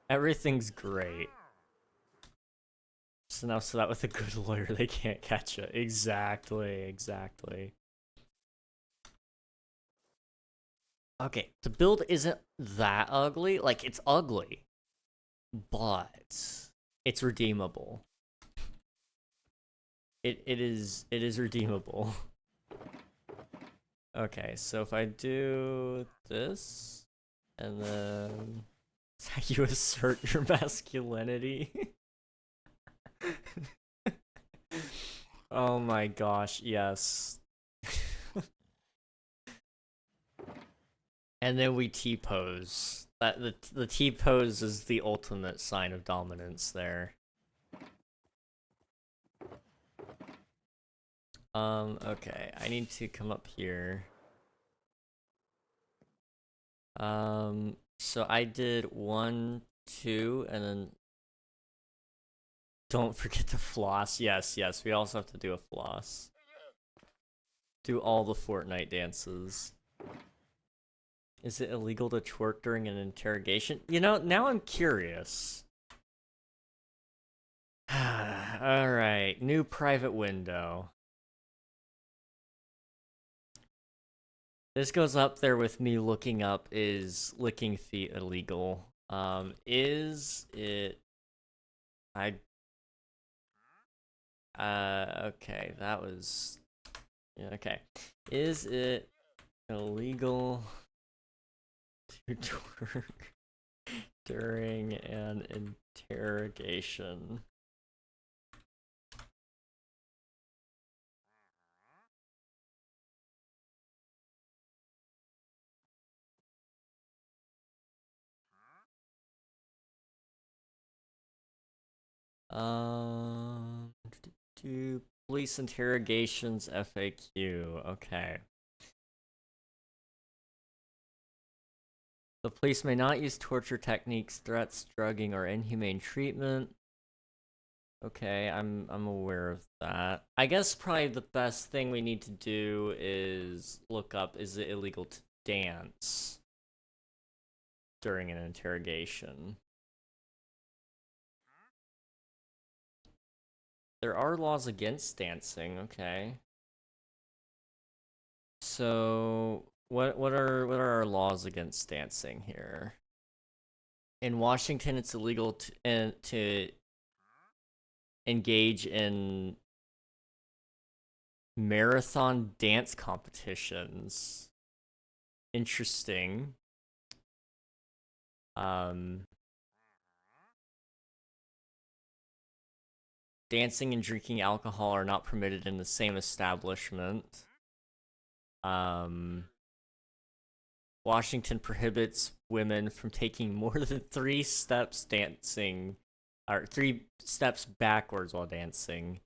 everything's great. Just enough so that with a good lawyer, they can't catch it. Exactly, exactly. Okay, the build isn't that ugly. Like, it's ugly, but it's redeemable. It is redeemable. Okay, so if I do this, and then you assert your masculinity. Oh my gosh, yes. And then we T-pose. The T-pose is the ultimate sign of dominance there. Okay, I need to come up here. So I did 1, 2, and then don't forget the floss. Yes, yes, we also have to do a floss. Do all the Fortnite dances. Is it illegal to twerk during an interrogation? You know, now I'm curious. Alright, new private window. This goes up there with me looking up, is licking feet illegal? Is it... okay, that was... Yeah, okay. Is it illegal to twerk during an interrogation? Do police interrogations FAQ. Okay. The police may not use torture techniques, threats, drugging, or inhumane treatment. Okay, I'm aware of that. I guess probably the best thing we need to do is look up, is it illegal to dance during an interrogation? There are laws against dancing, okay. So what are our laws against dancing here? In Washington, it's illegal to engage in marathon dance competitions. Interesting. Dancing and drinking alcohol are not permitted in the same establishment. Washington prohibits women from taking more than 3 steps dancing, or 3 steps backwards while dancing.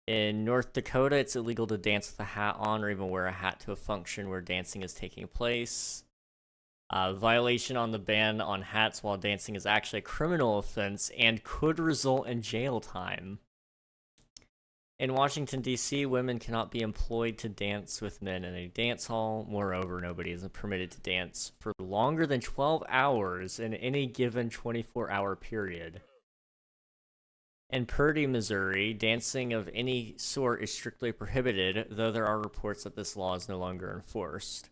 In North Dakota, it's illegal to dance with a hat on or even wear a hat to a function where dancing is taking place. Violation on the ban on hats while dancing is actually a criminal offense and could result in jail time. In Washington, D.C., women cannot be employed to dance with men in a dance hall. Moreover, nobody is permitted to dance for longer than 12 hours in any given 24-hour period. In Purdy, Missouri, dancing of any sort is strictly prohibited, though there are reports that this law is no longer enforced.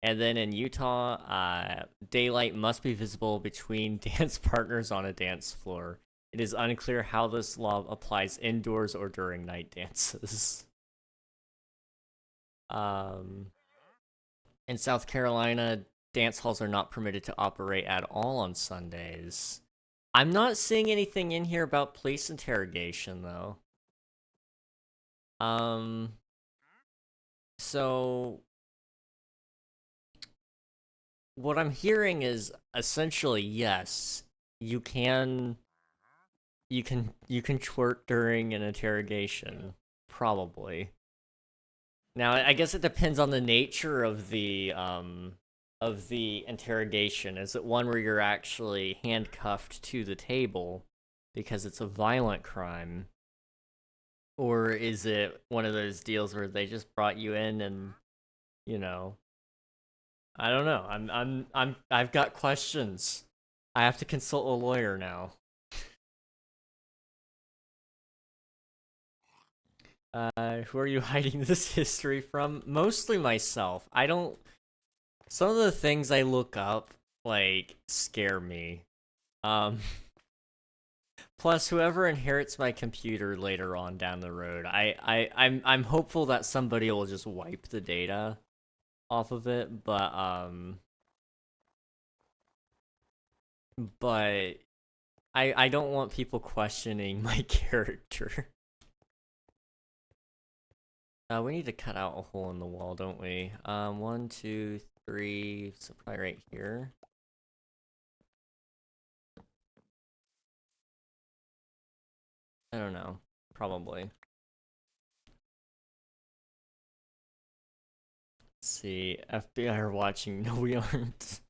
And then in Utah, daylight must be visible between dance partners on a dance floor. It is unclear how this law applies indoors or during night dances. In South Carolina, dance halls are not permitted to operate at all on Sundays. I'm not seeing anything in here about police interrogation, though. So what I'm hearing is essentially, yes, you can you can twerk during an interrogation, probably. Now, I guess it depends on the nature of the interrogation. Is it one where you're actually handcuffed to the table because it's a violent crime? Or is it one of those deals where they just brought you in and, you know, I don't know. I've got questions. I have to consult a lawyer now. Who are you hiding this history from? Mostly myself. I don't. Some of the things I look up, like, scare me. Um, Plus, whoever inherits my computer later on down the road, I'm hopeful that somebody will just wipe the data off of it, but I don't want people questioning my character. We need to cut out a hole in the wall, don't we? 1, 2, 3, so probably right here. I don't know. Probably. Let's see. FBI are watching. No, we aren't.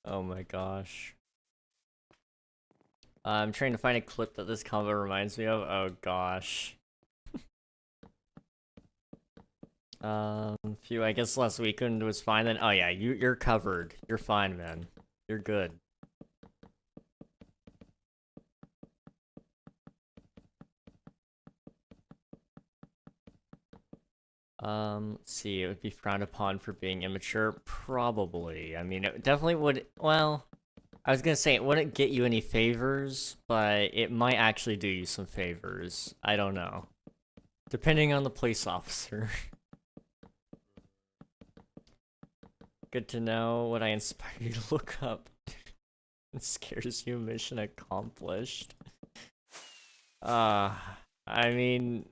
Oh my gosh. I'm trying to find a clip that this combo reminds me of. Oh gosh. Phew, I guess last weekend was fine then. Oh yeah, you're covered. You're fine, man. You're good. Let's see, it would be frowned upon for being immature? Probably. I mean, it definitely would, well, I was gonna say it wouldn't get you any favors, but it might actually do you some favors. I don't know. Depending on the police officer. Good to know what I inspire you to look up. It scares you, mission accomplished. I mean,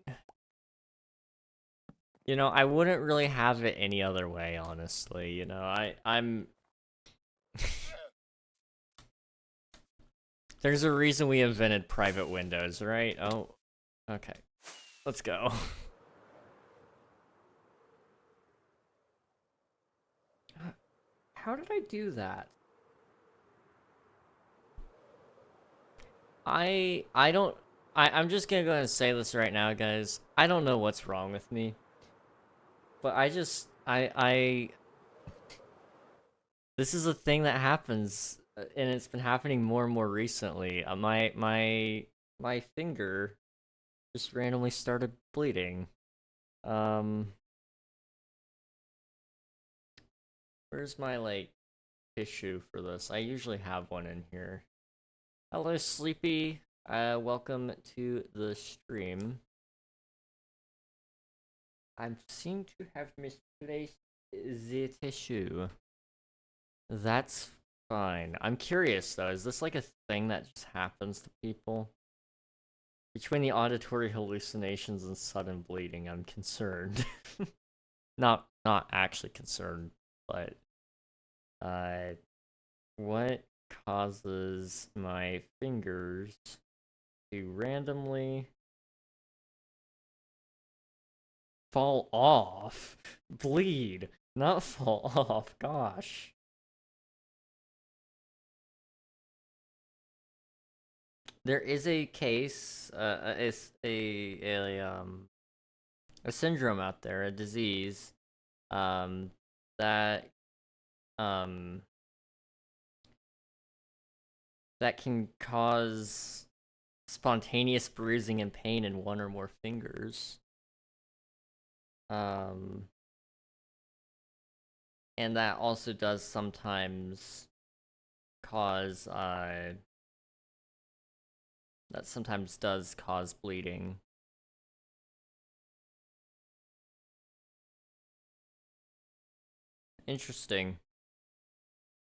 you know, I wouldn't really have it any other way, honestly. You know, I'm There's a reason we invented private windows, right? Oh, okay. Let's go. How did I do that? I don't I'm just gonna go ahead and say this right now, guys. I don't know what's wrong with me. But I just I this is a thing that happens and it's been happening more and more recently. My finger just randomly started bleeding. Where's my like tissue for this? I usually have one in here. Hello, Sleepy. Welcome to the stream. I seem to have misplaced the tissue. That's fine. I'm curious though, is this like a thing that just happens to people? Between the auditory hallucinations and sudden bleeding, I'm concerned. Not actually concerned, but what causes my fingers to randomly fall off? Bleed, not fall off, gosh. There is a case, it's a syndrome out there, a disease, that um that can cause spontaneous bruising and pain in one or more fingers. And that also does sometimes cause bleeding. Interesting.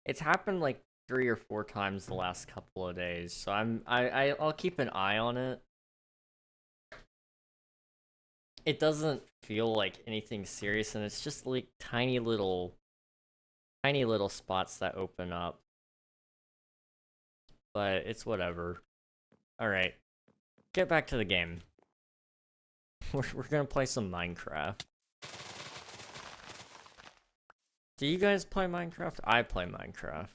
It's happened like 3 or 4 times the last couple of days, so I'll keep an eye on it. It doesn't feel like anything serious, and it's just like tiny little spots that open up. but it's whatever. Alright, get back to the game. We're gonna play some Minecraft. Do you guys play Minecraft? I play Minecraft.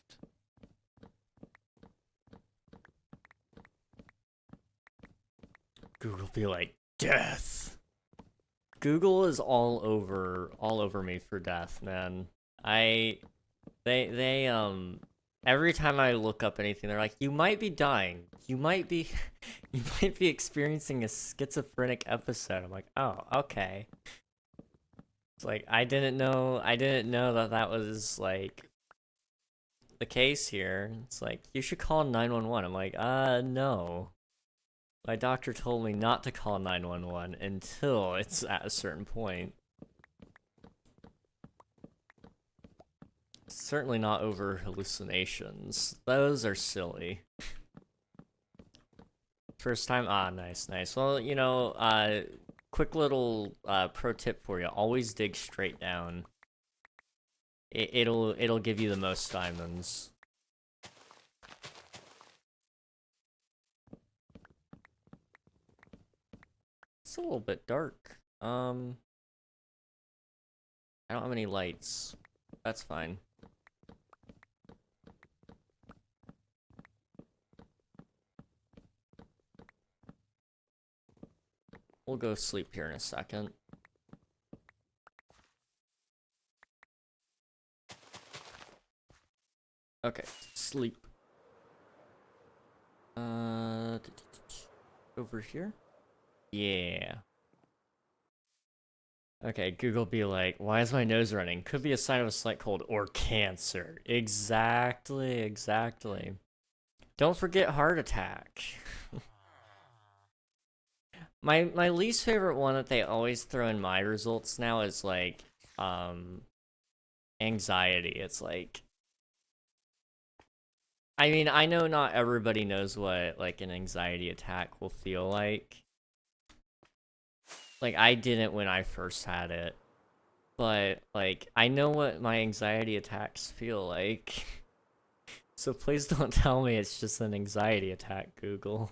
Google be like, death! Google is all over me for death, man. Every time I look up anything, they're like, you might be dying. You might be experiencing a schizophrenic episode. I'm like, oh, okay. It's like, I didn't know that was, like, the case here. It's like, you should call 911. I'm like, no. My doctor told me not to call 911 until it's at a certain point. Certainly not over hallucinations. Those are silly. First time? Ah, nice, nice. Well, you know, quick little pro tip for you. Always dig straight down. It'll give you the most diamonds. It's a little bit dark. I don't have any lights. That's fine. We'll go sleep here in a second. Okay, sleep. Over here? Yeah. Okay, Google be like, why is my nose running? Could be a sign of a slight cold or cancer. Exactly, exactly. Don't forget heart attack. My least favorite one that they always throw in my results now is like anxiety. It's like, I mean, I know not everybody knows what like an anxiety attack will feel like. Like I didn't when I first had it. But like I know what my anxiety attacks feel like. So please don't tell me it's just an anxiety attack, Google.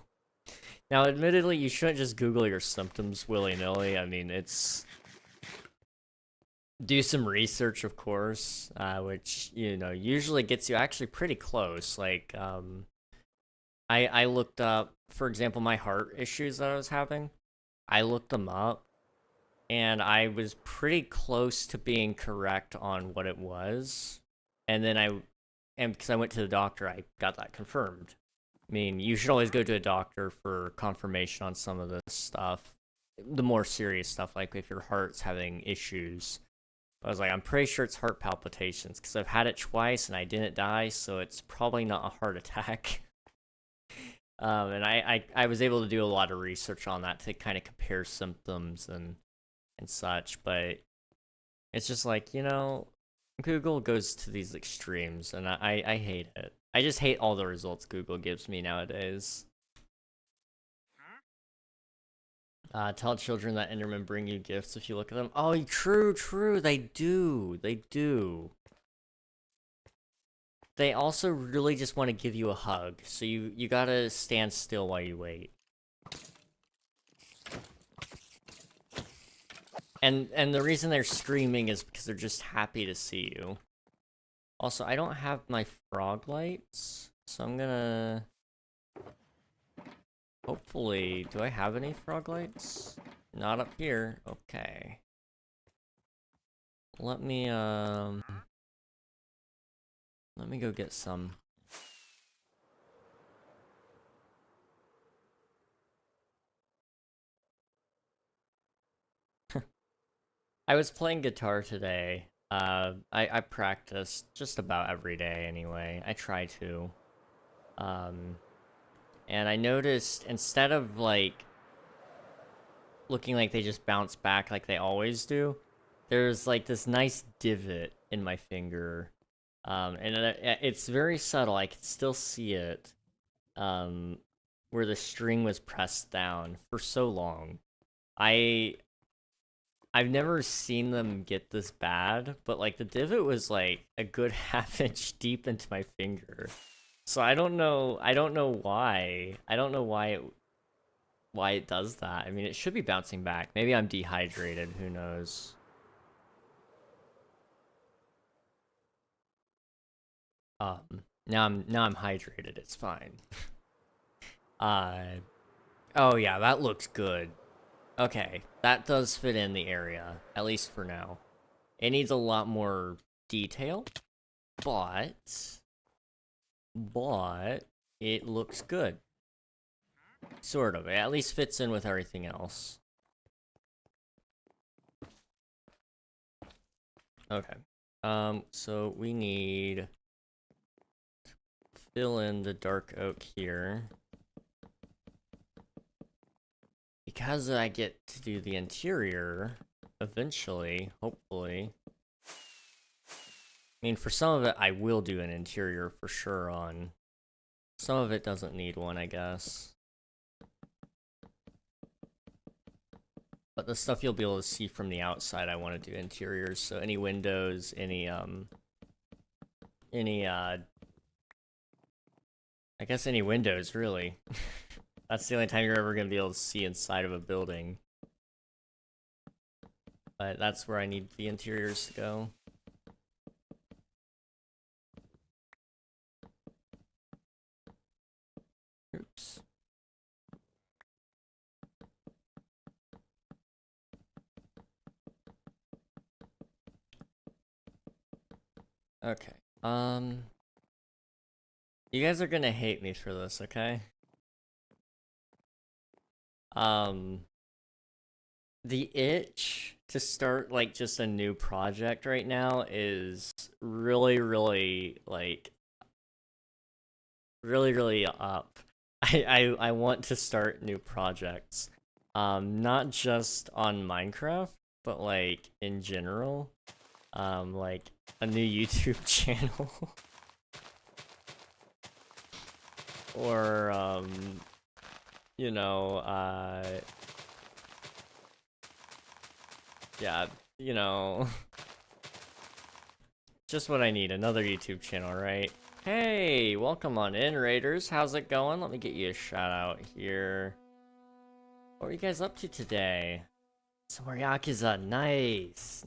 Now, admittedly, you shouldn't just Google your symptoms willy-nilly. I mean, it's... Do some research, of course, which, you know, usually gets you actually pretty close. Like, I looked up, for example, my heart issues that I was having. I looked them up, and I was pretty close to being correct on what it was. And then because I went to the doctor, I got that confirmed. I mean, you should always go to a doctor for confirmation on some of this stuff. The more serious stuff, like if your heart's having issues. But I was like, I'm pretty sure it's heart palpitations, because I've had it twice and I didn't die, so it's probably not a heart attack. And I was able to do a lot of research on that to kind of compare symptoms and such, but it's just like, you know, Google goes to these extremes, and I hate it. I just hate all the results Google gives me nowadays. Tell children that Endermen bring you gifts if you look at them. Oh, true, true, they do. They do. They also really just want to give you a hug, so you gotta stand still while you wait. And the reason they're screaming is because they're just happy to see you. Also, I don't have my frog lights, so I'm gonna... Hopefully... Do I have any frog lights? Not up here. Okay. Let me go get some. I was playing guitar today. I practice just about every day anyway. I try to. And I noticed instead of like looking like they just bounce back like they always do, there's like this nice divot in my finger. And it's very subtle. I can still see it. Where the string was pressed down for so long. I've never seen them get this bad, but like the divot was like a good half inch deep into my finger. So I don't know why. I don't know why it does that. I mean, it should be bouncing back. Maybe I'm dehydrated, who knows. Now I'm hydrated. It's fine. Uh oh yeah, that looks good. Okay, that does fit in the area, at least for now. It needs a lot more detail, but it looks good. Sort of. It at least fits in with everything else. Okay. So we need to fill in the dark oak here. Because I get to do the interior eventually, hopefully. I mean, for some of it, I will do an interior for sure on. Some of it doesn't need one, I guess. But the stuff you'll be able to see from the outside, I want to do interiors. So any windows, any I guess any windows, really. That's the only time you're ever going to be able to see inside of a building. But that's where I need the interiors to go. Oops. Okay. You guys are gonna hate me for this, okay? The itch to start, like, just a new project right now is really, really, like, really up. I want to start new projects. Not just on Minecraft, but, like, in general. Like, a new YouTube channel. Or, you know, yeah, you know, just what I need, another YouTube channel, right? Hey, welcome on in, Raiders. How's it going? Let me get you a shout out here. What are you guys up to today? Some more Yakuza, nice.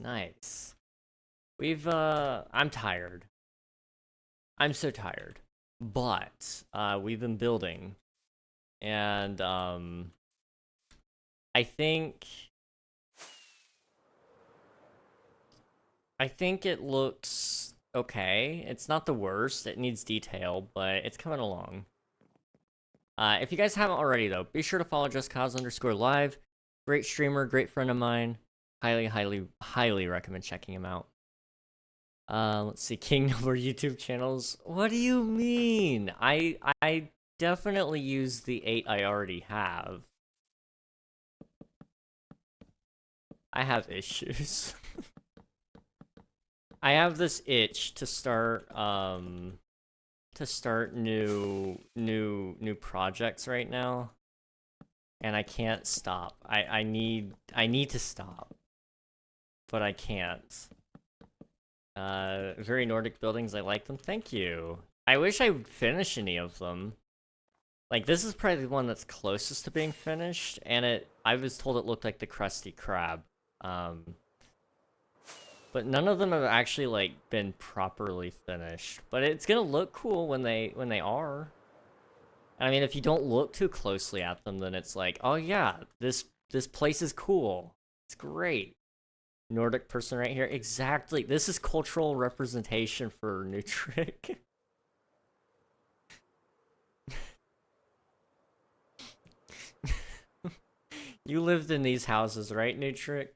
I'm tired. I'm so tired. But, we've been building. And, I think it looks okay. It's not the worst. It needs detail, but it's coming along. If you guys haven't already, though, be sure to follow JustCause_live. Great streamer, great friend of mine. Highly recommend checking him out. Let's see, King number YouTube channels. What do you mean? I definitely use the 8 I already have. I have issues. I have this itch to start new projects right now, and I can't stop. I need to stop, but I can't. Very Nordic buildings, I like them. Thank you. I wish I would finish any of them. Like, this is probably the one that's closest to being finished, and I was told it looked like the Krusty Krab. But none of them have actually, like, been properly finished. But it's gonna look cool when they are. I mean, if you don't look too closely at them, then it's like, oh yeah, this place is cool. It's great. Nordic person right here. Exactly. This is cultural representation for Nutric. You lived in these houses, right, Nutric?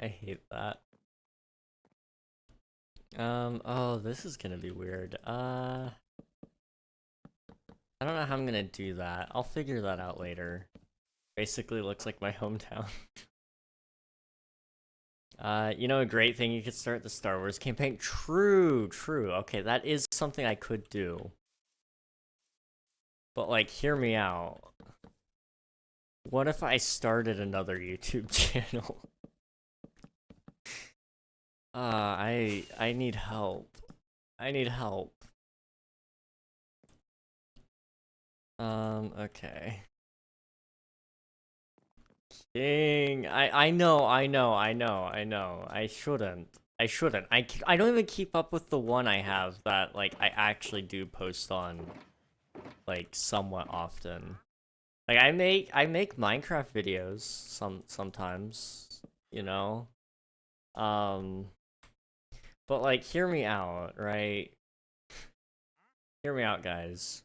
I hate that. Oh, this is gonna be weird. I don't know how I'm gonna do that. I'll figure that out later. Basically looks like my hometown. You know, a great thing, you could start the Star Wars campaign. True. Okay, that is something I could do. But, like, hear me out. What if I started another YouTube channel? I need help. I need help. Okay. King, I know. I shouldn't. I don't even keep up with the one I have that, like, I actually do post on, like, somewhat often. Like, I make Minecraft videos sometimes, you know? Um, but, like, hear me out, right? Hear me out, guys.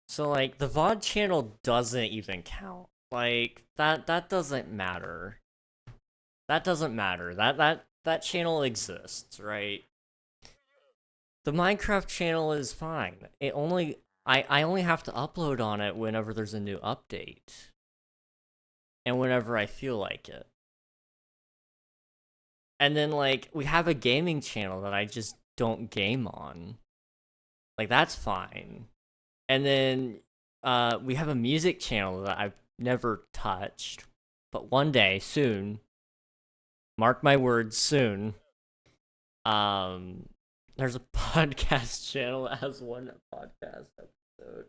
So, like, the VOD channel doesn't even count. Like, that doesn't matter. That doesn't matter. That channel exists, right? The Minecraft channel is fine. I only have to upload on it whenever there's a new update. And whenever I feel like it. And then, like, we have a gaming channel that I just don't game on. Like, that's fine. And then we have a music channel that I've never touched. But one day, soon, mark my words, soon, there's a podcast channel that has one podcast episode.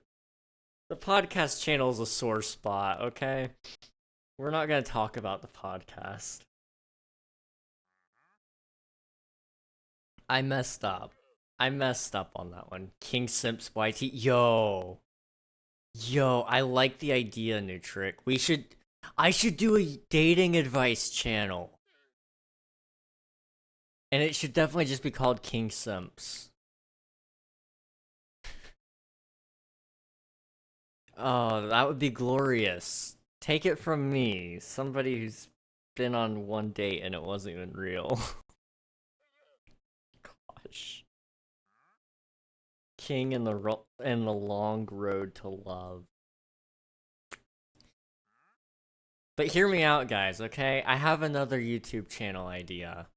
The podcast channel is a sore spot, okay? We're not gonna talk about the podcast. I messed up. I messed up on that one. King Simps YT. Yo, I like the idea, Nutric. I should do a dating advice channel. And it should definitely just be called King Simps. Oh, that would be glorious. Take it from me, somebody who's been on one date and it wasn't even real. Gosh. King in the long road to love. But hear me out, guys, okay? I have another YouTube channel idea,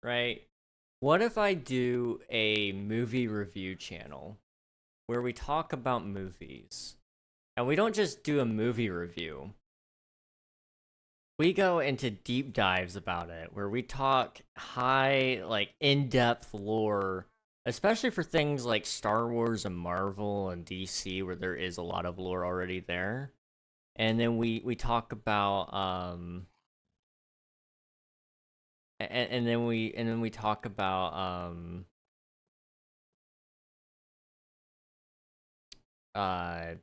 right? What if I do a movie review channel where we talk about movies? And we don't just do a movie review. We go into deep dives about it, where we talk high, like, in-depth lore, especially for things like Star Wars and Marvel and DC, where there is a lot of lore already there. And then we talk about and then we talk about uh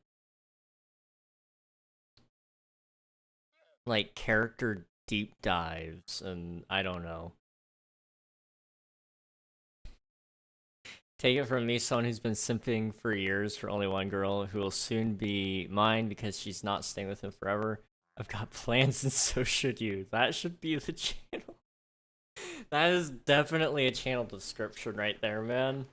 like character deep dives, and I don't know. Take it from me, someone who's been simping for years for only one girl who will soon be mine because she's not staying with him forever. I've got plans, and so should you. That should be the channel. That is definitely a channel description right there, man.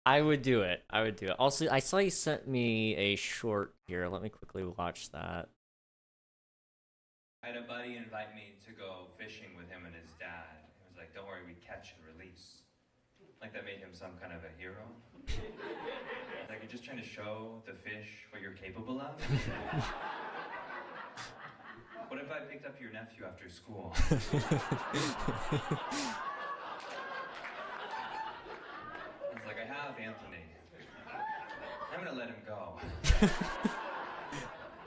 I would do it. I would do it. Also, I saw you sent me a short here. Let me quickly watch that. I had a buddy invite me to go fishing with him and his dad. He was like, "Don't worry, we catch and release." Like that made him some kind of a hero. Like you're just trying to show the fish what you're capable of. What if I picked up your nephew after school? I was like, I have Anthony. I'm gonna let him go.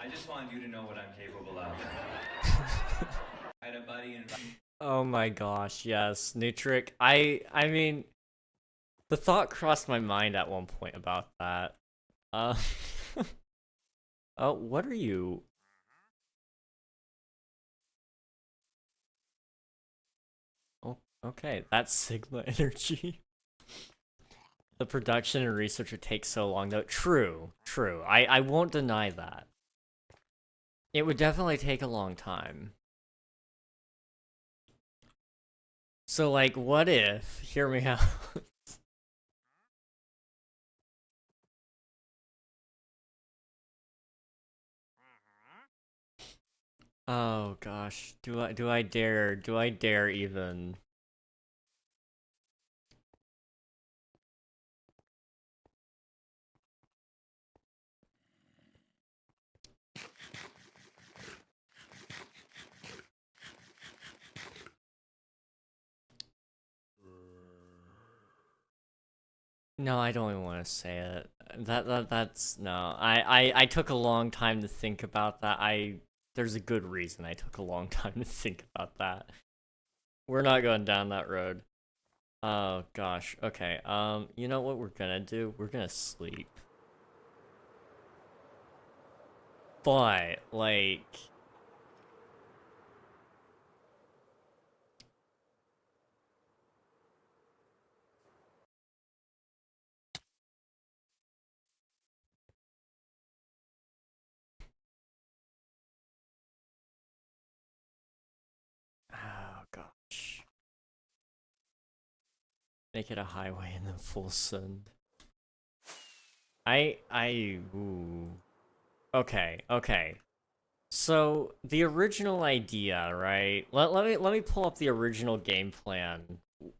I just want you to know what I'm capable of. I had a buddy invite. Oh my gosh, yes, Nutric. I mean, the thought crossed my mind at one point about that. Uh, oh, what are you? Oh, okay, that's Sigma energy. The production and research would take so long, though. True, true. I won't deny that. It would definitely take a long time. So, like, what if? Hear me out. Oh gosh, do I dare even? No, I don't even want to say it. That's no. I took a long time to think about that. There's a good reason I took a long time to think about that. We're not going down that road. Oh gosh. Okay. You know what we're gonna do? We're gonna sleep. But like oh gosh. Make it a highway and then full send. Ooh. Okay, okay. So the original idea, right? Let me pull up the original game plan,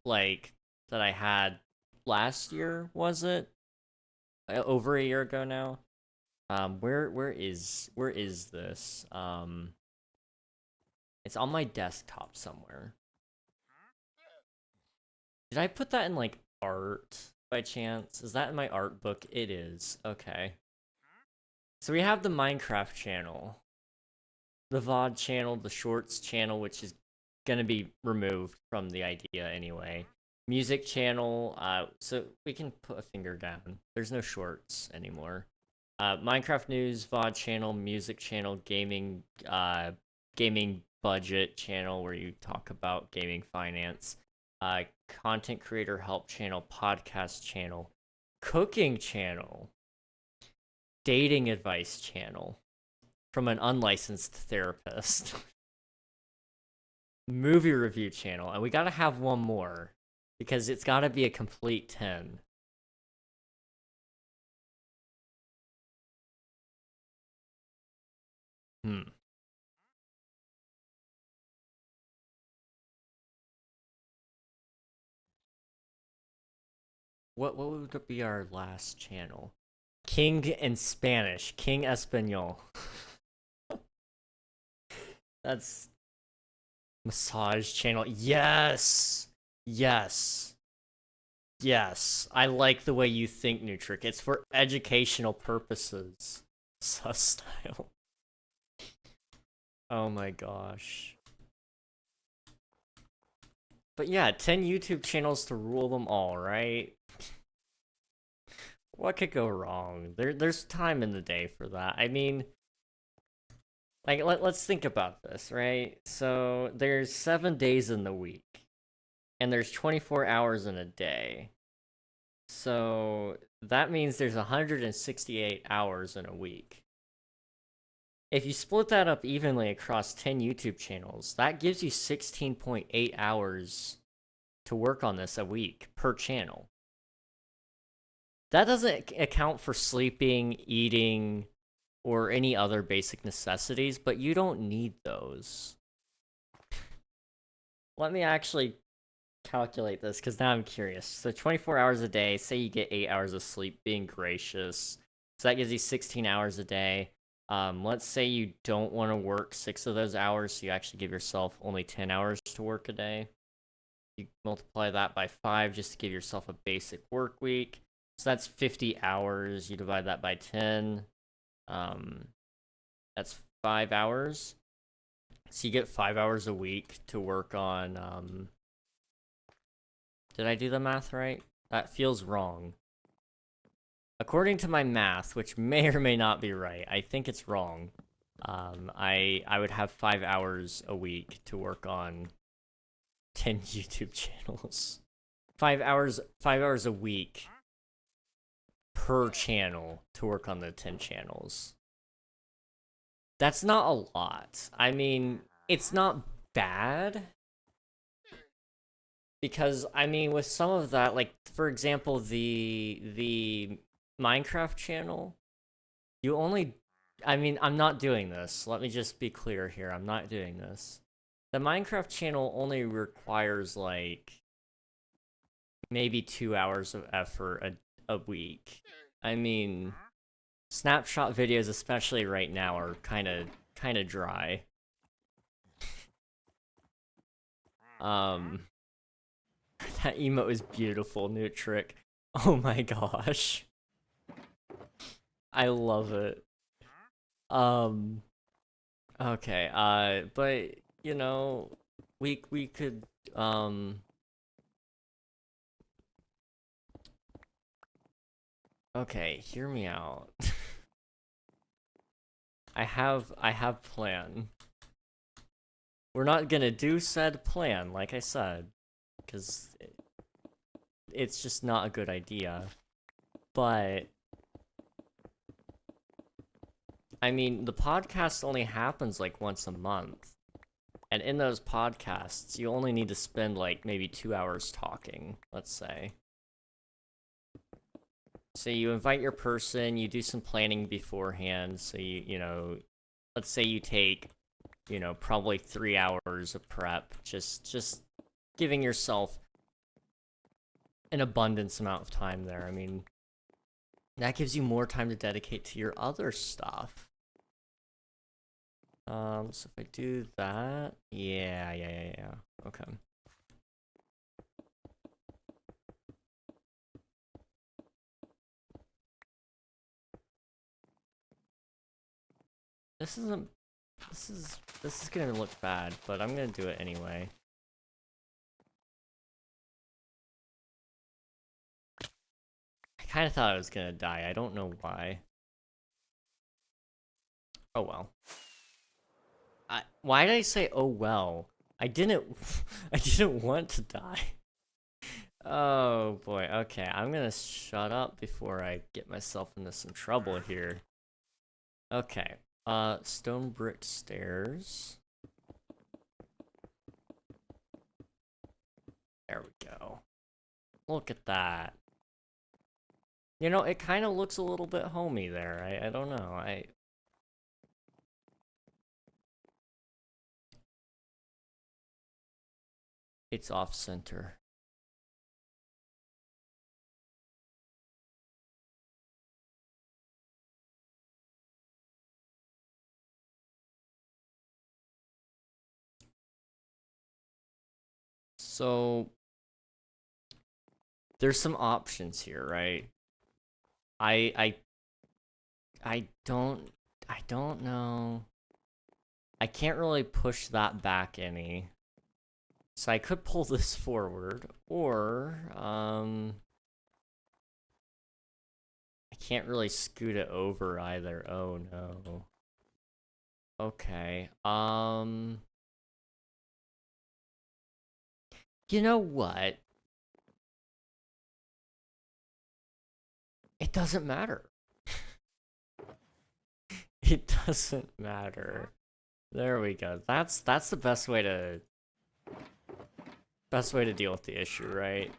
like that I had last year. Was it over a year ago now? Where is this? It's on my desktop somewhere. Did I put that in like art by chance? Is that in my art book? It is. Okay. So we have the Minecraft channel, the VOD channel, the Shorts channel, which is gonna be removed from the idea anyway. Music channel, so we can put a finger down. There's no Shorts anymore. Minecraft news, VOD channel, music channel, gaming budget channel where you talk about gaming finance, content creator help channel, podcast channel, cooking channel, dating advice channel from an unlicensed therapist, movie review channel, and we gotta have one more because it's gotta be a complete 10. Hmm. What would be our last channel? King in Spanish. King Espanol. That's massage channel. Yes! Yes. Yes. I like the way you think, Nutric. It's for educational purposes. Sus style. Oh my gosh. But yeah, 10 YouTube channels to rule them all, right? What could go wrong? There's time in the day for that. I mean, like let's think about this, right? So there's 7 days in the week and there's 24 hours in a day. So that means there's 168 hours in a week. If you split that up evenly across 10 YouTube channels, that gives you 16.8 hours to work on this a week per channel. That doesn't account for sleeping, eating, or any other basic necessities, but you don't need those. Let me actually calculate this because now I'm curious. So 24 hours a day, say you get 8 hours of sleep, being gracious. So that gives you 16 hours a day. Let's say you don't want to work 6 of those hours, so you actually give yourself only 10 hours to work a day. You multiply that by 5 just to give yourself a basic work week. So that's 50 hours. You divide that by 10. That's 5 hours. So you get 5 hours a week to work on. Did I do the math right? That feels wrong. According to my math, which may or may not be right, I think it's wrong. I would have 5 hours a week to work on 10 YouTube channels. 5 hours a week per channel to work on the 10 channels. That's not a lot. I mean, it's not bad. Because I mean, with some of that, like for example, the Minecraft channel, you only I mean, I'm not doing this. Let me just be clear here. I'm not doing this. The Minecraft channel only requires like maybe 2 hours of effort a week. I mean, snapshot videos, especially right now, are kind of dry. Um, that emote is beautiful, new trick. Oh my gosh. I love it. Um, okay, but, you know, we could, okay, hear me out. I have plan. We're not gonna do said plan, like I said, because it's just not a good idea. But, I mean, the podcast only happens like once a month. And in those podcasts, you only need to spend like maybe 2 hours talking, let's say. So you invite your person, you do some planning beforehand. So let's say you take, probably 3 hours of prep, just giving yourself an abundance amount of time there. I mean, that gives you more time to dedicate to your other stuff. So if I do that, yeah. Okay. This isn't. This is gonna look bad, but I'm gonna do it anyway. I kind of thought I was gonna die. I don't know why. Oh well. Why did I say oh well? I didn't. I didn't want to die. Oh boy. Okay, I'm gonna shut up before I get myself into some trouble here. Okay. Stone brick stairs. There we go. Look at that. You know, it kind of looks a little bit homey there. I don't know. It's off center. So there's some options here, right? I I I don't know. I can't really push that back any. So I could pull this forward, or I can't really scoot it over either. Oh no. Okay. You know what? It doesn't matter. It doesn't matter. There we go. That's the best way to deal with the issue, right?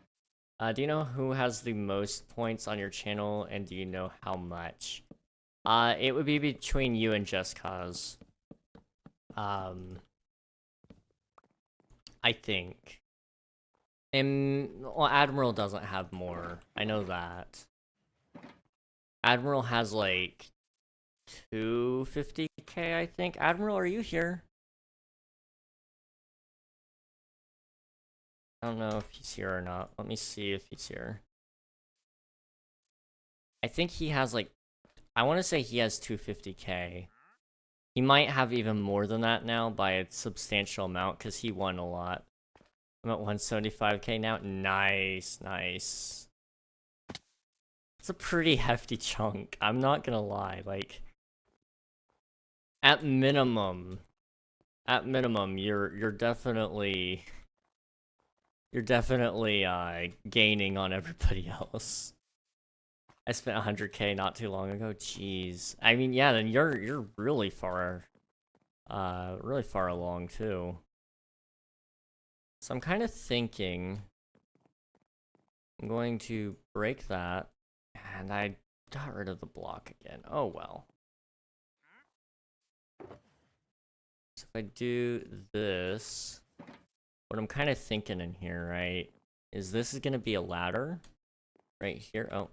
Do you know who has the most points on your channel, and do you know how much? It would be between you and Just Cause. I think. And, well, Admiral doesn't have more. I know that. Admiral has, like, 250k, I think. Admiral, are you here? I don't know if he's here or not. Let me see if he's here. I think he has, like, I want to say he has 250k. He might have even more than that now by a substantial amount because he won a lot. I'm at 175k now. Nice. It's a pretty hefty chunk. I'm not gonna lie. Like, at minimum, you're definitely gaining on everybody else. I spent 100k not too long ago. Jeez. I mean, yeah, then you're really far along too. So I'm kind of thinking I'm going to break that, and I got rid of the block again. Oh well. So if I do this, what I'm kind of thinking in here, right, is this is gonna be a ladder right here. Oh,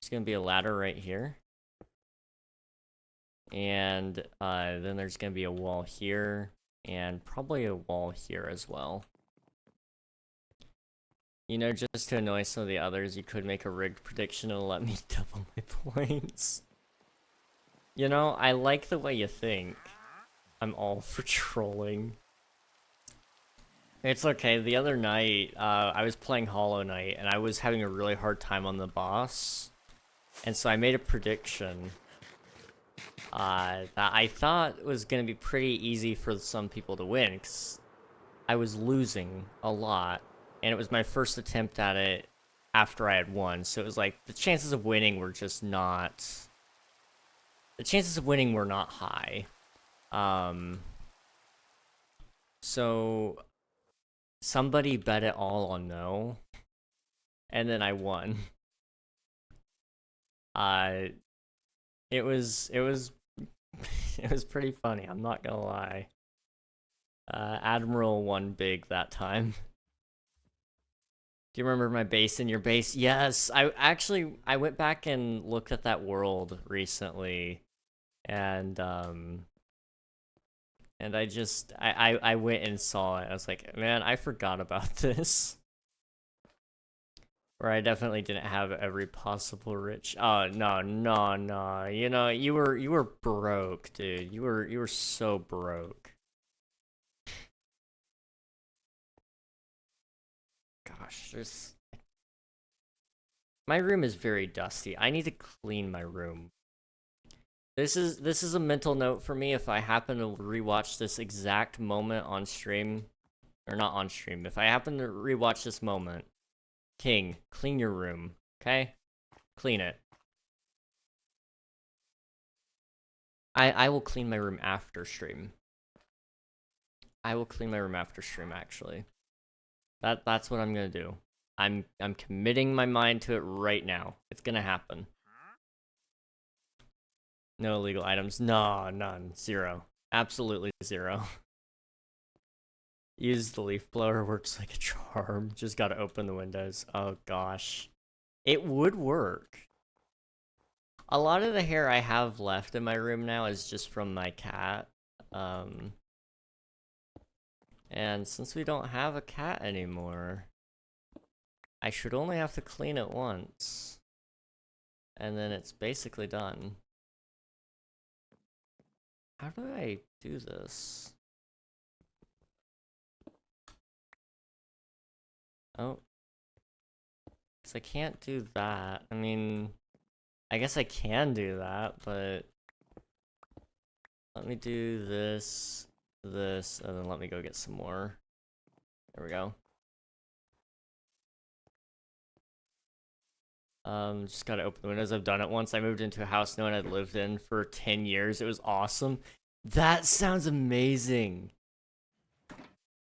it's gonna be a ladder right here. And then there's gonna be a wall here, and probably a wall here as well. You know, just to annoy some of the others, you could make a rigged prediction and let me double my points. You know, I like the way you think. I'm all for trolling. It's okay. The other night, I was playing Hollow Knight, and I was having a really hard time on the boss. And so I made a prediction that I thought was going to be pretty easy for some people to win, because I was losing a lot, and it was my first attempt at it after I had won. So it was like, the chances of winning were just not... The chances of winning were not high. So... Somebody bet it all on no, and then I won. It was it was pretty funny, I'm not gonna lie. Admiral won big that time. Do you remember my base in your base? Yes, I went back and looked at that world recently, and I went and saw it. I was like, man, I forgot about this. Or I definitely didn't have every possible rich. Oh no, no, no. You know, you were broke, dude. You were so broke. Gosh, there's... My room is very dusty. I need to clean my room. This is a mental note for me if I happen to rewatch this exact moment on stream, or not on stream. If I happen to rewatch this moment, King, clean your room, okay? Clean it. I will clean my room after stream. I will clean my room after stream, actually. That's what I'm gonna do. I'm committing my mind to it right now. It's gonna happen. No illegal items. No, none. Zero. Absolutely zero. Use the leaf blower, works like a charm. Just gotta open the windows. Oh gosh. It would work. A lot of the hair I have left in my room now is just from my cat. And since we don't have a cat anymore, I should only have to clean it once. And then it's basically done. How do I do this? Oh. Because I can't do that. I mean, I guess I can do that, but... Let me do this, this, and then let me go get some more. There we go. Just gotta open the windows. I've done it once. I moved into a house no one had lived in for 10 years. It was awesome. That sounds amazing.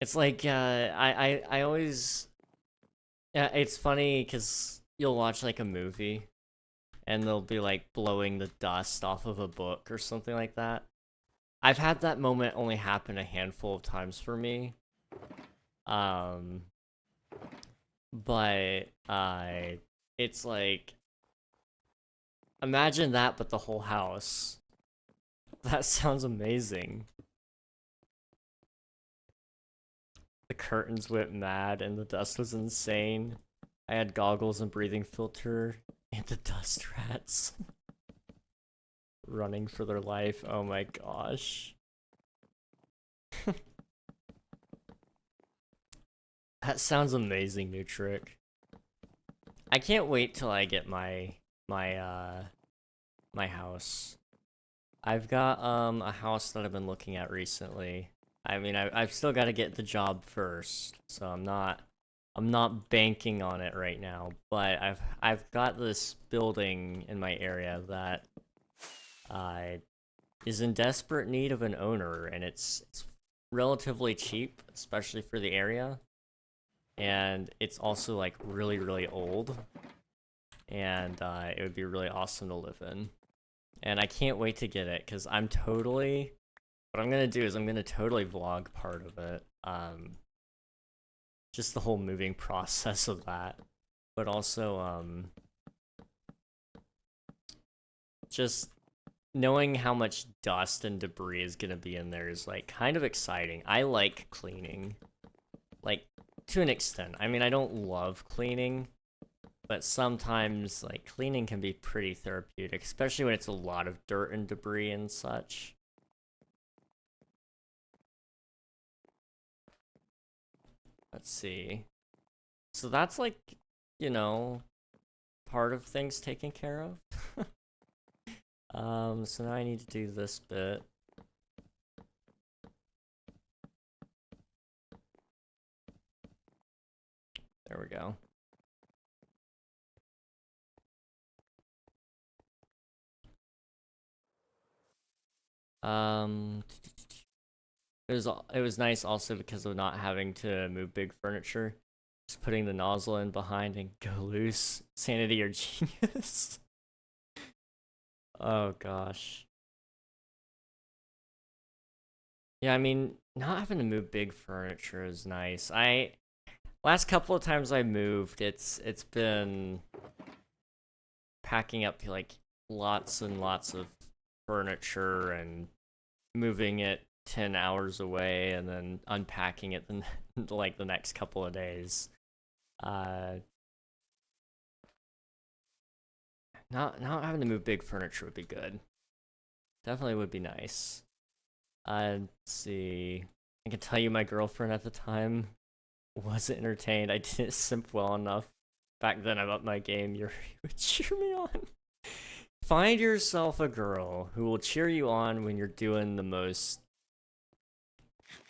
It's like, I always... Yeah, it's funny because you'll watch like a movie and they'll be like blowing the dust off of a book or something like that. I've had that moment only happen a handful of times for me. But it's like, imagine that, but the whole house. That sounds amazing. The curtains went mad and the dust was insane. I had goggles and breathing filter and the dust rats running for their life. Oh my gosh. That sounds amazing, new trick. I can't wait till I get my house. I've got a house that I've been looking at recently. I mean, I've still got to get the job first, so I'm not banking on it right now. But I've got this building in my area that is in desperate need of an owner, and it's relatively cheap, especially for the area. And it's also like really, really old, and it would be really awesome to live in. And I can't wait to get it, because I'm totally... What I'm gonna do is I'm gonna totally vlog part of it. Just the whole moving process of that. But also, just knowing how much dust and debris is gonna be in there is, like, kind of exciting. I like cleaning. Like, to an extent. I mean, I don't love cleaning, but sometimes, like, cleaning can be pretty therapeutic, especially when it's a lot of dirt and debris and such. Let's see. So that's, like, you know, part of things taken care of. So now I need to do this bit. There we go. It was nice also because of not having to move big furniture. Just putting the nozzle in behind and go loose. Sanity or genius. Oh gosh. Yeah, I mean, not having to move big furniture is nice. Last couple of times I moved, it's been packing up like lots and lots of furniture and moving it 10 hours away and then unpacking it like the next couple of days. Not having to move big furniture would be good. Definitely would be nice. Let's see. I can tell you my girlfriend at the time wasn't entertained. I didn't simp well enough. Back then, I'm up my game. You would cheer me on. Find yourself a girl who will cheer you on when you're doing the most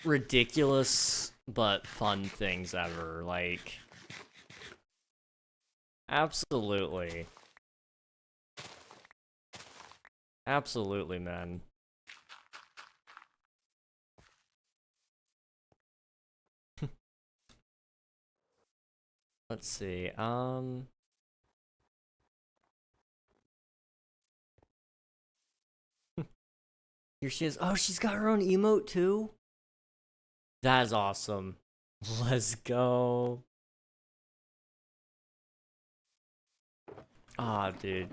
ridiculous but fun things ever. Like, absolutely. Absolutely, man. Let's see. Here she is. Oh, she's got her own emote too? That is awesome. Let's go. Ah, dude.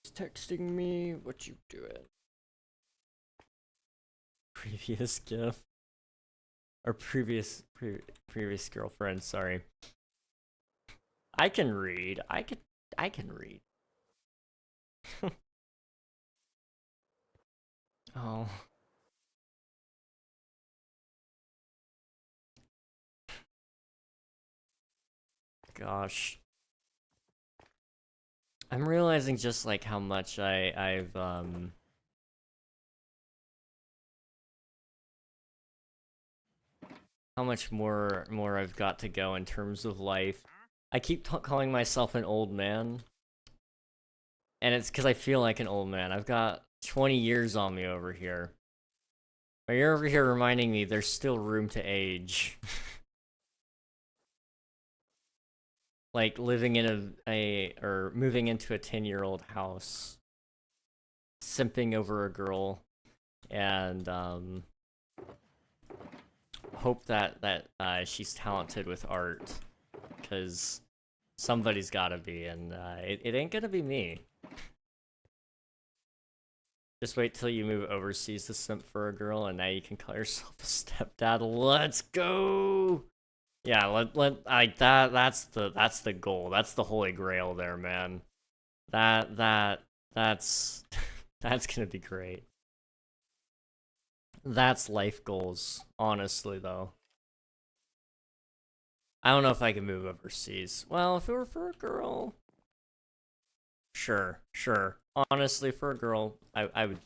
She's texting me. What you doing? Previous gift. Or previous girlfriend, sorry. I can read. I can read. Oh. Gosh. I'm realizing just like how much I've how much more I've got to go in terms of life. I keep calling myself an old man. And it's because I feel like an old man. I've got 20 years on me over here. But you're over here reminding me there's still room to age. Like living in or moving into a 10-year-old house. Simping over a girl. And, hope that she's talented with art. Because somebody's gotta be, and it ain't gonna be me. Just wait till you move overseas to simp for a girl, and now you can call yourself a stepdad. Let's go! Yeah, like that's the goal. That's the holy grail there, man. That's that's gonna be great. That's life goals, honestly though. I don't know if I can move overseas. Well, if it were for a girl, sure. Honestly, for a girl, I would.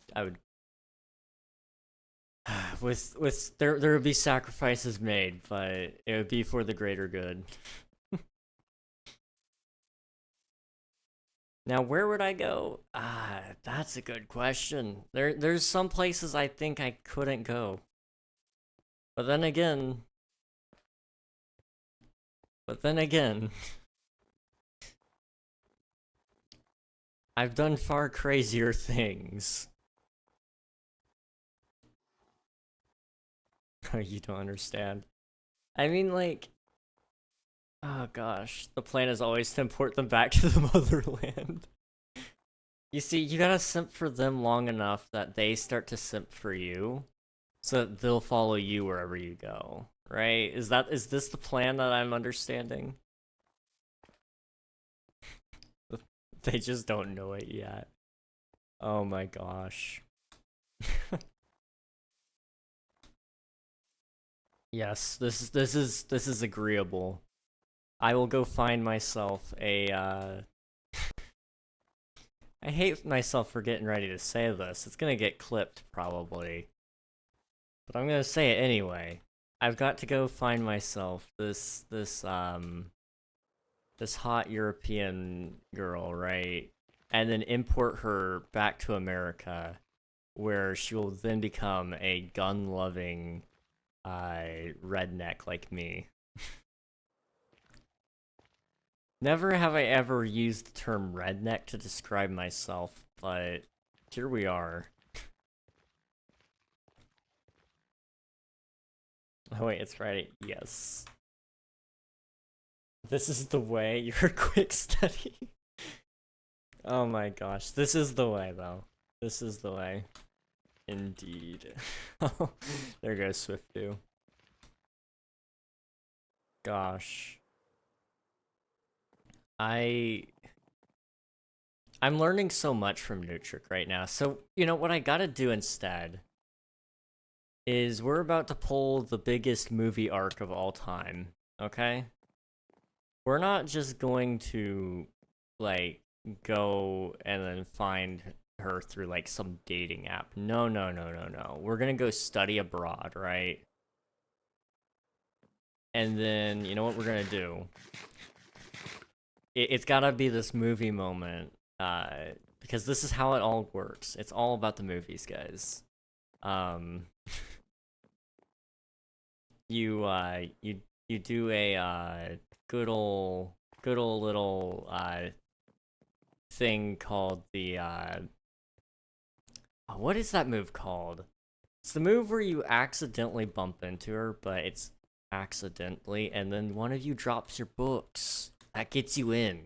With there would be sacrifices made, but it would be for the greater good. Now, where would I go? That's a good question. There's some places I think I couldn't go. But then again, I've done far crazier things. You don't understand. I mean, like, oh gosh, the plan is always to import them back to the motherland. You see, you gotta simp for them long enough that they start to simp for you, so that they'll follow you wherever you go, right? Is this the plan that I'm understanding? They just don't know it yet. Oh my gosh. Yes, this is agreeable. I will go find myself a I hate myself for getting ready to say this. It's gonna get clipped probably. But I'm gonna say it anyway. I've got to go find myself this hot European girl, right? And then import her back to America, where she will then become a gun-loving redneck like me. Never have I ever used the term redneck to describe myself, but here we are. Oh wait, it's Friday. Yes. This is the way. You're a quick study. Oh my gosh. This is the way, though. This is the way. Indeed. There goes Swiftu. Gosh. I'm learning so much from Nutric right now. So, you know, what I gotta do instead is we're about to pull the biggest movie arc of all time, okay? We're not just going to, like, go and then find her through, like, some dating app. No, no, no, no, no. We're gonna go study abroad, right? And then, you know what we're gonna do? It's gotta be this movie moment, because this is how it all works. It's all about the movies, guys. Um, you do a good ol' little thing called the what is that move called? It's the move where you accidentally bump into her, but it's accidentally, and then one of you drops your books. That gets you in.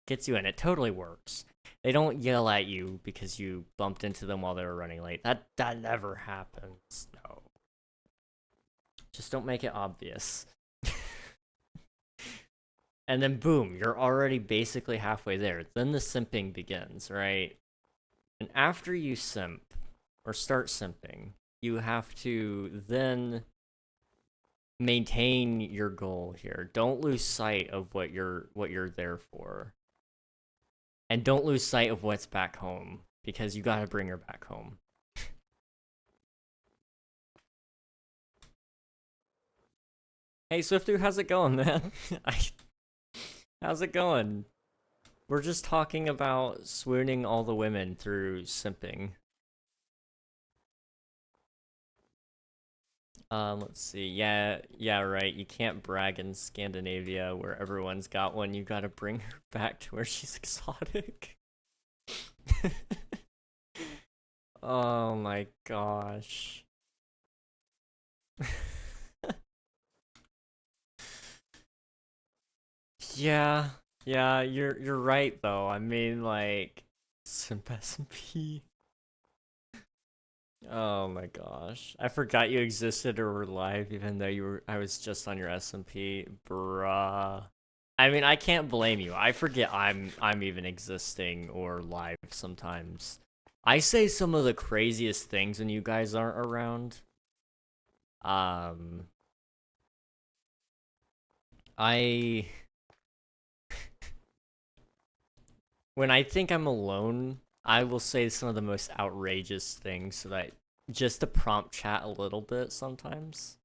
Gets you in. It totally works. They don't yell at you because you bumped into them while they were running late. That never happens. No. Just don't make it obvious. And then boom, you're already basically halfway there. Then the simping begins, right? And after you simp, or start simping, you have to then maintain your goal here. Don't lose sight of what you're there for. And don't lose sight of what's back home, because you gotta bring her back home. Hey Swiftu, how's it going, man? How's it going? We're just talking about swooning all the women through simping. Let's see. Yeah, right. You can't brag in Scandinavia where everyone's got one. You gotta bring her back to where she's exotic. Oh my gosh. Yeah, you're right though. I mean, like, Simp SMP. Oh my gosh. I forgot you existed or were live even though I was just on your SMP. Bruh. I mean, I can't blame you. I forget I'm even existing or live sometimes. I say some of the craziest things when you guys aren't around. Um I when I think I'm alone, I will say some of the most outrageous things so that just to prompt chat a little bit sometimes.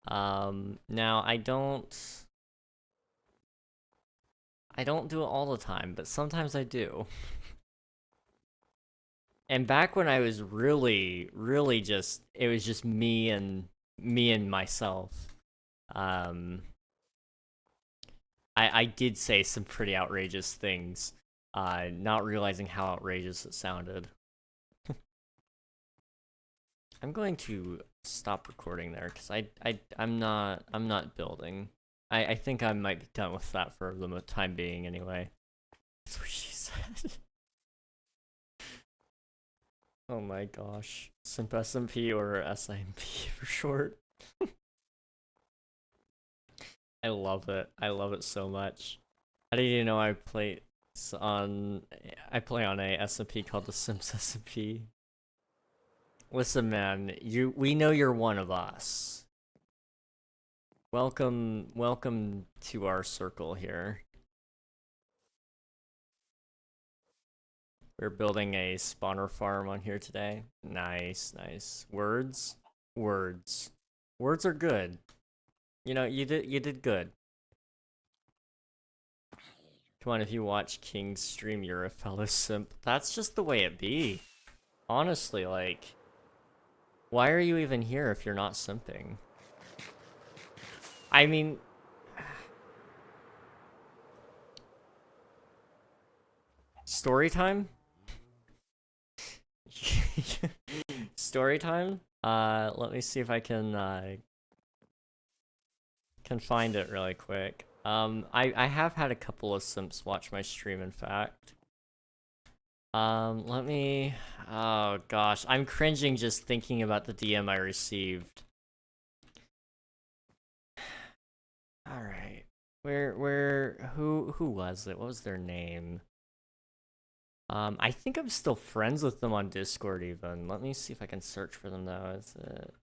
Now I don't do it all the time, but sometimes I do. And back when I was really just it was just me and myself. Um I did say some pretty outrageous things, not realizing how outrageous it sounded. I'm going to stop recording there because I'm not building. I think I might be done with that for the time being anyway. That's what she said. Oh my gosh. Simp SMP or SMP for short. I love it. I love it so much. How did you know I play on I play on a SMP called the Sims SMP? Listen, man, we know you're one of us. Welcome to our circle here. We're building a spawner farm on here today. Nice, nice. Words? Words. Words are good. You know, you did good. Come on, if you watch King's stream, you're a fellow simp. That's just the way it be. Honestly, like, why are you even here if you're not simping? I mean, story time? Story time? Let me see if I can find it really quick. I have had a couple of simps watch my stream, in fact. Let me... Oh, gosh. I'm cringing just thinking about the DM I received. Alright. Who was it? What was their name? I think I'm still friends with them on Discord, even. Let me see if I can search for them, though. Is it...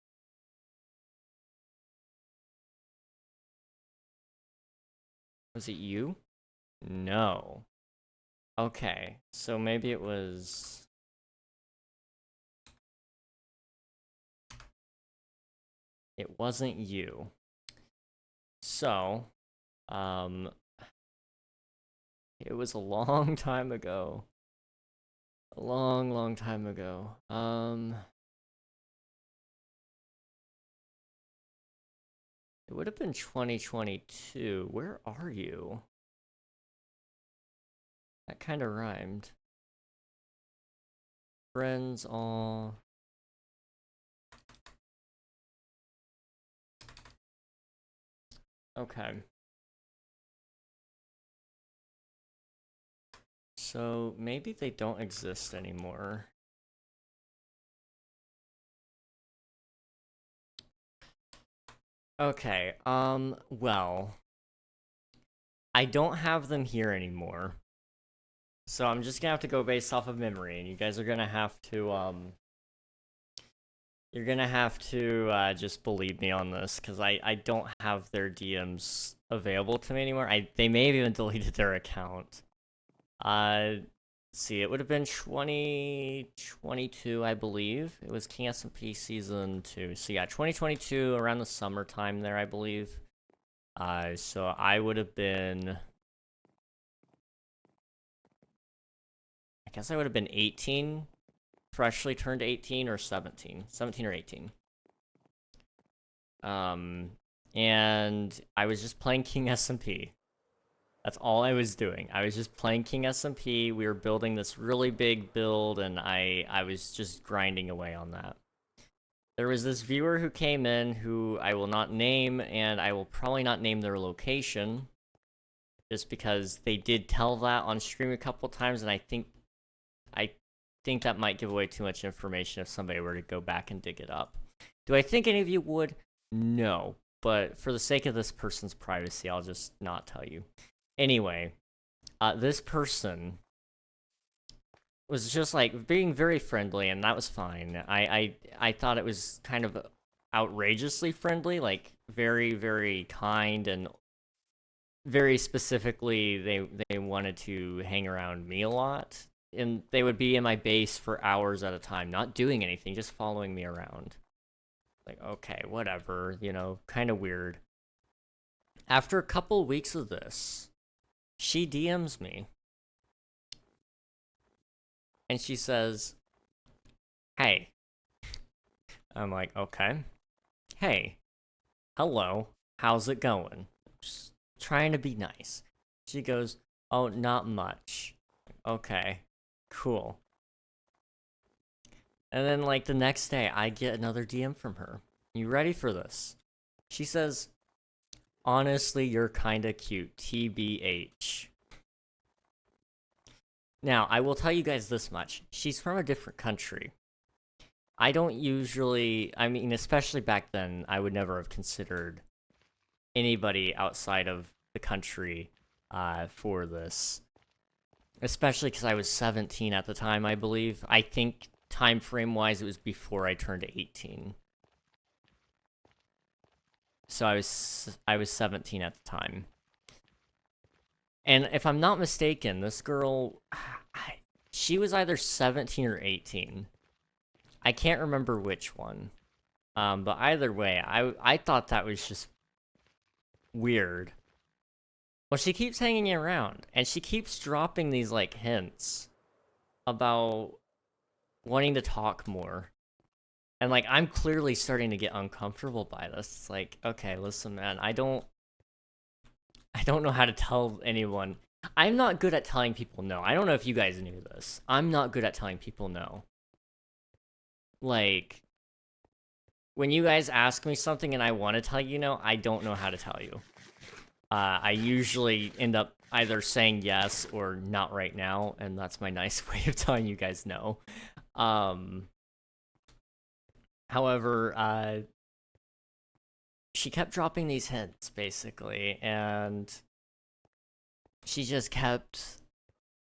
Was it you? No. Okay, so maybe it was... It wasn't you. So, it was a long time ago. A long time ago. It would have been 2022. Where are you? That kind of rhymed. Friends all... Okay. So maybe they don't exist anymore. Okay, well, I don't have them here anymore. So I'm just gonna have to go based off of memory, and you guys are gonna have to, you're gonna have to, just believe me on this, because I don't have their DMs available to me anymore. They may have even deleted their account. Let's see, it would have been 2022, I believe. It was King SMP Season 2. So yeah, 2022, around the summertime there, I believe. So I would have been... I guess I would have been 18. Freshly turned 18 or 17. 17 or 18. And I was just playing King SMP. That's all I was doing. I was just playing King SMP. We were building this really big build, and I was just grinding away on that. There was this viewer who came in who I will not name, and I will probably not name their location, just because they did tell that on stream a couple times, and I think that might give away too much information if somebody were to go back and dig it up. Do I think any of you would? No. But for the sake of this person's privacy, I'll just not tell you. Anyway, this person was just like being very friendly, and that was fine. I thought it was kind of outrageously friendly, like very, very kind, and very specifically they wanted to hang around me a lot, and they would be in my base for hours at a time, not doing anything, just following me around. Like, okay, whatever, you know, kind of weird. After a couple weeks of this, she DMs me. And she says, hey. I'm like, okay. Hey. Hello. How's it going? Just trying to be nice. She goes, oh, not much. Okay. Cool. And then, like, the next day, I get another DM from her. You ready for this? She says, honestly, you're kinda cute. TBH. Now, I will tell you guys this much. She's from a different country. I don't usually, I mean, especially back then, I would never have considered anybody outside of the country for this. Especially because I was 17 at the time, I believe. I think time frame wise, it was before I turned 18. So I was 17 at the time. And if I'm not mistaken, this girl, she was either 17 or 18. I can't remember which one. But either way, I thought that was just weird. Well, she keeps hanging around, and she keeps dropping these, like, hints about wanting to talk more. And, like, I'm clearly starting to get uncomfortable by this. It's like, okay, listen, man, I don't know how to tell anyone. I'm not good at telling people no. I don't know if you guys knew this. I'm not good at telling people no. Like, when you guys ask me something and I want to tell you no, I don't know how to tell you. I usually end up either saying yes or not right now, and that's my nice way of telling you guys no. However, she kept dropping these hints, basically, and she just kept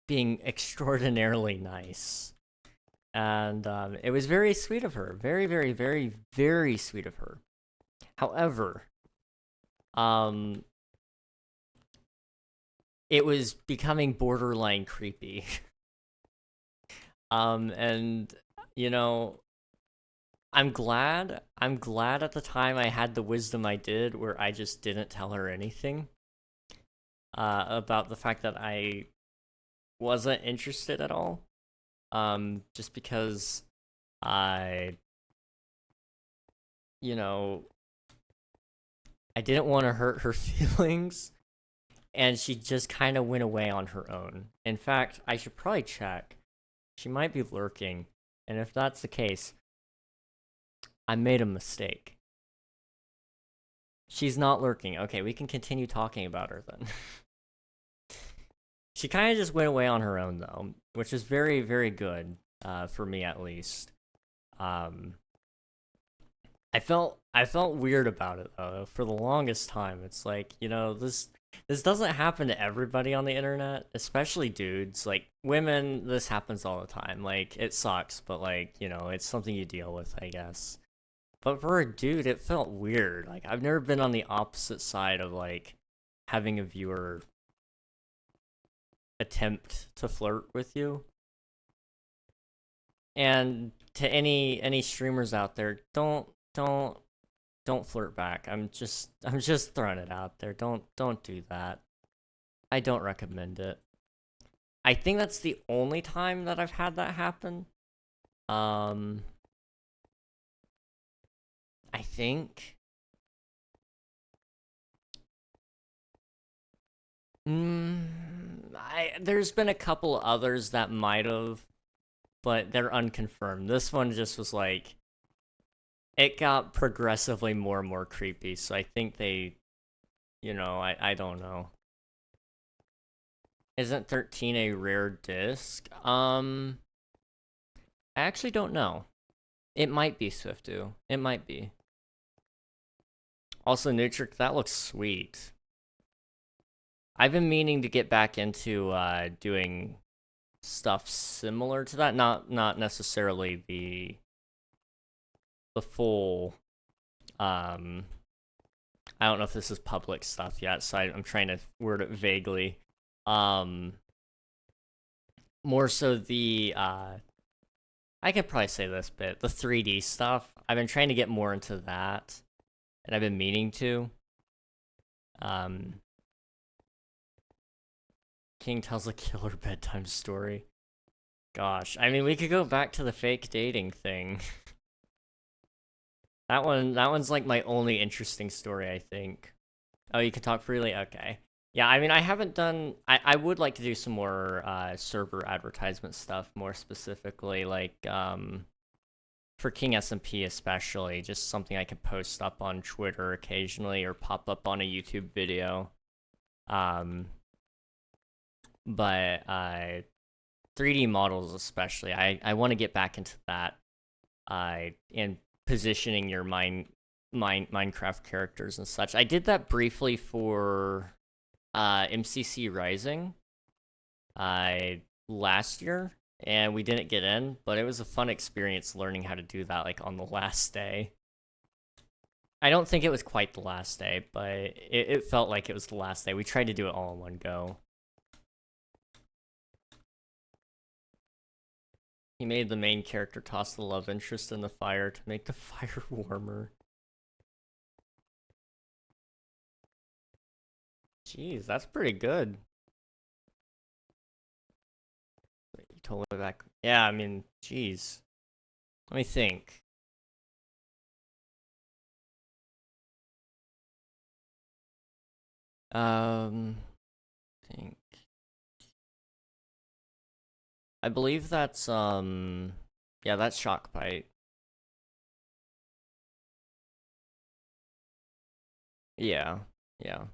being extraordinarily nice. And it was very sweet of her. Very, very, very, very sweet of her. However, it was becoming borderline creepy. And, you know, I'm glad at the time I had the wisdom I did where I just didn't tell her anything about the fact that I wasn't interested at all. Just because you know, I didn't want to hurt her feelings, and she just kind of went away on her own. In fact, I should probably check. She might be lurking, and if that's the case, I made a mistake. She's not lurking. Okay, we can continue talking about her then. She kind of just went away on her own, though, which is very, very good, for me at least. I felt weird about it though for the longest time. It's like, you know, this doesn't happen to everybody on the internet, especially dudes. Like women, this happens all the time. Like it sucks, but like, you know, it's something you deal with, I guess. But for a dude, it felt weird. Like I've never been on the opposite side of like having a viewer attempt to flirt with you. And to any streamers out there, don't flirt back. I'm just throwing it out there. Don't do that. I don't recommend it. I think that's the only time that I've had that happen. I think. There's been a couple others that might have, but they're unconfirmed. This one just was like, it got progressively more and more creepy, so I think they, you know, I don't know. Isn't 13 a rare disc? I actually don't know. It might be Swiftu. It might be. Also, Nutric, that looks sweet. I've been meaning to get back into doing stuff similar to that. Not necessarily the full I don't know if this is public stuff yet, so I'm trying to word it vaguely. More so the I could probably say this bit, the 3D stuff. I've been trying to get more into that, and I've been meaning to. King tells a killer bedtime story. Gosh, I mean, we could go back to the fake dating thing. That one's like my only interesting story, I think. Oh, you can talk freely? Okay. Yeah, I mean, I haven't done... I would like to do some more server advertisement stuff, more specifically, like, for King SMP especially, just something I could post up on Twitter occasionally or pop up on a YouTube video. But 3D models especially, I want to get back into that. and positioning your Minecraft characters and such. I did that briefly for MCC Rising last year, and we didn't get in, but it was a fun experience learning how to do that, like, on the last day. I don't think it was quite the last day, but it felt like it was the last day. We tried to do it all in one go. He made the main character toss the love interest in the fire to make the fire warmer. Jeez, that's pretty good. You totally back. Yeah, I mean, jeez. Let me think. Think. I believe that's yeah, that's shock bite. Yeah, yeah.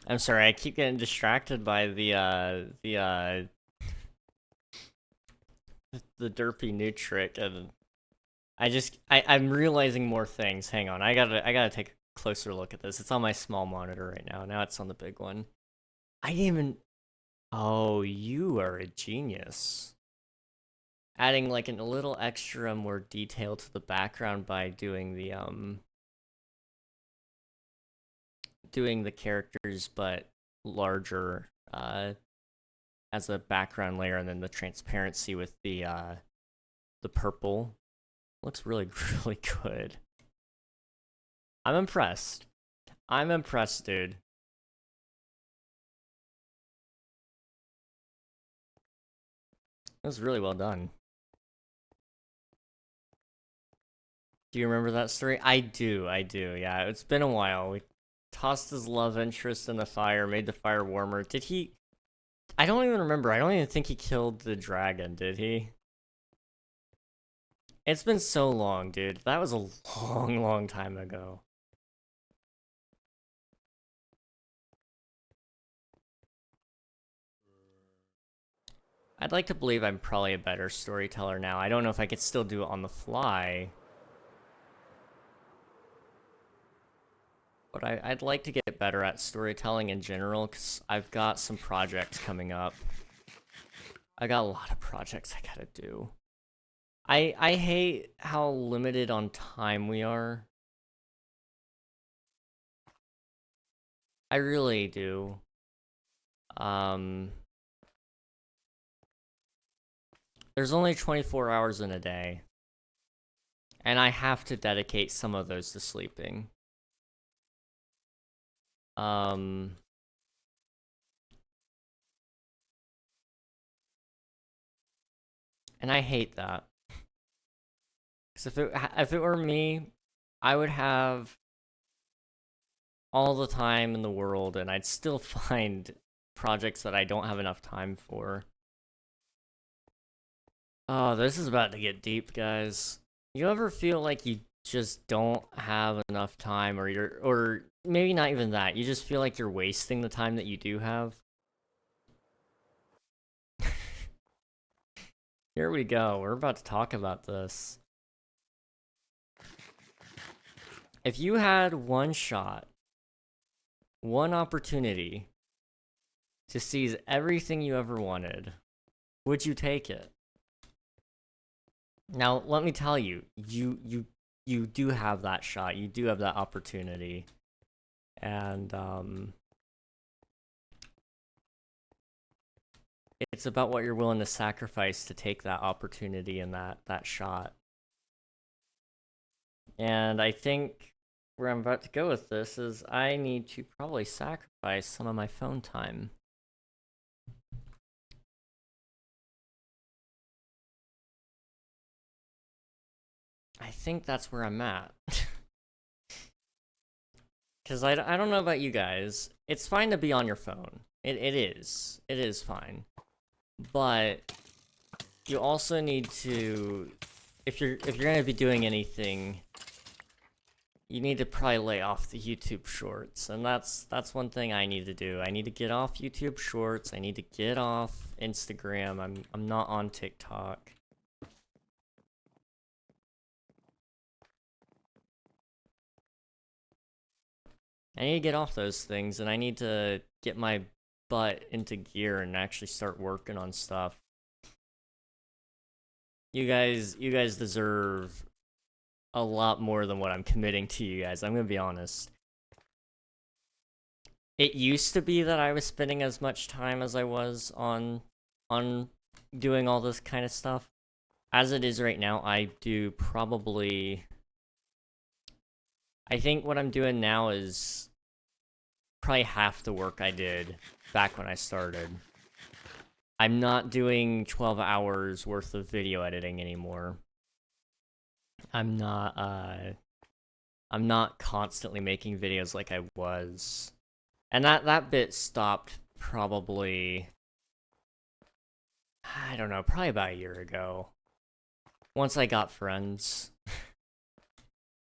I'm sorry, I keep getting distracted by the derpy new trick, and I'm realizing more things. Hang on, I gotta take a closer look at this. It's on my small monitor right now. Now it's on the big one. I didn't even. Oh, you are a genius. Adding like a little extra more detail to the background by doing the characters but larger as a background layer, and then the transparency with the purple looks really really good. I'm impressed. I'm impressed, dude. That was really well done. Do you remember that story? I do, yeah. It's been a while. We tossed his love interest in the fire, made the fire warmer. Did he? I don't even remember. I don't even think he killed the dragon, did he? It's been so long, dude. That was a long, long time ago. I'd like to believe I'm probably a better storyteller now. I don't know if I could still do it on the fly. But I'd like to get better at storytelling in general, because I've got some projects coming up. I got a lot of projects I gotta do. I hate how limited on time we are. I really do. There's only 24 hours in a day, and I have to dedicate some of those to sleeping. And I hate that. Because if it were me, I would have all the time in the world, and I'd still find projects that I don't have enough time for. Oh, this is about to get deep, guys. You ever feel like you just don't have enough time, or maybe not even that, you just feel like you're wasting the time that you do have? Here we go. We're about to talk about this. If you had one shot, one opportunity to seize everything you ever wanted, would you take it? Now, let me tell you, you do have that shot. You do have that opportunity. And it's about what you're willing to sacrifice to take that opportunity and that shot. And I think where I'm about to go with this is I need to probably sacrifice some of my phone time. I think that's where I'm at. Because I don't know about you guys. It's fine to be on your phone. It is. It is fine. But you also need to, if you're going to be doing anything you need to probably lay off the YouTube Shorts, and that's one thing I need to do. I need to get off YouTube Shorts. I need to get off Instagram. I'm not on TikTok. I need to get off those things, and I need to get my butt into gear and actually start working on stuff. You guys deserve a lot more than what I'm committing to you guys. I'm gonna be honest. It used to be that I was spending as much time as I was on doing all this kind of stuff. As it is right now, I do probably... I think what I'm doing now is probably half the work I did back when I started. I'm not doing 12 hours worth of video editing anymore. I'm not constantly making videos like I was. And that bit stopped probably, I don't know, probably about a year ago. Once I got friends.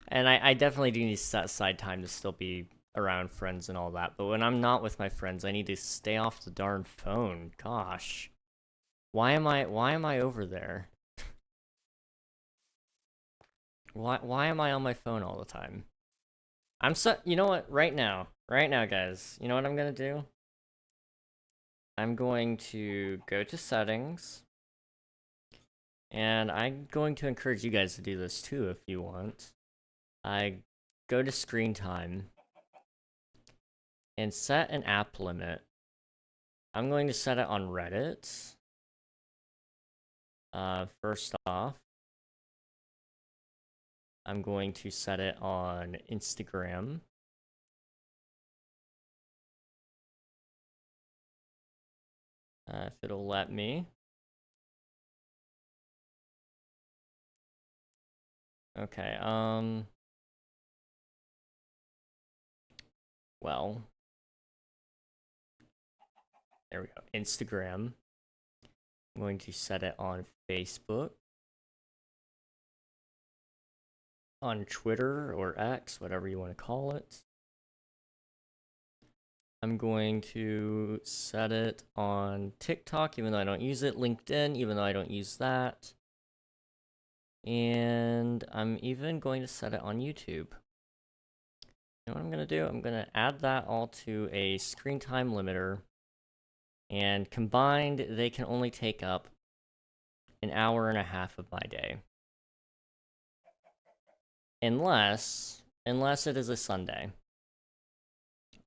And I definitely do need to set aside time to still be around friends and all that. But when I'm not with my friends, I need to stay off the darn phone. Gosh. Why am I over there? Why am I on my phone all the time? You know what? Right now, guys, you know what I'm gonna do? I'm going to go to settings, and I'm going to encourage you guys to do this too if you want. I go to screen time and set an app limit. I'm going to set it on Reddit. First off, I'm going to set it on Instagram. If it'll let me. Okay, well, there we go. Instagram. I'm going to set it on Facebook. On Twitter or X, whatever you want to call it. I'm going to set it on TikTok, even though I don't use it. LinkedIn, even though I don't use that. And I'm even going to set it on YouTube. You know what I'm going to do? I'm going to add that all to a screen time limiter. And combined, they can only take up an hour and a half of my day. Unless it is a Sunday.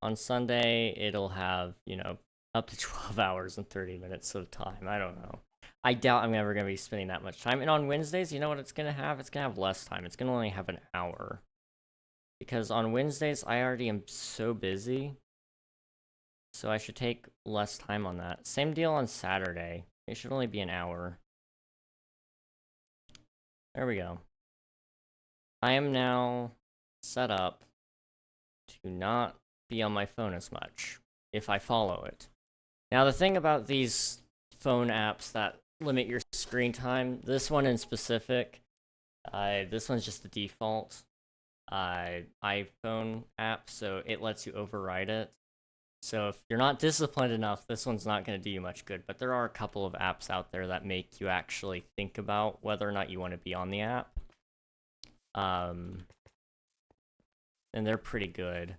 On Sunday, it'll have, you know, up to 12 hours and 30 minutes of time. I don't know. I doubt I'm ever going to be spending that much time. And on Wednesdays, you know what it's going to have? It's going to have less time. It's going to only have an hour. Because on Wednesdays, I already am so busy. So I should take less time on that. Same deal on Saturday. It should only be an hour. There we go. I am now set up to not be on my phone as much if I follow it. Now, the thing about these phone apps that limit your screen time, this one in specific, this one's just the default iPhone app, so it lets you override it. So if you're not disciplined enough, this one's not going to do you much good. But there are a couple of apps out there that make you actually think about whether or not you want to be on the app. And they're pretty good.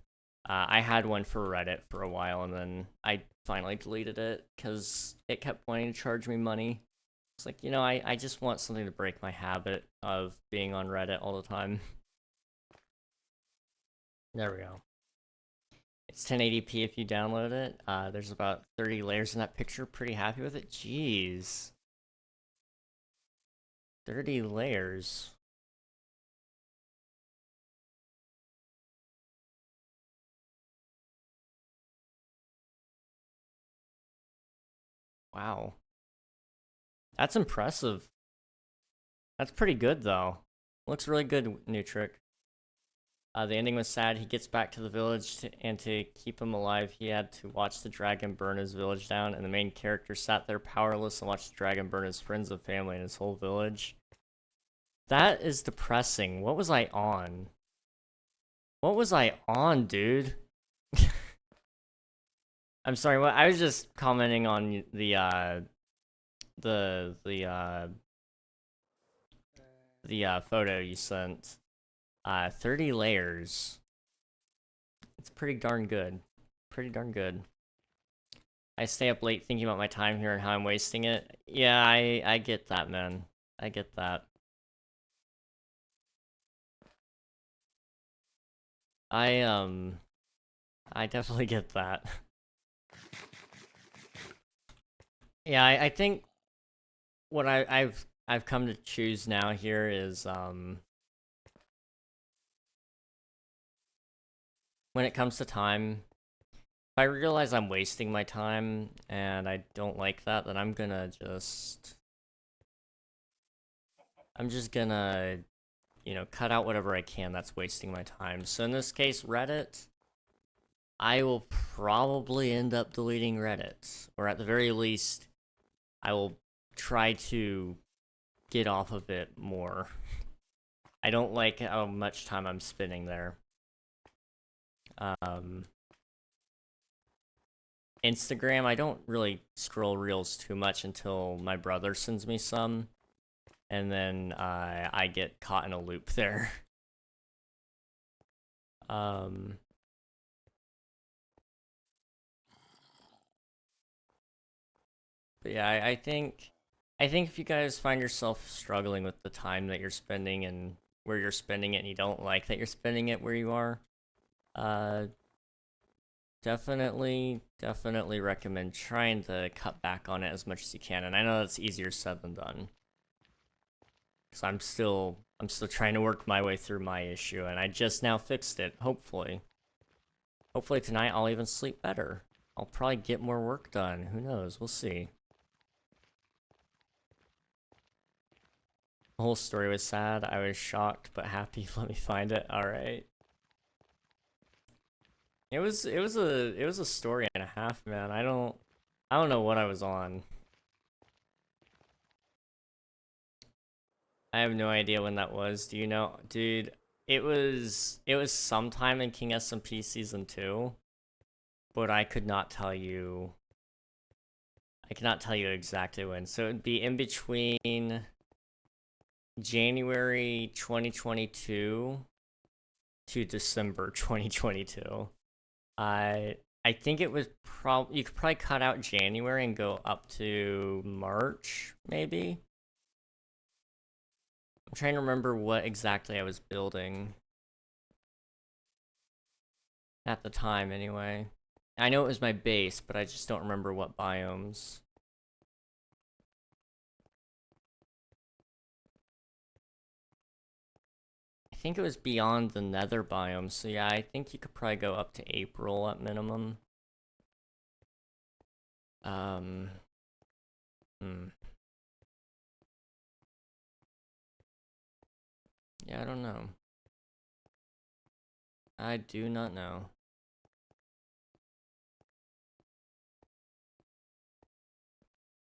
I had one for Reddit for a while, and then I finally deleted it because it kept wanting to charge me money. It's like, you know, I just want something to break my habit of being on Reddit all the time. There we go. It's 1080p if you download it. There's about 30 layers in that picture. Pretty happy with it. Jeez. 30 layers. Wow. That's impressive. That's pretty good, though. Looks really good, new trick. The ending was sad. He gets back to the village, and to keep him alive, he had to watch the dragon burn his village down, and the main character sat there powerless and watched the dragon burn his friends and family and his whole village. That is depressing. What was I on? What was I on, dude? I'm sorry, what? I was just commenting on the photo you sent. 30 layers. It's pretty darn good. Pretty darn good. I stay up late thinking about my time here and how I'm wasting it. Yeah, I get that, man. I get that. I definitely get that. Yeah, I think what I've come to choose now here is when it comes to time, if I realize I'm wasting my time and I don't like that, then I'm just gonna, cut out whatever I can that's wasting my time. So in this case, Reddit, I will probably end up deleting Reddit, or at the very least, I will try to get off of it more. I don't like how much time I'm spending there. Instagram, I don't really scroll reels too much until my brother sends me some, and then I get caught in a loop there. um, but yeah, I think if you guys find yourself struggling with the time that you're spending and where you're spending it, and you don't like that you're spending it where you are, uh, definitely recommend trying to cut back on it as much as you can. And I know that's easier said than done, because I'm still trying to work my way through my issue, and I just now fixed it. Hopefully tonight I'll even sleep better. I'll probably get more work done. Who knows? We'll see. The whole story was sad. I was shocked but happy. Let me find it. All right. It was a story and a half, man. I don't know what I was on. I have no idea when that was. Do you know? Dude, it was sometime in King SMP season 2, but I cannot tell you exactly when. So it'd be in between January 2022 to December 2022. I think it was you could probably cut out January and go up to March, maybe. I'm trying to remember what exactly I was building at the time, anyway. I know it was my base, but I just don't remember what biomes. I think it was beyond the nether biome, so yeah, I think you could probably go up to April at minimum. Um, hmm. Yeah, I don't know. I do not know.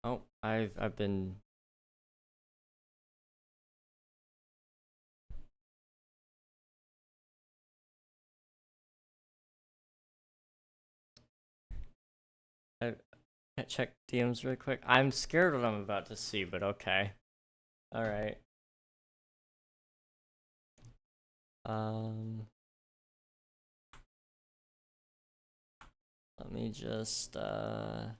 Oh, I've been. I check DMs really quick. I'm scared what I'm about to see, but okay. All right. Um, Let me just that.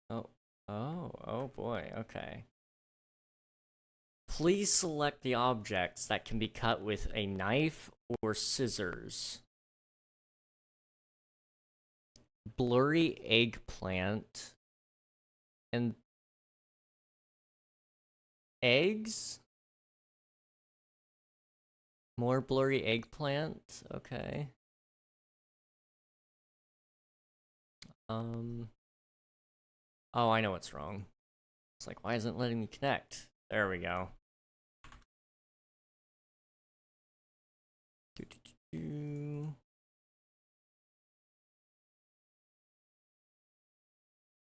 Oh, oh boy. Okay. Please select the objects that can be cut with a knife or scissors. Blurry eggplant and eggs? More blurry eggplant? Okay. Oh, I know what's wrong. It's like, why isn't it letting me connect? There we go.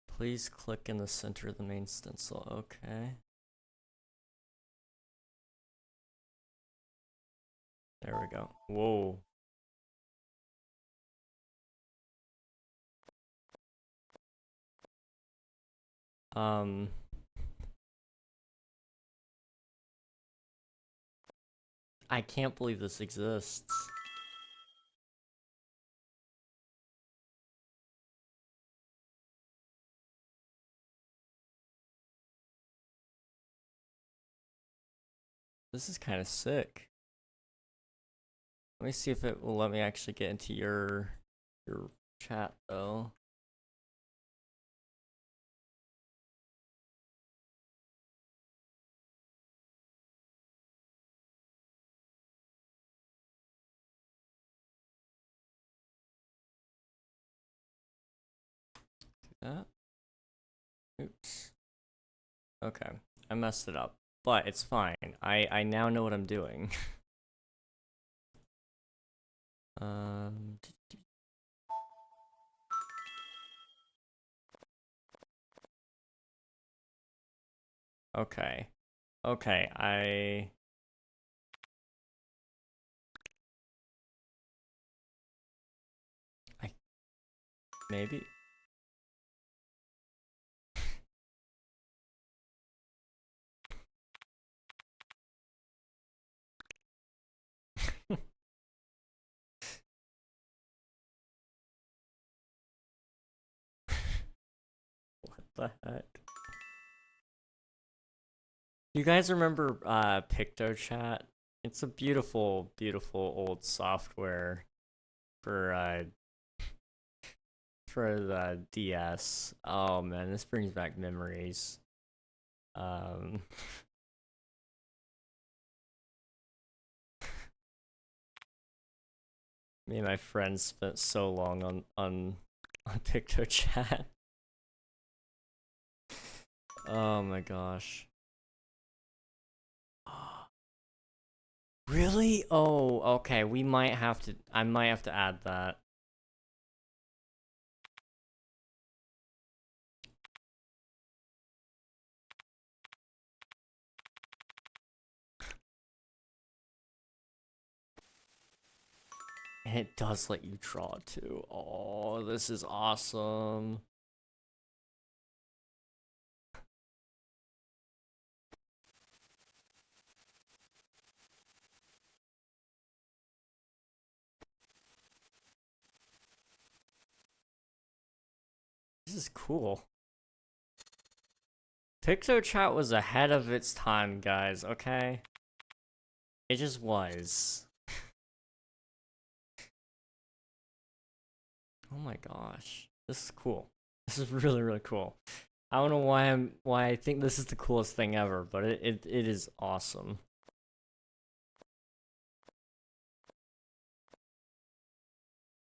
Please click in the center of the main stencil. Okay. There we go. Whoa. I can't believe this exists. This is kind of sick. Let me see if it will let me actually get into your chat though. Do that. Oops. Okay, I messed it up, but it's fine. I now know what I'm doing. um. Okay. Okay, maybe. What the heck? You guys remember PictoChat? It's a beautiful, beautiful old software for the DS. Oh man, this brings back memories. Um Me and my friends spent so long on PictoChat. Oh my gosh. Really? Oh, okay. I might have to add that. And it does let you draw too. Oh, this is awesome. This is cool. PictoChat was ahead of its time, guys, okay? It just was. Oh my gosh. This is cool. This is really, really cool. I don't know why I think this is the coolest thing ever, but it is awesome.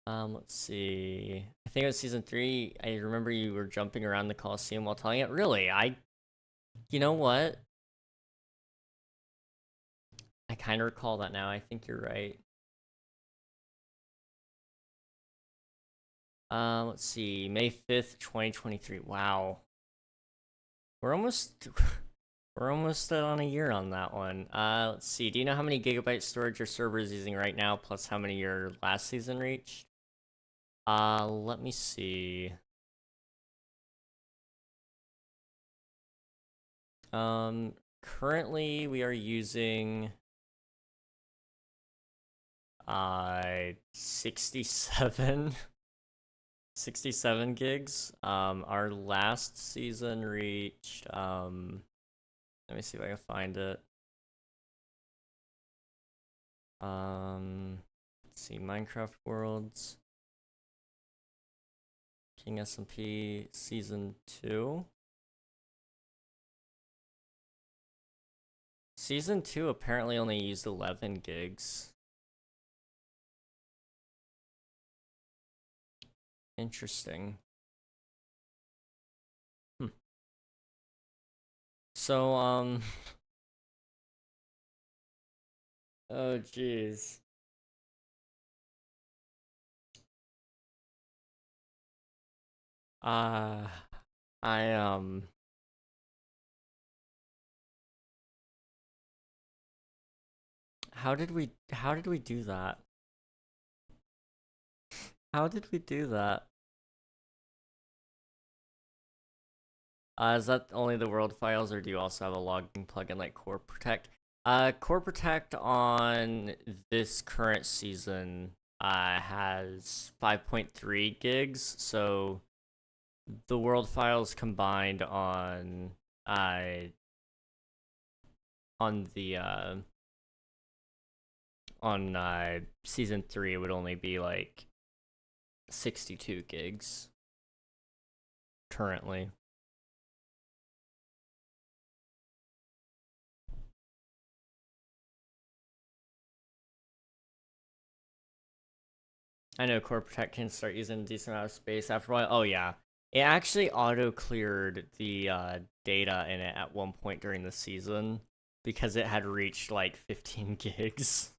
Let's see. I think it was season 3. I remember you were jumping around the Coliseum while telling it. Really? You know what? I kind of recall that now. I think you're right. Let's see. May 5th, 2023. Wow. We're almost we're almost on a year on that one. Let's see. Do you know how many gigabyte storage your server is using right now, plus how many your last season reached? Let me see. Currently we are using 67 67 gigs. Our last season reached let me see if I can find it. Let's see, Minecraft Worlds, King SMP season 2. Season 2 apparently only used 11 gigs. Interesting. So, oh jeez. Uh, I, How did we do that? How did we do that? Is that only the world files, or do you also have a logging plugin like Core Protect? Core Protect on this current season has 5.3 gigs, so the world files combined on the season 3 would only be like 62 gigs currently. I know Core Protect can start using a decent amount of space after a while. Oh yeah, it actually auto cleared the data in it at one point during the season because it had reached like 15 gigs.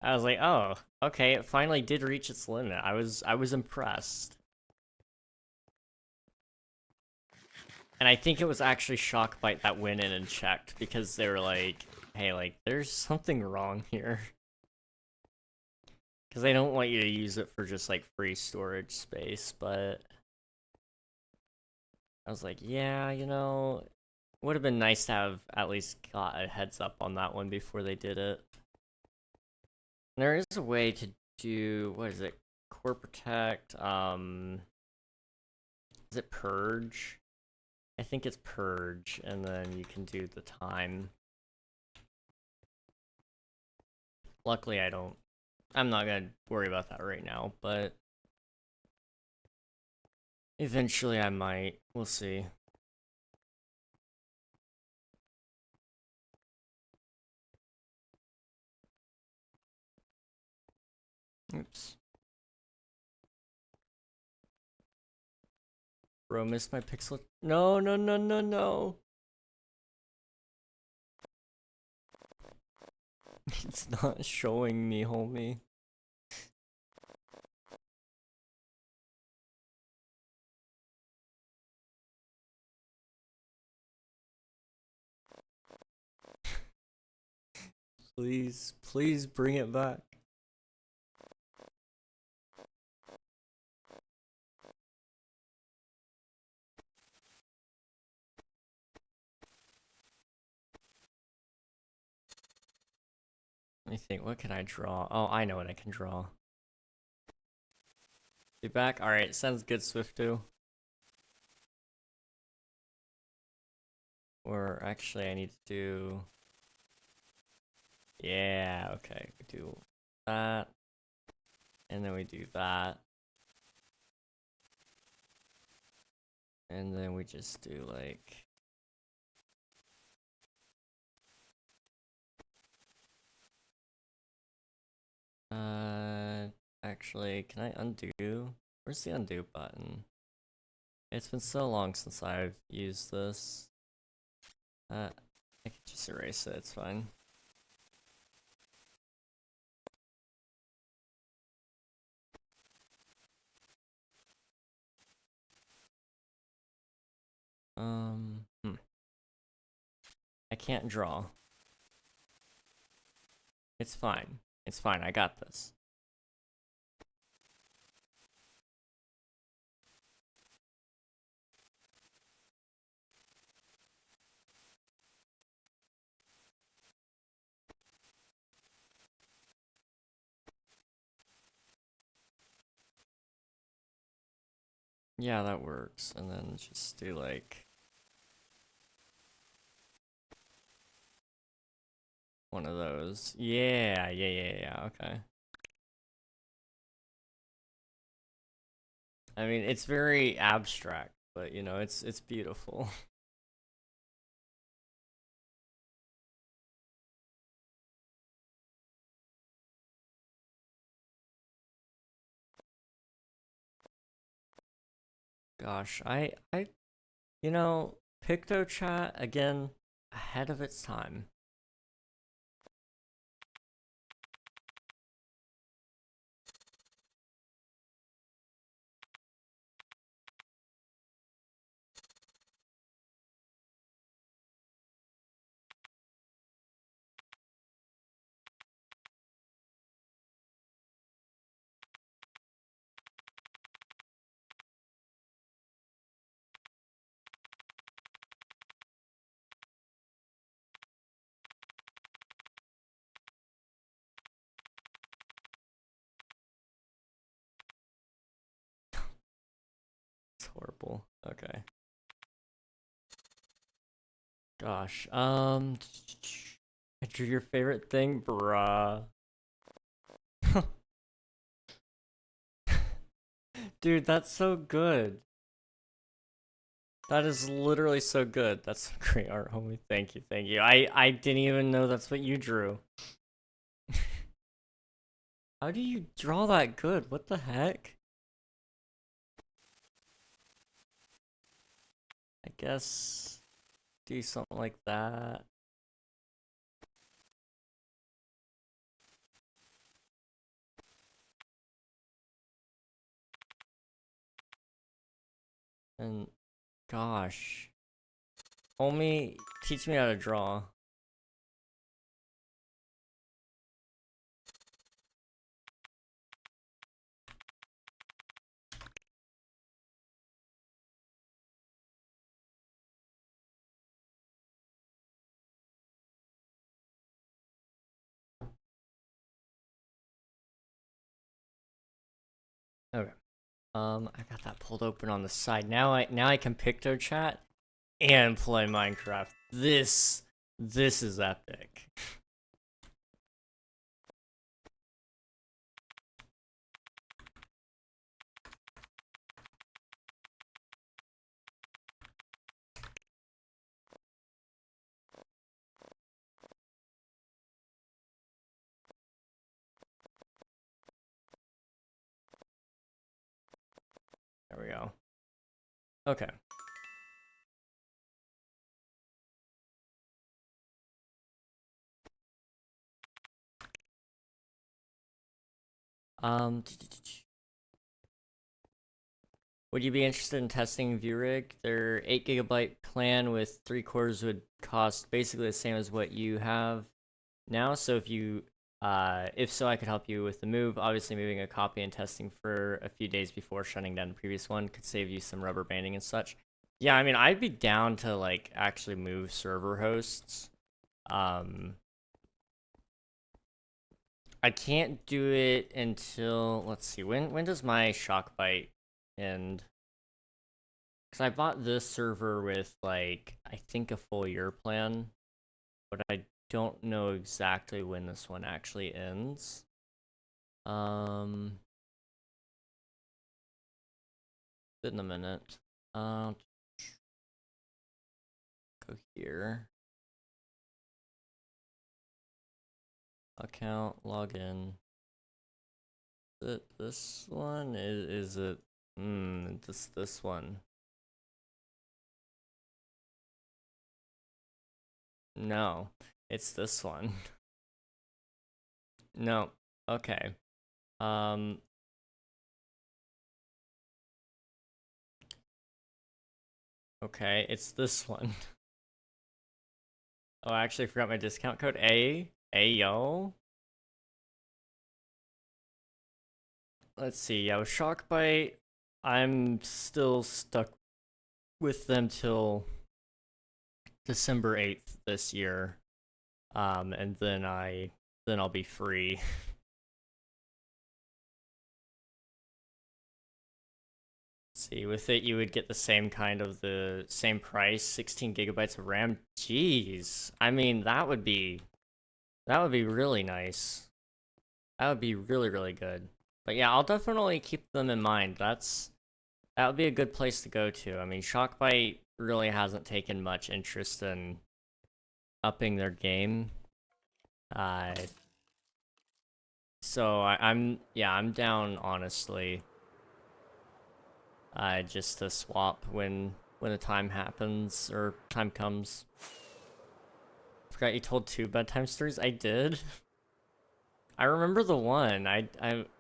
I was like, oh, okay, it finally did reach its limit. I was impressed. And I think it was actually Shockbite that went in and checked because they were like, hey, like, there's something wrong here. Because they don't want you to use it for just, like, free storage space, but I was like, yeah, you know, would have been nice to have at least got a heads up on that one before they did it. And there is a way to do, what is it, Core Protect, is it Purge? I think it's Purge, and then you can do the time. Luckily, I'm not gonna worry about that right now, but eventually I might. We'll see. Oops. Bro, missed my pixel. No, no, no, no, no. It's not showing me, homie. Please, please bring it back. Let me think, what can I draw? Oh, I know what I can draw. Be back? Alright, sounds good, Swifto. Or actually, I need to do... Yeah, okay, we do that. And then we do that. And then we just do like... Actually, can I undo? Where's the undo button? It's been so long since I've used this. I can just erase it, it's fine. I can't draw. It's fine. It's fine, I got this. Yeah, that works. And then just do like... one of those. Yeah, okay. I mean, it's very abstract, but you know, it's beautiful. Gosh, you know, PictoChat, again, ahead of its time. horrible. Okay. Gosh. I drew your favorite thing, bruh. Dude, that's so good. That is literally so good. That's great art, homie. Thank you, thank you. I didn't even know that's what you drew. How do you draw that good? What the heck? I guess do something like that. And gosh. Homie, teach me how to draw. Okay. I got that pulled open on the side. Now I can picto chat and play Minecraft. This is epic. There we go. Okay. Um, would you be interested in testing ViewRig? Their 8 GB plan with 3 cores would cost basically the same as what you have now. So if so, I could help you with the move. Obviously, moving a copy and testing for a few days before shutting down the previous one could save you some rubber banding and such. Yeah, I mean, I'd be down to like actually move server hosts. I can't do it until, let's see, when does my shock bite end? Because I bought this server with like I think a full year plan, but I don't know exactly when this one actually ends. In a minute. Go here. Account login. This one is it? This one. No, it's this one. No. Okay. Um. Okay, it's this one. Oh, I actually forgot my discount code. Yo. Let's see. Yeah, with Shockbite, I'm still stuck with them till December 8th this year. And then I'll be free. See, with it you would get the same kind of the same price, 16 gigabytes of RAM. Jeez. I mean, that would be really nice. That would be really, really good. But yeah, I'll definitely keep them in mind. That would be a good place to go to. I mean, Shockbite really hasn't taken much interest in upping their game. Uh, so I'm down honestly. Just to swap when the time happens or time comes. Forgot you told 2 bedtime stories. I did. I remember the one.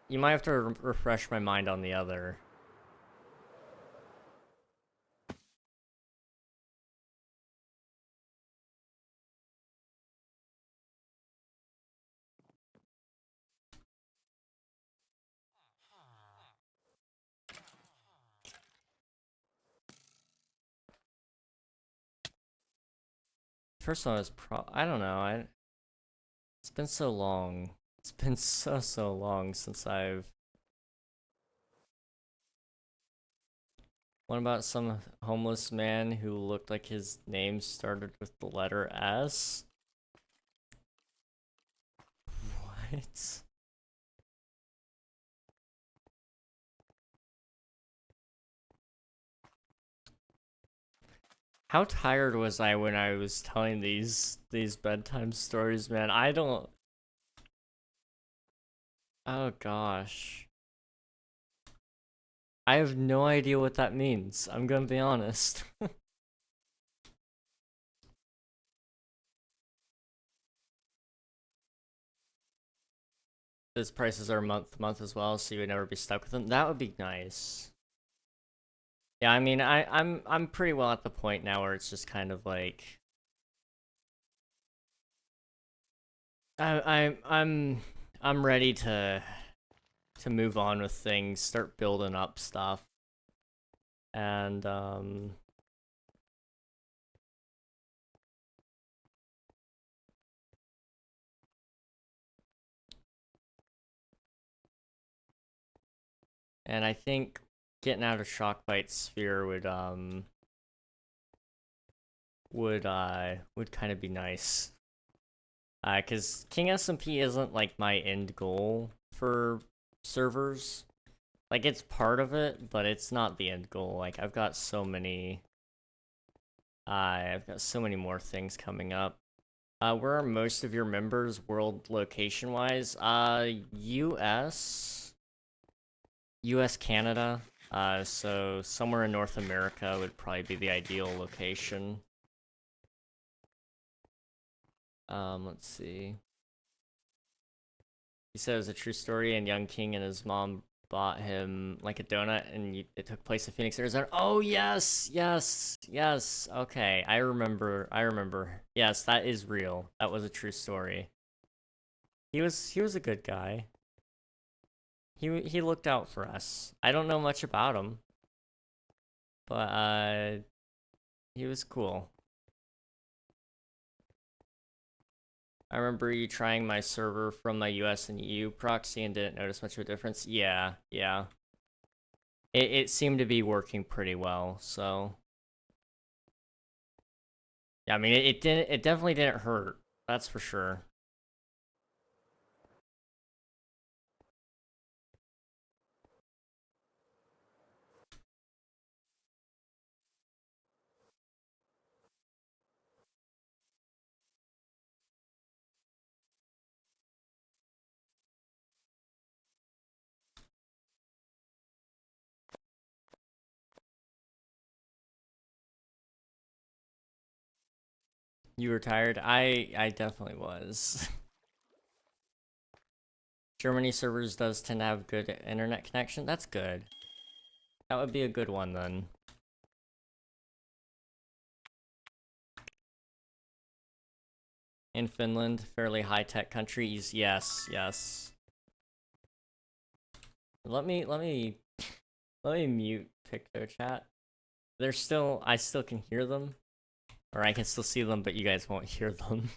You might have to refresh my mind on the other. First one was I don't know. It's been so long. It's been so long since I've What about some homeless man who looked like his name started with the letter S? What? How tired was I when I was telling these bedtime stories, man? I don't. Oh gosh. I have no idea what that means. I'm gonna be honest. Those prices are month to month as well, so you would never be stuck with them. That would be nice. Yeah, I mean, I'm pretty well at the point now where it's just kind of like I'm ready to move on with things, start building up stuff, and I think getting out of Shockbite's sphere would kind of be nice. Cause King SMP isn't like my end goal for servers. Like it's part of it, but it's not the end goal. Like I've got so many more things coming up. Where are most of your members world location wise? US, Canada. So somewhere in North America would probably be the ideal location. Let's see. He said it was a true story, and Young King and his mom bought him like a donut, and it took place in Phoenix, Arizona. Oh yes, yes, yes. Okay, I remember. I remember. Yes, that is real. That was a true story. He was a good guy. He looked out for us. I don't know much about him, but he was cool. I remember you trying my server from my US and EU proxy and didn't notice much of a difference. Yeah, yeah. It seemed to be working pretty well, so yeah, I mean it definitely didn't hurt. That's for sure. You were tired? I definitely was. Germany servers does tend to have good internet connection. That's good. That would be a good one then. In Finland, fairly high-tech countries. Yes, yes. Let me mute PictoChat. I still can hear them. Or I can still see them, but you guys won't hear them.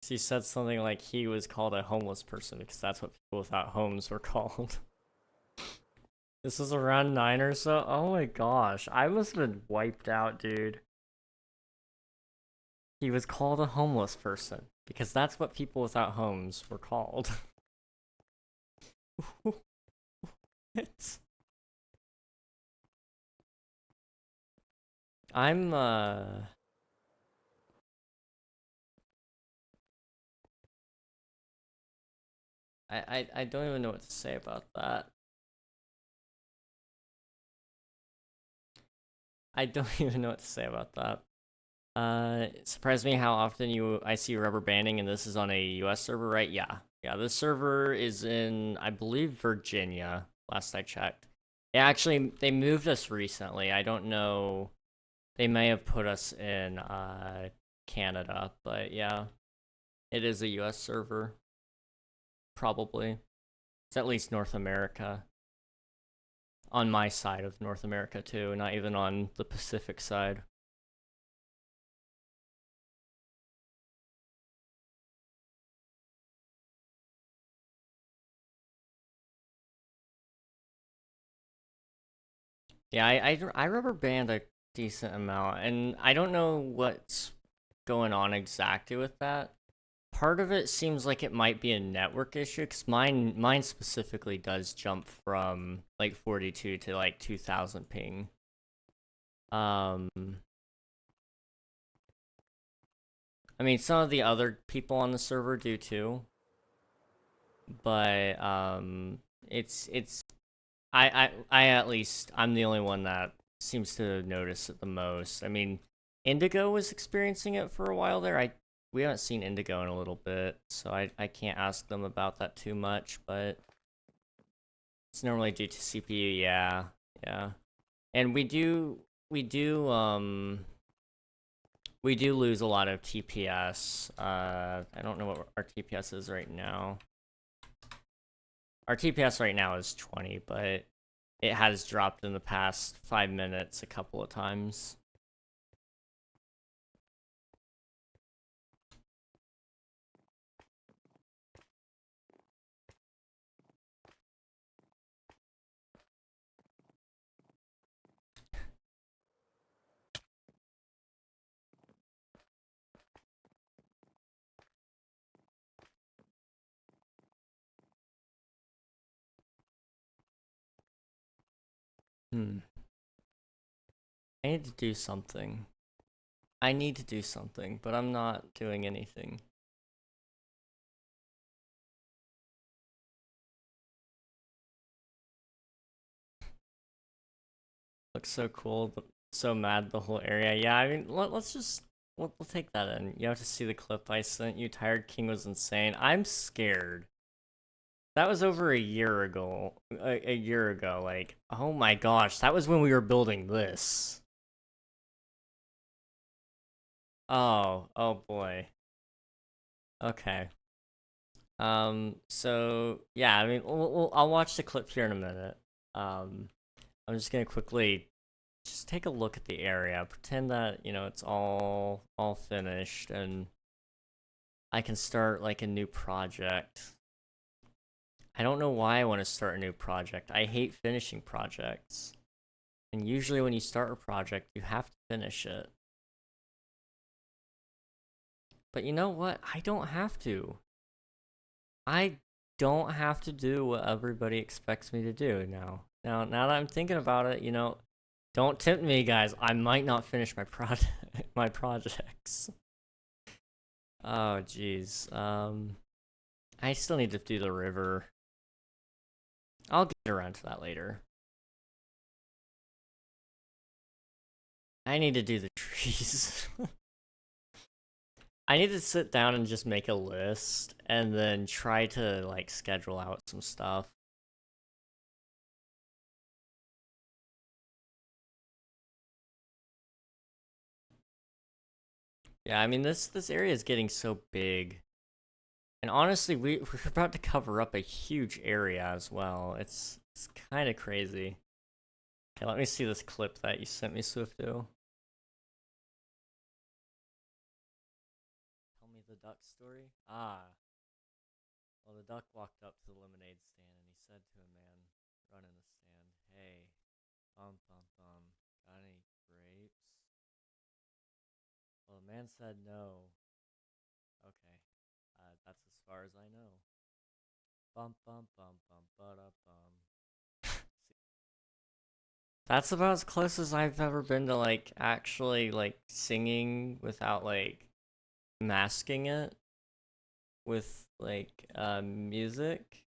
She said something like he was called a homeless person because that's what people without homes were called. This was around 9 or so. Oh my gosh, I must have been wiped out, dude. He was called a homeless person because that's what people without homes were called. What? I'm I don't even know what to say about that. I don't even know what to say about that. It surprised me how often I see rubber banding, and this is on a US server, right? Yeah. Yeah, this server is in, I believe, Virginia, last I checked. Yeah, actually, they moved us recently. I don't know. They may have put us in Canada, but yeah. It is a US server. Probably. It's at least North America. On my side of North America, too, not even on the Pacific side. Yeah, I rubber band a decent amount, and I don't know what's going on exactly with that. Part of it seems like it might be a network issue, because mine specifically does jump from like 42 to like 2000 ping. Um, I mean, some of the other people on the server do too, but it's I at least I'm the only one that seems to notice it the most. I mean, Indigo was experiencing it for a while there. We haven't seen Indigo in a little bit, so I can't ask them about that too much, but it's normally due to CPU, yeah. Yeah. And we do lose a lot of TPS. I don't know what our TPS is right now. Our TPS right now is 20, but it has dropped in the past 5 minutes a couple of times. Hmm. I need to do something. I need to do something, but I'm not doing anything. Looks so cool, but so mad the whole area. Yeah, I mean, let's just we'll take that in. You have to see the clip I sent you. Tired King was insane. I'm scared. That was over a year ago. A year ago. Like, oh my gosh, that was when we were building this. Oh boy. Okay. So yeah, I mean, I'll watch the clip here in a minute. I'm just gonna quickly just take a look at the area, pretend that, you know, it's all finished, and I can start like a new project. I don't know why I want to start a new project. I hate finishing projects. And usually when you start a project, you have to finish it. But you know what? I don't have to. I don't have to do what everybody expects me to do now. Now that I'm thinking about it, you know, don't tempt me, guys. I might not finish my my projects. Oh, jeez. I still need to do the river. I'll get around to that later. I need to do the trees. I need to sit down and just make a list and then try to like schedule out some stuff. Yeah, I mean this area is getting so big. And honestly, we're about to cover up a huge area as well. It's kind of crazy. Okay, let me see this clip that you sent me, Swifto. Tell me the duck story? Ah. Well, the duck walked up to the lemonade stand and he said to a man running the stand, "Hey, got any grapes?" Well, the man said no. Okay, that's as far as I know. Ba da bum. That's about as close as I've ever been to like actually like singing without like masking it with like music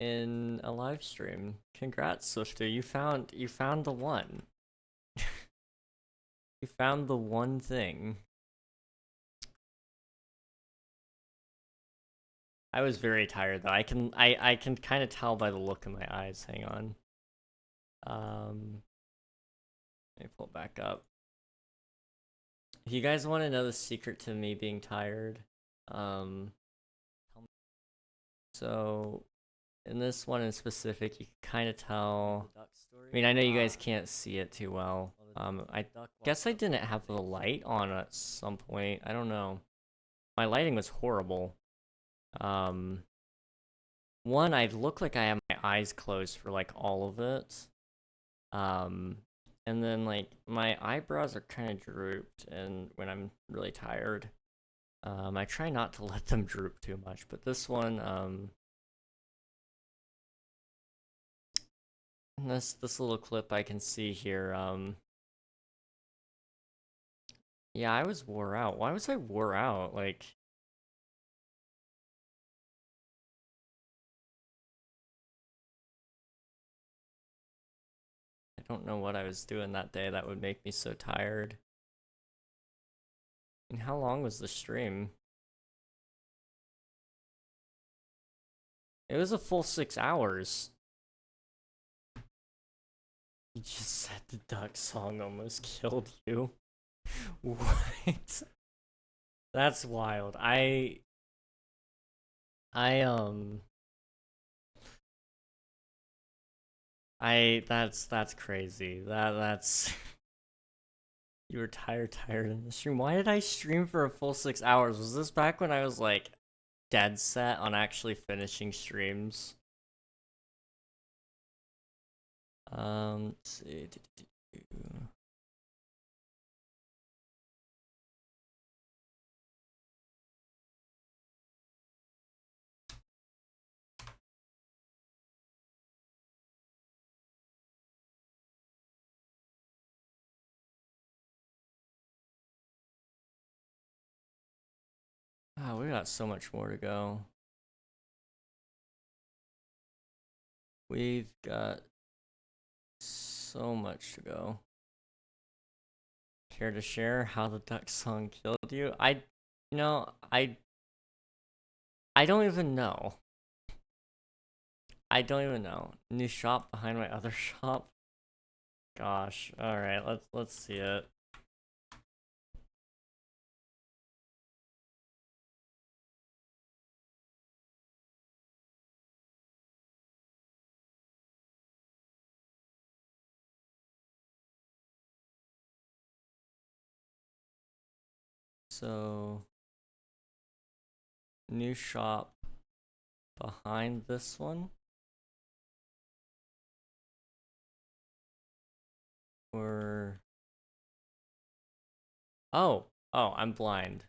in a live stream. Congrats, Swifter. You found the one. You found the one thing. I was very tired though. I can kind of tell by the look in my eyes. Hang on. Let me pull it back up. If you guys want to know the secret to me being tired, um, so in this one in specific, you can kind of tell. I mean, I know you guys can't see it too well. I guess I didn't have the light on at some point. I don't know. My lighting was horrible. Um, one, I look like I have my eyes closed for like all of it. And then like my eyebrows are kind of drooped, and when I'm really tired, I try not to let them droop too much. But this one, this little clip I can see here, yeah, I was wore out. Why was I wore out? Like, I don't know what I was doing that day that would make me so tired. And how long was the stream? It was a full 6 hours. You just said the duck song almost killed you. What? That's wild. I that's crazy. That's you were tired in the stream. Why did I stream for a full 6 hours? Was this back when I was like dead set on actually finishing streams? Let's see. Oh, we got so much more to go. We've got so much to go. Care to share how the duck song killed you? You know, I don't even know. I don't even know. New shop behind my other shop. Gosh. All right, let's see it. So, new shop behind this one. Or oh, I'm blind.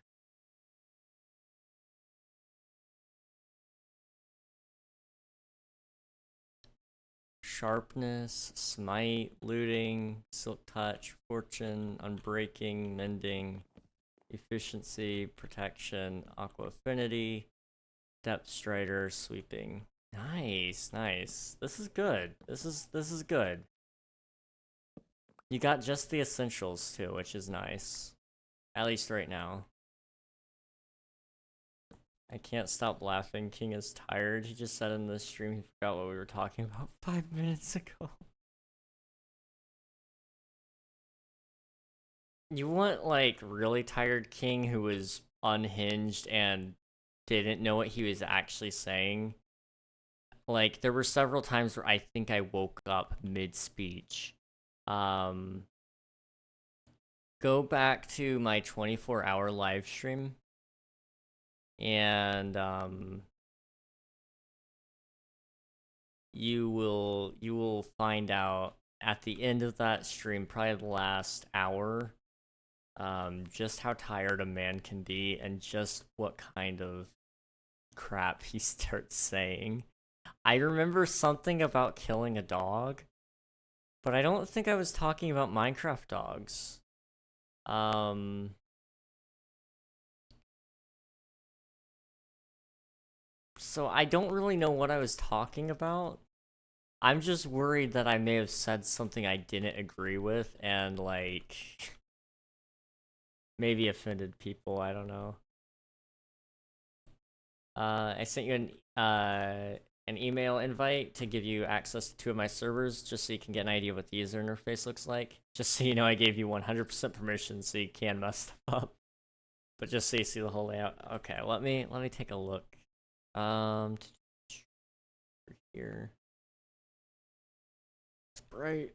Sharpness, smite, looting, silk touch, fortune, unbreaking, mending, efficiency, protection, aqua affinity, depth strider, sweeping. Nice, nice. This is good. This is good. You got just the essentials too, which is nice. At least right now. I can't stop laughing. King is tired. He just said in the stream he forgot what we were talking about 5 minutes ago. You want like really tired King who was unhinged and didn't know what he was actually saying? Like there were several times where I think I woke up mid-speech. Go back to my 24-hour live stream and you will find out at the end of that stream, probably the last hour, just how tired a man can be and just what kind of crap he starts saying. I remember something about killing a dog, but I don't think I was talking about Minecraft dogs. So I don't really know what I was talking about. I'm just worried that I may have said something I didn't agree with and like maybe offended people. I don't know. I sent you an email invite to give you access to 2 of my servers just so you can get an idea what the user interface looks like. Just so you know, I gave you 100% permission so you can mess stuff up. But just so you see the whole layout. Okay, let me take a look. Here. It's bright.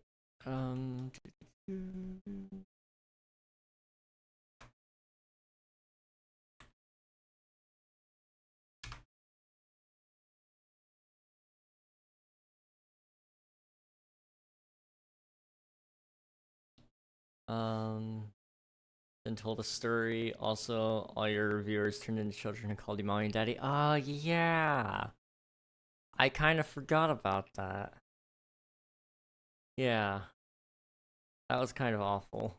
Then told a story. Also, all your viewers turned into children and called you mommy and daddy. Oh, yeah. I kind of forgot about that. Yeah. That was kind of awful.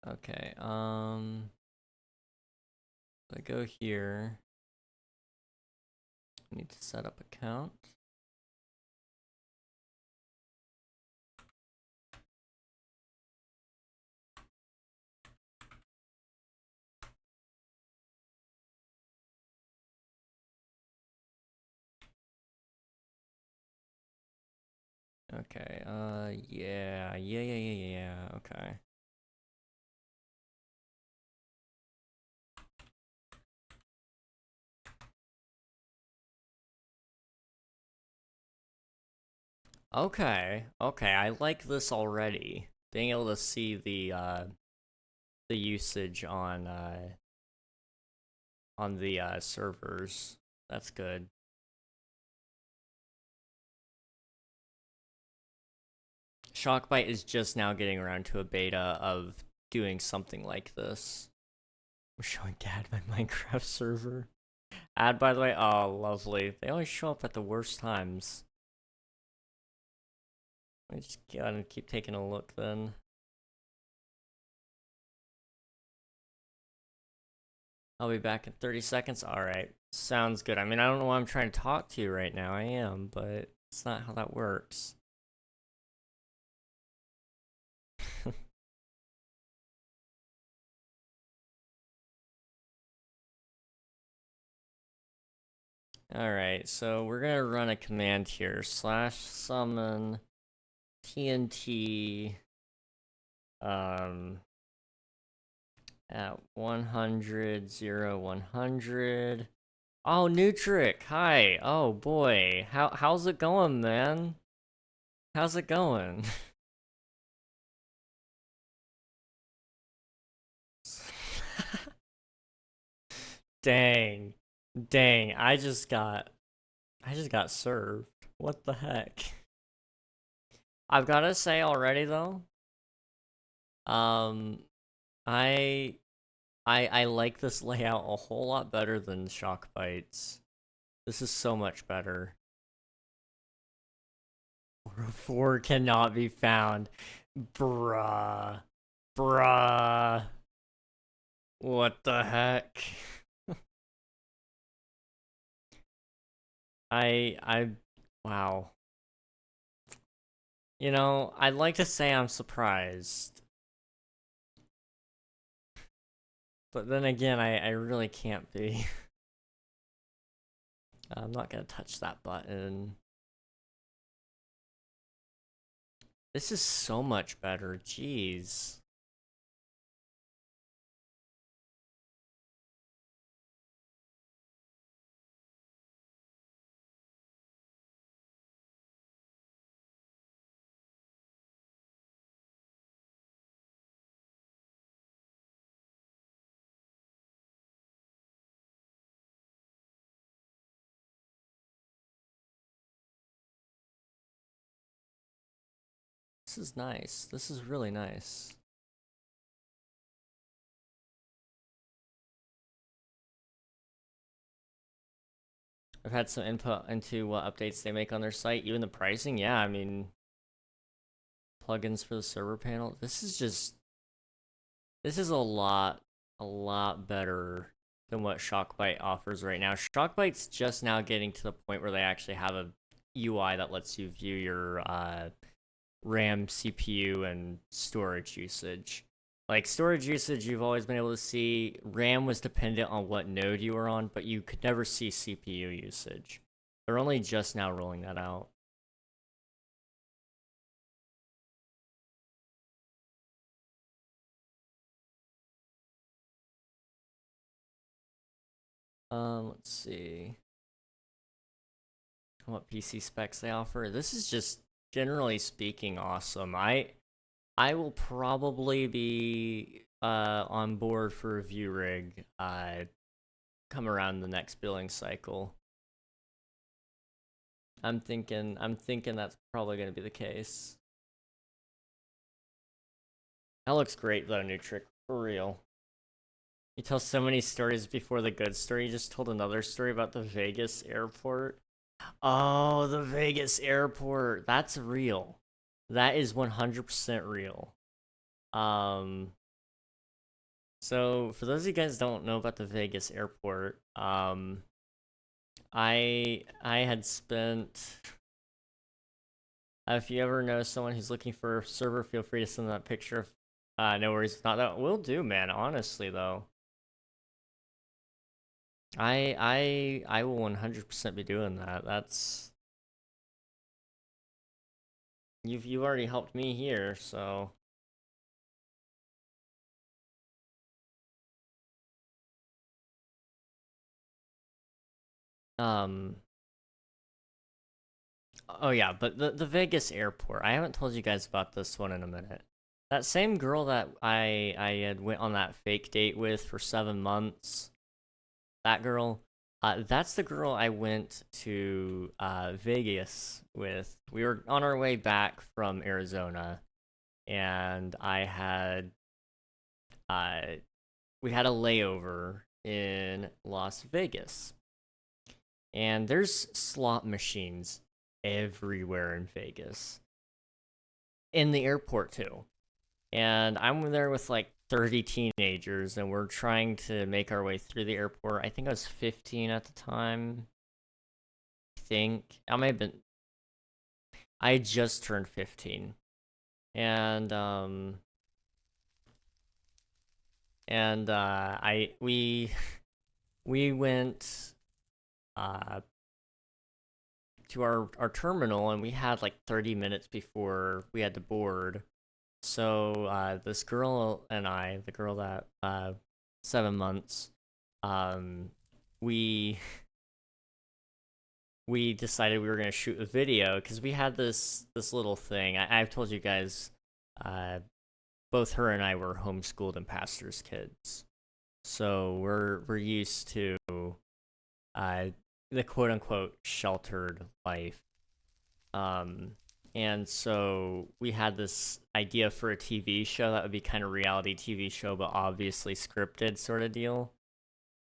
Okay, I go here. I need to set up account. Okay, yeah, okay. Okay, I like this already. Being able to see the usage on the servers. That's good. Shockbyte is just now getting around to a beta of doing something like this. I'm showing Dad my Minecraft server. Ad, by the way, oh, lovely. They always show up at the worst times. I just gotta keep taking a look then. I'll be back in 30 seconds. Alright, sounds good. I mean, I don't know why I'm trying to talk to you right now. I am, but it's not how that works. Alright, so we're gonna run a command here. /summon TNT at 100, 0, 100. Oh, Nutric, hi. Oh boy, how's it going, man? How's it going? Dang, I just got served. What the heck? I've gotta say already though, um, I I like this layout a whole lot better than Shockbytes. This is so much better. 404 cannot be found. Bruh. What the heck? Wow. You know, I'd like to say I'm surprised. But then again, I really can't be. I'm not gonna touch that button. This is so much better, jeez. This is nice. This is really nice. I've had some input into what updates they make on their site, even the pricing. Yeah, I mean, plugins for the server panel. This is a lot better than what Shockbyte offers right now. Shockbyte's just now getting to the point where they actually have a UI that lets you view your RAM, CPU, and storage usage. Like, storage usage, you've always been able to see. RAM was dependent on what node you were on, but you could never see CPU usage. They're only just now rolling that out. Let's see what PC specs they offer. This is just, generally speaking, awesome. I will probably be on board for a view rig come around the next billing cycle. I'm thinking that's probably gonna be the case. That looks great though, new trick, for real. You tell so many stories before the good story. You just told another story about the Vegas airport. Oh, the Vegas airport. That's real. That is 100% real. So for those of you guys who don't know about the Vegas airport, I had spent. If you ever know someone who's looking for a server, feel free to send that picture. No worries, not that will do, man. Honestly, though, I will 100% be doing that. That's you've already helped me here, so. Um. Oh yeah, but the Vegas airport. I haven't told you guys about this one in a minute. That same girl that I had went on that fake date with for 7 months. That girl. That's the girl I went to Vegas with. We were on our way back from Arizona, and we had a layover in Las Vegas, and there's slot machines everywhere in Vegas, in the airport too. And I'm there with like 30 teenagers, and we're trying to make our way through the airport. I think I was 15 at the time. I think I may have been. I just turned 15, and I we went to our terminal, and we had like 30 minutes before we had to board. So this girl and I, the girl that 7 months, we we decided we were gonna shoot a video because we had this little thing. I've told you guys, both her and I were homeschooled and pastors' kids, so we're used to uh, the quote unquote sheltered life. And so we had this idea for a TV show that would be kind of reality TV show, but obviously scripted sort of deal.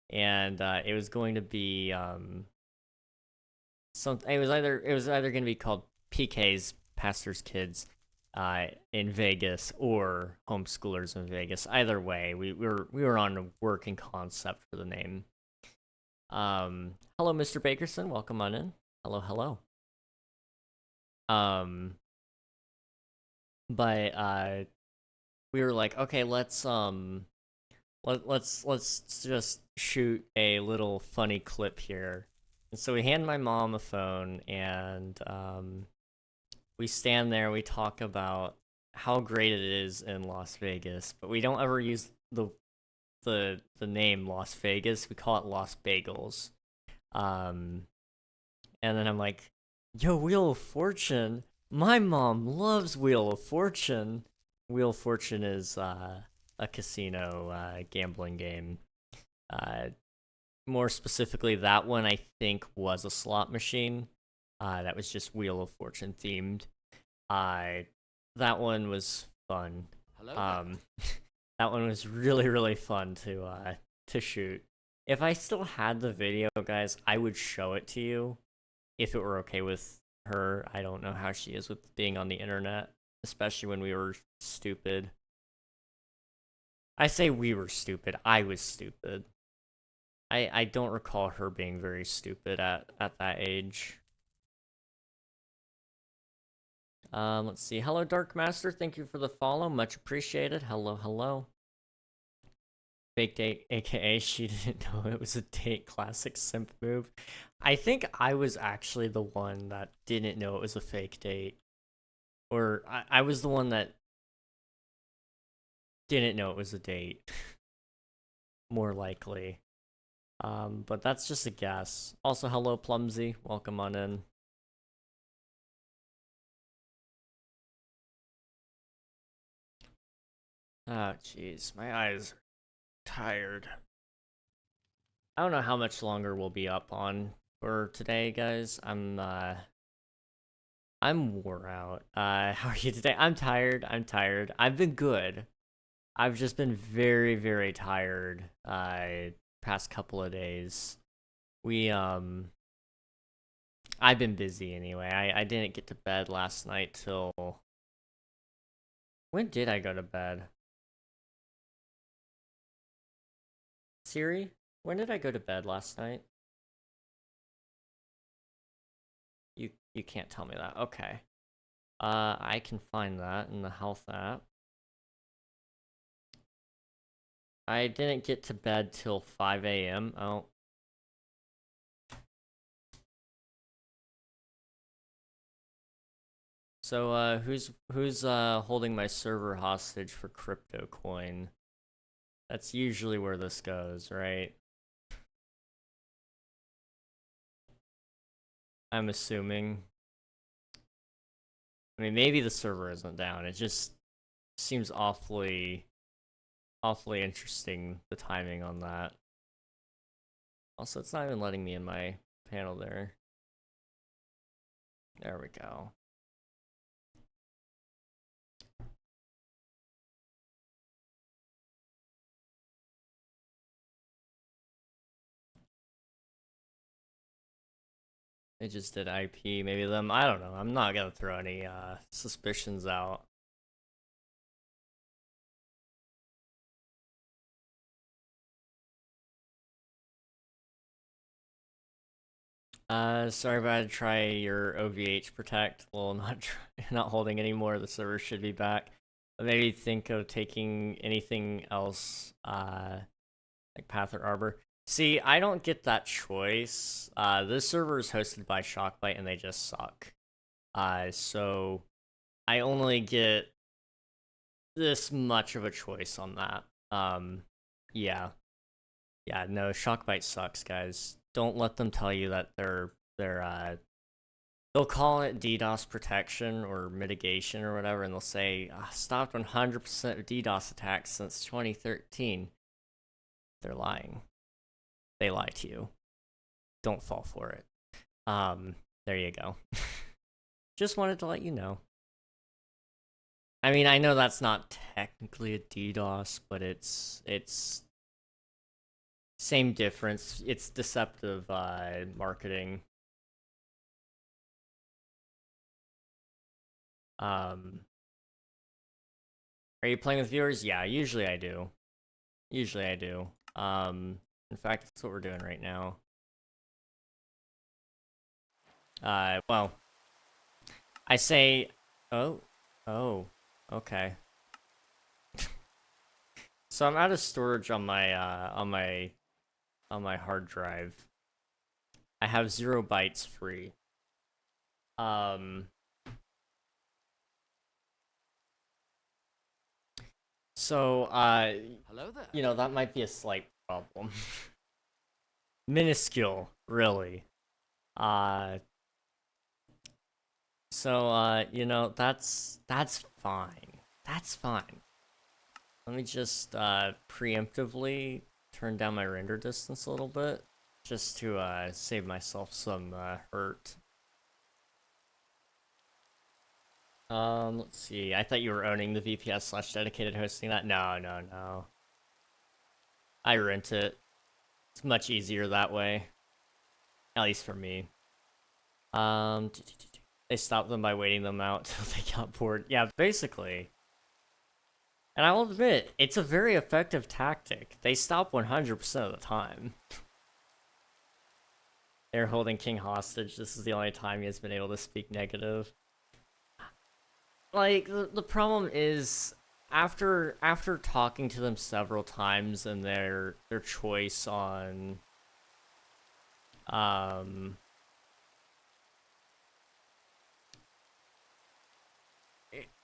And it was going to be something. It was either going to be called PK's Pastors Kids in Vegas or Homeschoolers in Vegas. Either way, we were on a working concept for the name. Hello, Mr. Bakerson. Welcome on in. Hello, hello. But we were like, okay, let's just shoot a little funny clip here. And so we hand my mom a phone, and we stand there, we talk about how great it is in Las Vegas, but we don't ever use the name Las Vegas. We call it Las Bagels. And then I'm like, yo, Wheel of Fortune. My mom loves Wheel of Fortune. Wheel of Fortune is a casino gambling game. More specifically, that one I think was a slot machine. That was just Wheel of Fortune themed. That one was fun. Hello. That one was really really fun to shoot. If I still had the video, guys, I would show it to you if it were okay with her. I don't know how she is with being on the internet, especially when we were stupid. I say we were stupid. I was stupid. I don't recall her being very stupid at that age. Let's see. Hello, Dark Master. Thank you for the follow. Much appreciated. Hello, hello. Fake date, aka she didn't know it was a date. Classic simp move. I think I was actually the one that didn't know it was a fake date. Or I was the one that didn't know it was a date. More likely. But that's just a guess. Also, hello, Plumsy. Welcome on in. Oh, jeez. My eyes are tired. I don't know how much longer we'll be up on for today, guys. I'm wore out. How are you today? I'm tired. I've been good. I've just been very, very tired. Past couple of days. I've been busy anyway. I didn't get to bed last night till... When did I go to bed? Siri, when did I go to bed last night? You can't tell me that. Okay. I can find that in the health app. I didn't get to bed till 5 a.m. Oh. So, who's holding my server hostage for crypto coin? That's usually where this goes, right? I'm assuming. I mean, maybe the server isn't down. It just seems awfully interesting, the timing on that. Also, it's not even letting me in my panel there. There we go. They just did IP, maybe them. I don't know. I'm not gonna throw any suspicions out. Sorry if I had to try your OVH protect. Well, not holding anymore. The server should be back. But maybe think of taking anything else, like Path or Arbor. See, I don't get that choice. This server is hosted by Shockbyte and they just suck. So I only get this much of a choice on that. Yeah. Yeah, no, Shockbyte sucks, guys. Don't let them tell you that they'll call it DDoS protection or mitigation or whatever, and they'll say, stopped 100% of DDoS attacks since 2013. They're lying. They lie to you. Don't fall for it. There you go. Just wanted to let you know. I mean, I know that's not technically a DDoS, but it's same difference. It's deceptive marketing. Are you playing with viewers? Yeah, usually I do. In fact, that's what we're doing right now. Well, I say, oh, okay. So I'm out of storage on my hard drive. I have 0 bytes free. So, Hello there. you know, that might be a slight problem. Minuscule, really. So, you know, that's fine. That's fine. Let me just, preemptively turn down my render distance a little bit, just to, save myself some, hurt. Let's see. I thought you were owning the VPS/dedicated hosting that. No. I rent it. It's much easier that way. At least for me. They stopped them by waiting them out till they got bored. Yeah, basically. And I will admit, it's a very effective tactic. They stop 100% of the time. They're holding King hostage. This is the only time he has been able to speak negative. Like, the problem is, after talking to them several times and their choice on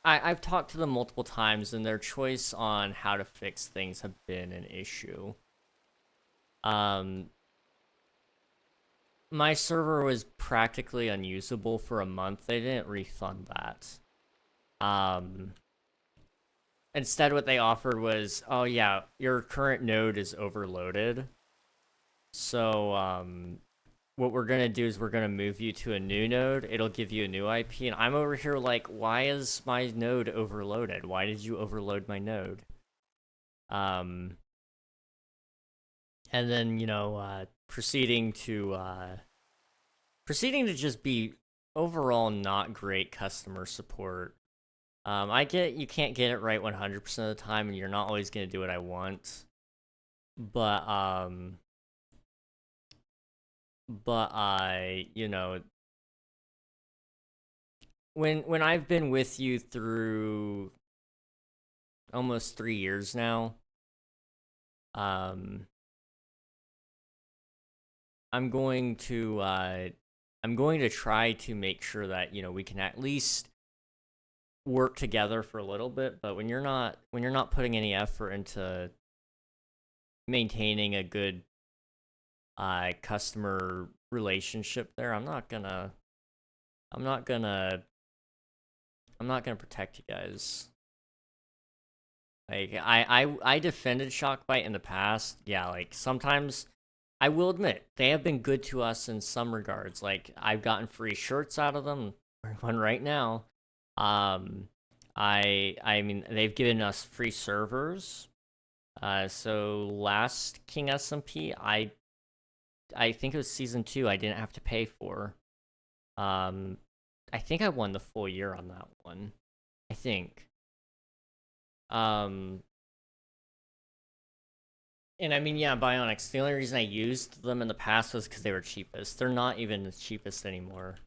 I've talked to them multiple times and their choice on how to fix things have been an issue. My server was practically unusable for a month. They didn't refund that. Instead what they offered was, oh yeah, your current node is overloaded. So, what we're gonna do is we're gonna move you to a new node. It'll give you a new IP, and I'm over here like, why is my node overloaded? Why did you overload my node? And then, you know, proceeding to just be overall not great customer support. I get you can't get it right 100% of the time, and you're not always gonna do what I want. But I, you know, when I've been with you through almost 3 years now, um, I'm going to try to make sure that, you know, we can at least work together for a little bit. But when you're not putting any effort into maintaining a good customer relationship there, I'm not gonna protect you guys. Like, I defended Shockbite in the past. Yeah, like, sometimes I will admit they have been good to us in some regards. Like, I've gotten free shirts out of them. Wearing one right now. I mean, they've given us free servers. So last King SMP, I think it was season 2, I didn't have to pay for. I think I won the full year on that one. I think. And I mean, yeah, Bionics. The only reason I used them in the past was because they were cheapest. They're not even the cheapest anymore.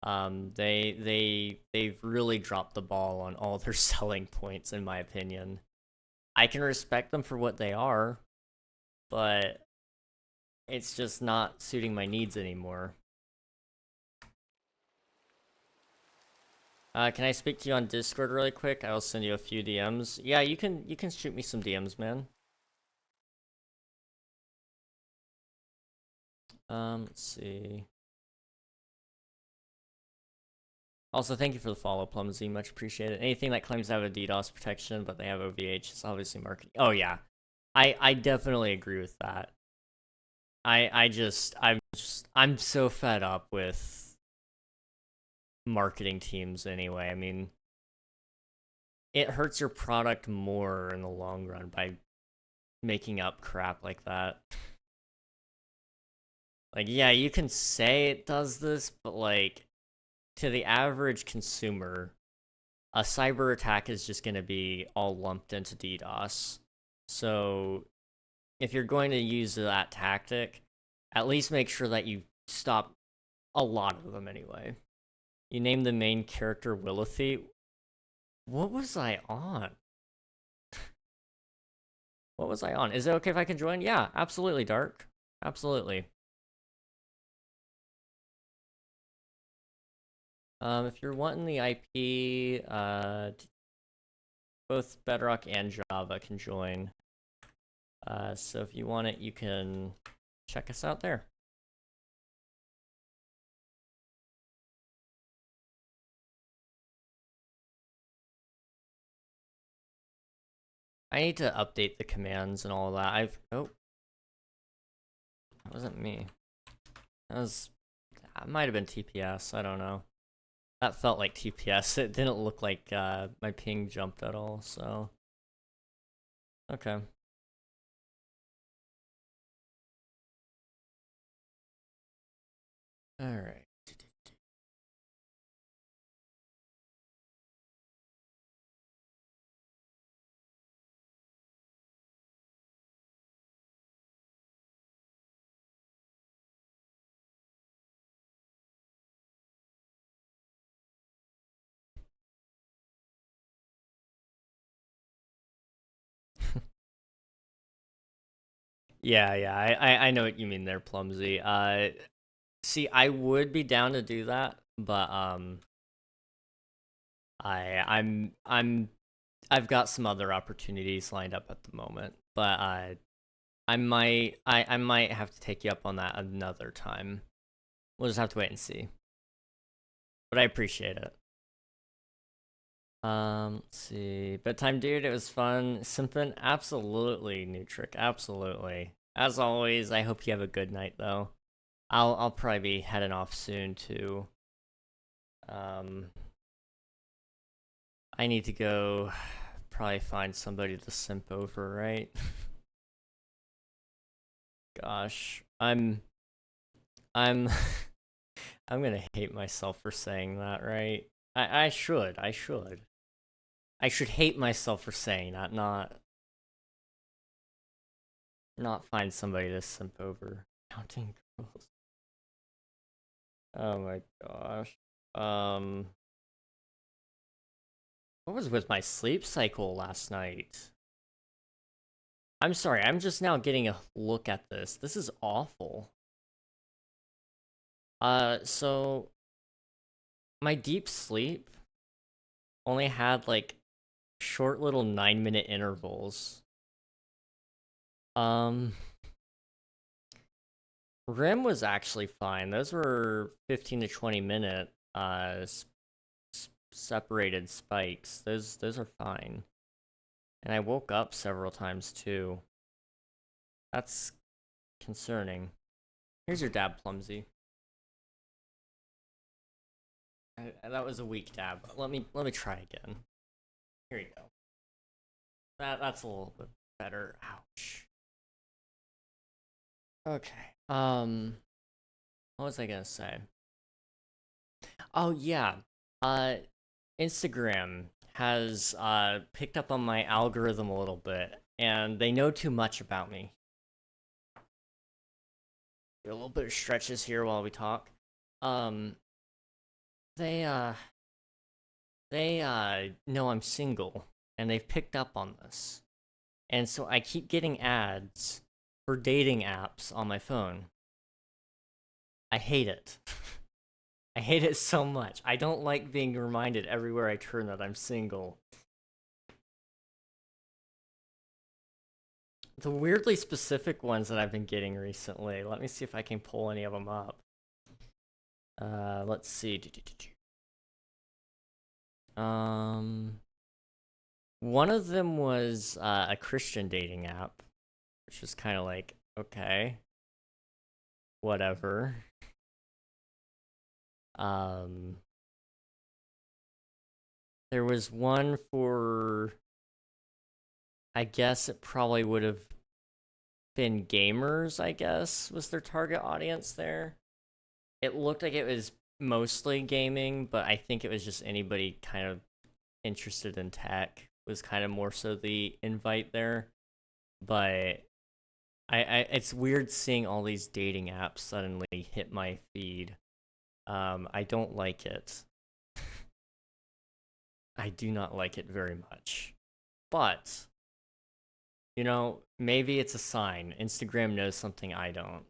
They've really dropped the ball on all their selling points, in my opinion. I can respect them for what they are, but it's just not suiting my needs anymore. Can I speak to you on Discord really quick? I'll send you a few DMs. Yeah, you can shoot me some DMs, man. Let's see. Also, thank you for the follow, Plumsy. Much appreciated. Anything that claims to have a DDoS protection, but they have OVH is obviously marketing. Oh, yeah. I definitely agree with that. I'm so fed up with marketing teams anyway. I mean, it hurts your product more in the long run by making up crap like that. Like, yeah, you can say it does this, but, like, to the average consumer, a cyber attack is just going to be all lumped into DDoS. So if you're going to use that tactic, at least make sure that you stop a lot of them anyway. You name the main character Willithy. What was I on? What was I on? Is it okay if I can join? Yeah, absolutely, Dark. Absolutely. If you're wanting the IP, both Bedrock and Java can join. So if you want it, you can check us out there. I need to update the commands and all that. Oh, that wasn't me. That might have been TPS. I don't know. That felt like TPS. It didn't look like my ping jumped at all. So, okay. All right. Yeah, I know what you mean there, Plumsy. See, I would be down to do that, but I've got some other opportunities lined up at the moment, but I might have to take you up on that another time. We'll just have to wait and see. But I appreciate it. Let's see. Bedtime dude, it was fun. Simpin, absolutely, Nutric, absolutely. As always, I hope you have a good night, though. I'll probably be heading off soon too. I need to go probably find somebody to simp over, right? Gosh, I'm I'm gonna hate myself for saying that, right? I should. I should hate myself for saying that, not find somebody to simp over. Counting girls. Oh my gosh. What was with my sleep cycle last night? I'm sorry, I'm just now getting a look at this. This is awful. So my deep sleep only had like short little 9-minute intervals. REM was actually fine. Those were 15 to 20-minute separated spikes. Those are fine. And I woke up several times too. That's concerning. Here's your dab, Plumsy. That was a weak dab. Let me try again. Here you go. That's a little bit better. Ouch. Okay. What was I gonna say? Oh yeah. Uh, Instagram has picked up on my algorithm a little bit, and they know too much about me. A little bit of stretches here while we talk. Um, they know I'm single, and they've picked up on this, and so I keep getting ads for dating apps on my phone. I hate it. I hate it so much. I don't like being reminded everywhere I turn that I'm single. The weirdly specific ones that I've been getting recently. Let me see if I can pull any of them up. Let's see. One of them was a Christian dating app, which was kind of like, okay, whatever. There was one for, I guess it probably would have been gamers, I guess, was their target audience there. It looked like it was mostly gaming, but I think it was just anybody kind of interested in tech was kind of more so the invite there. But it's weird seeing all these dating apps suddenly hit my feed. I don't like it. I do not like it very much. But, you know, maybe it's a sign. Instagram knows something I don't.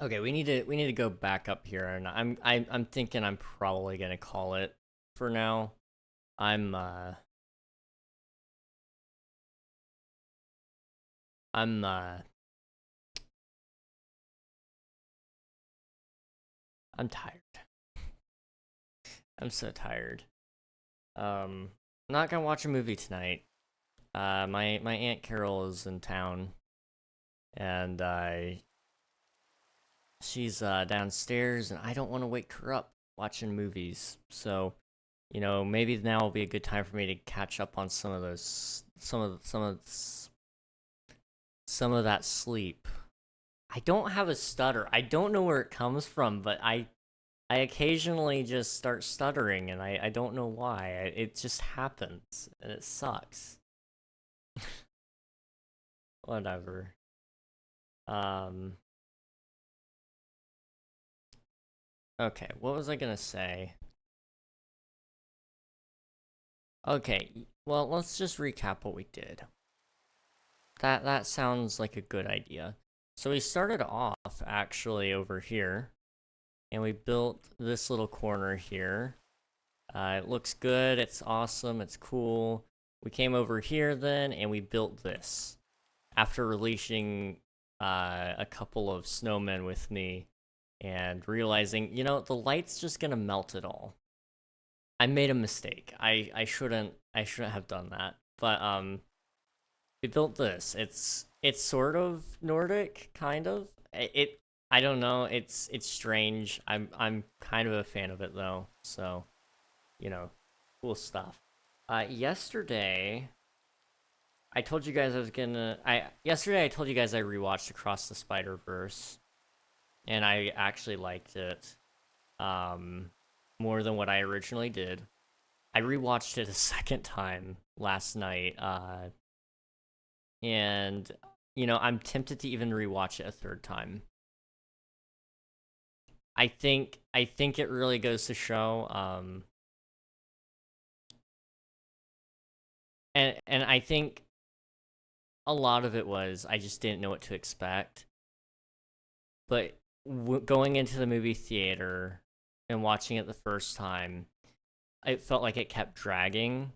Okay, we need to go back up here, and I'm thinking I'm probably gonna call it for now. I'm uh I'm I'm tired. I'm so tired. I'm not gonna watch a movie tonight. My Aunt Carol is in town, and she's downstairs, and I don't want to wake her up watching movies. So, you know, maybe now will be a good time for me to catch up on some of those, some of that sleep. I don't have a stutter. I don't know where it comes from, but I occasionally just start stuttering, and I don't know why. It just happens, and it sucks. Whatever. Um. Okay, what was I gonna say? Okay, well, let's just recap what we did. That sounds like a good idea. So we started off actually over here, and we built this little corner here. It looks good, it's awesome, it's cool. We came over here then, and we built this. After releasing a couple of snowmen with me, and realizing, you know, the light's just gonna melt it all. I made a mistake. I shouldn't have done that. But we built this. It's sort of Nordic, kind of. I don't know. It's strange. I'm kind of a fan of it though. So, you know, cool stuff. Yesterday I told you guys I was gonna. I yesterday I told you guys I rewatched Across the Spider Verse, and I actually liked it, um, more than what I originally did. I rewatched it a second time last night, and I'm tempted to even rewatch it a third time. I think it really goes to show, and I think a lot of it was I just didn't know what to expect. But going into the movie theater and watching it the first time, it felt like it kept dragging.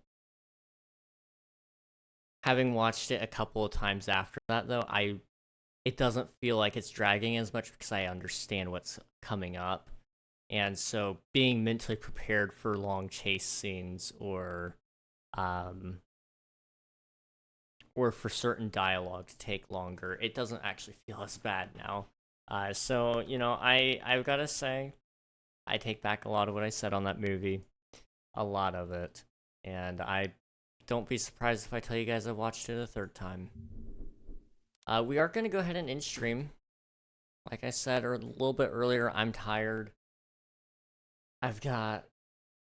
Having watched it a couple of times after that, though, it doesn't feel like it's dragging as much because I understand what's coming up. And so being mentally prepared for long chase scenes um or for certain dialogue to take longer, it doesn't actually feel as bad now. So I've got to say, I take back a lot of what I said on that movie, a lot of it, and I don't be surprised if I tell you guys I watched it a third time. We are gonna go ahead and end stream. Like I said a little bit earlier, I'm tired. I've got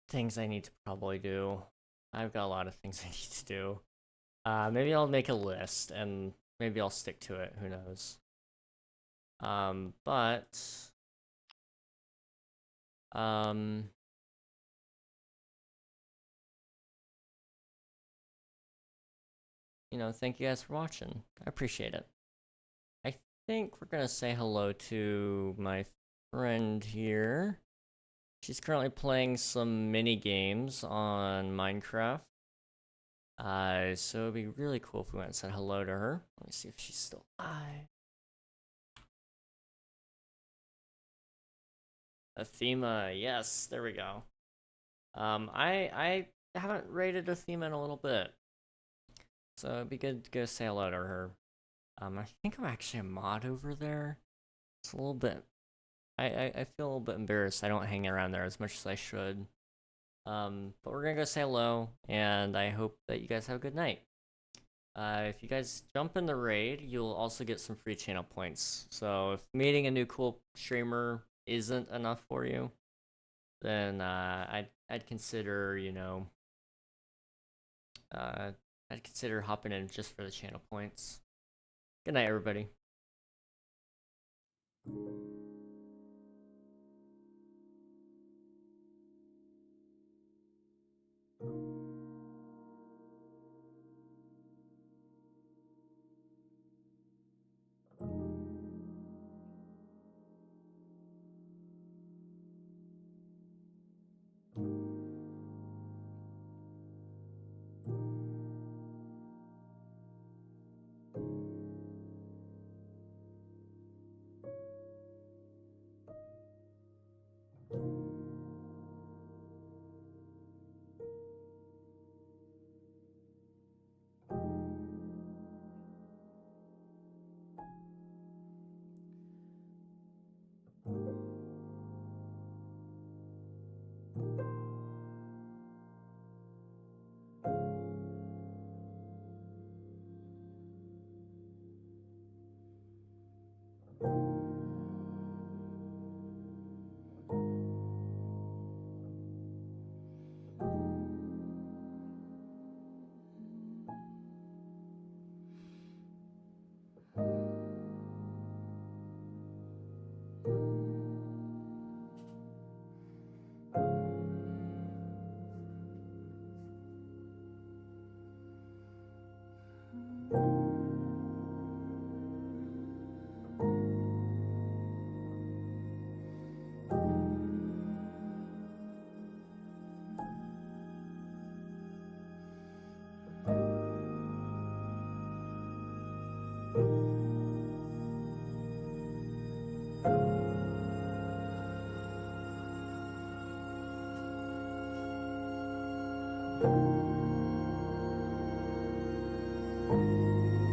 things I need to probably do. I've got a lot of things I need to do. Maybe I'll make a list and maybe I'll stick to it. Who knows? But um, thank you guys for watching. I appreciate it. I think we're gonna say hello to my friend here. She's currently playing some mini games on Minecraft. So it'd be really cool if we went and said hello to her. Let me see if she's still alive. Athema, yes, there we go. I haven't rated Athema in a little bit, so it'd be good to go say hello to her. I think I'm actually a mod over there. It's a little bit. I feel a little bit embarrassed. I don't hang around there as much as I should. But we're gonna go say hello, and I hope that you guys have a good night. If you guys jump in the raid, you'll also get some free channel points. So if meeting a new cool streamer isn't enough for you, then I'd consider I'd consider hopping in just for the channel points. Good night, everybody.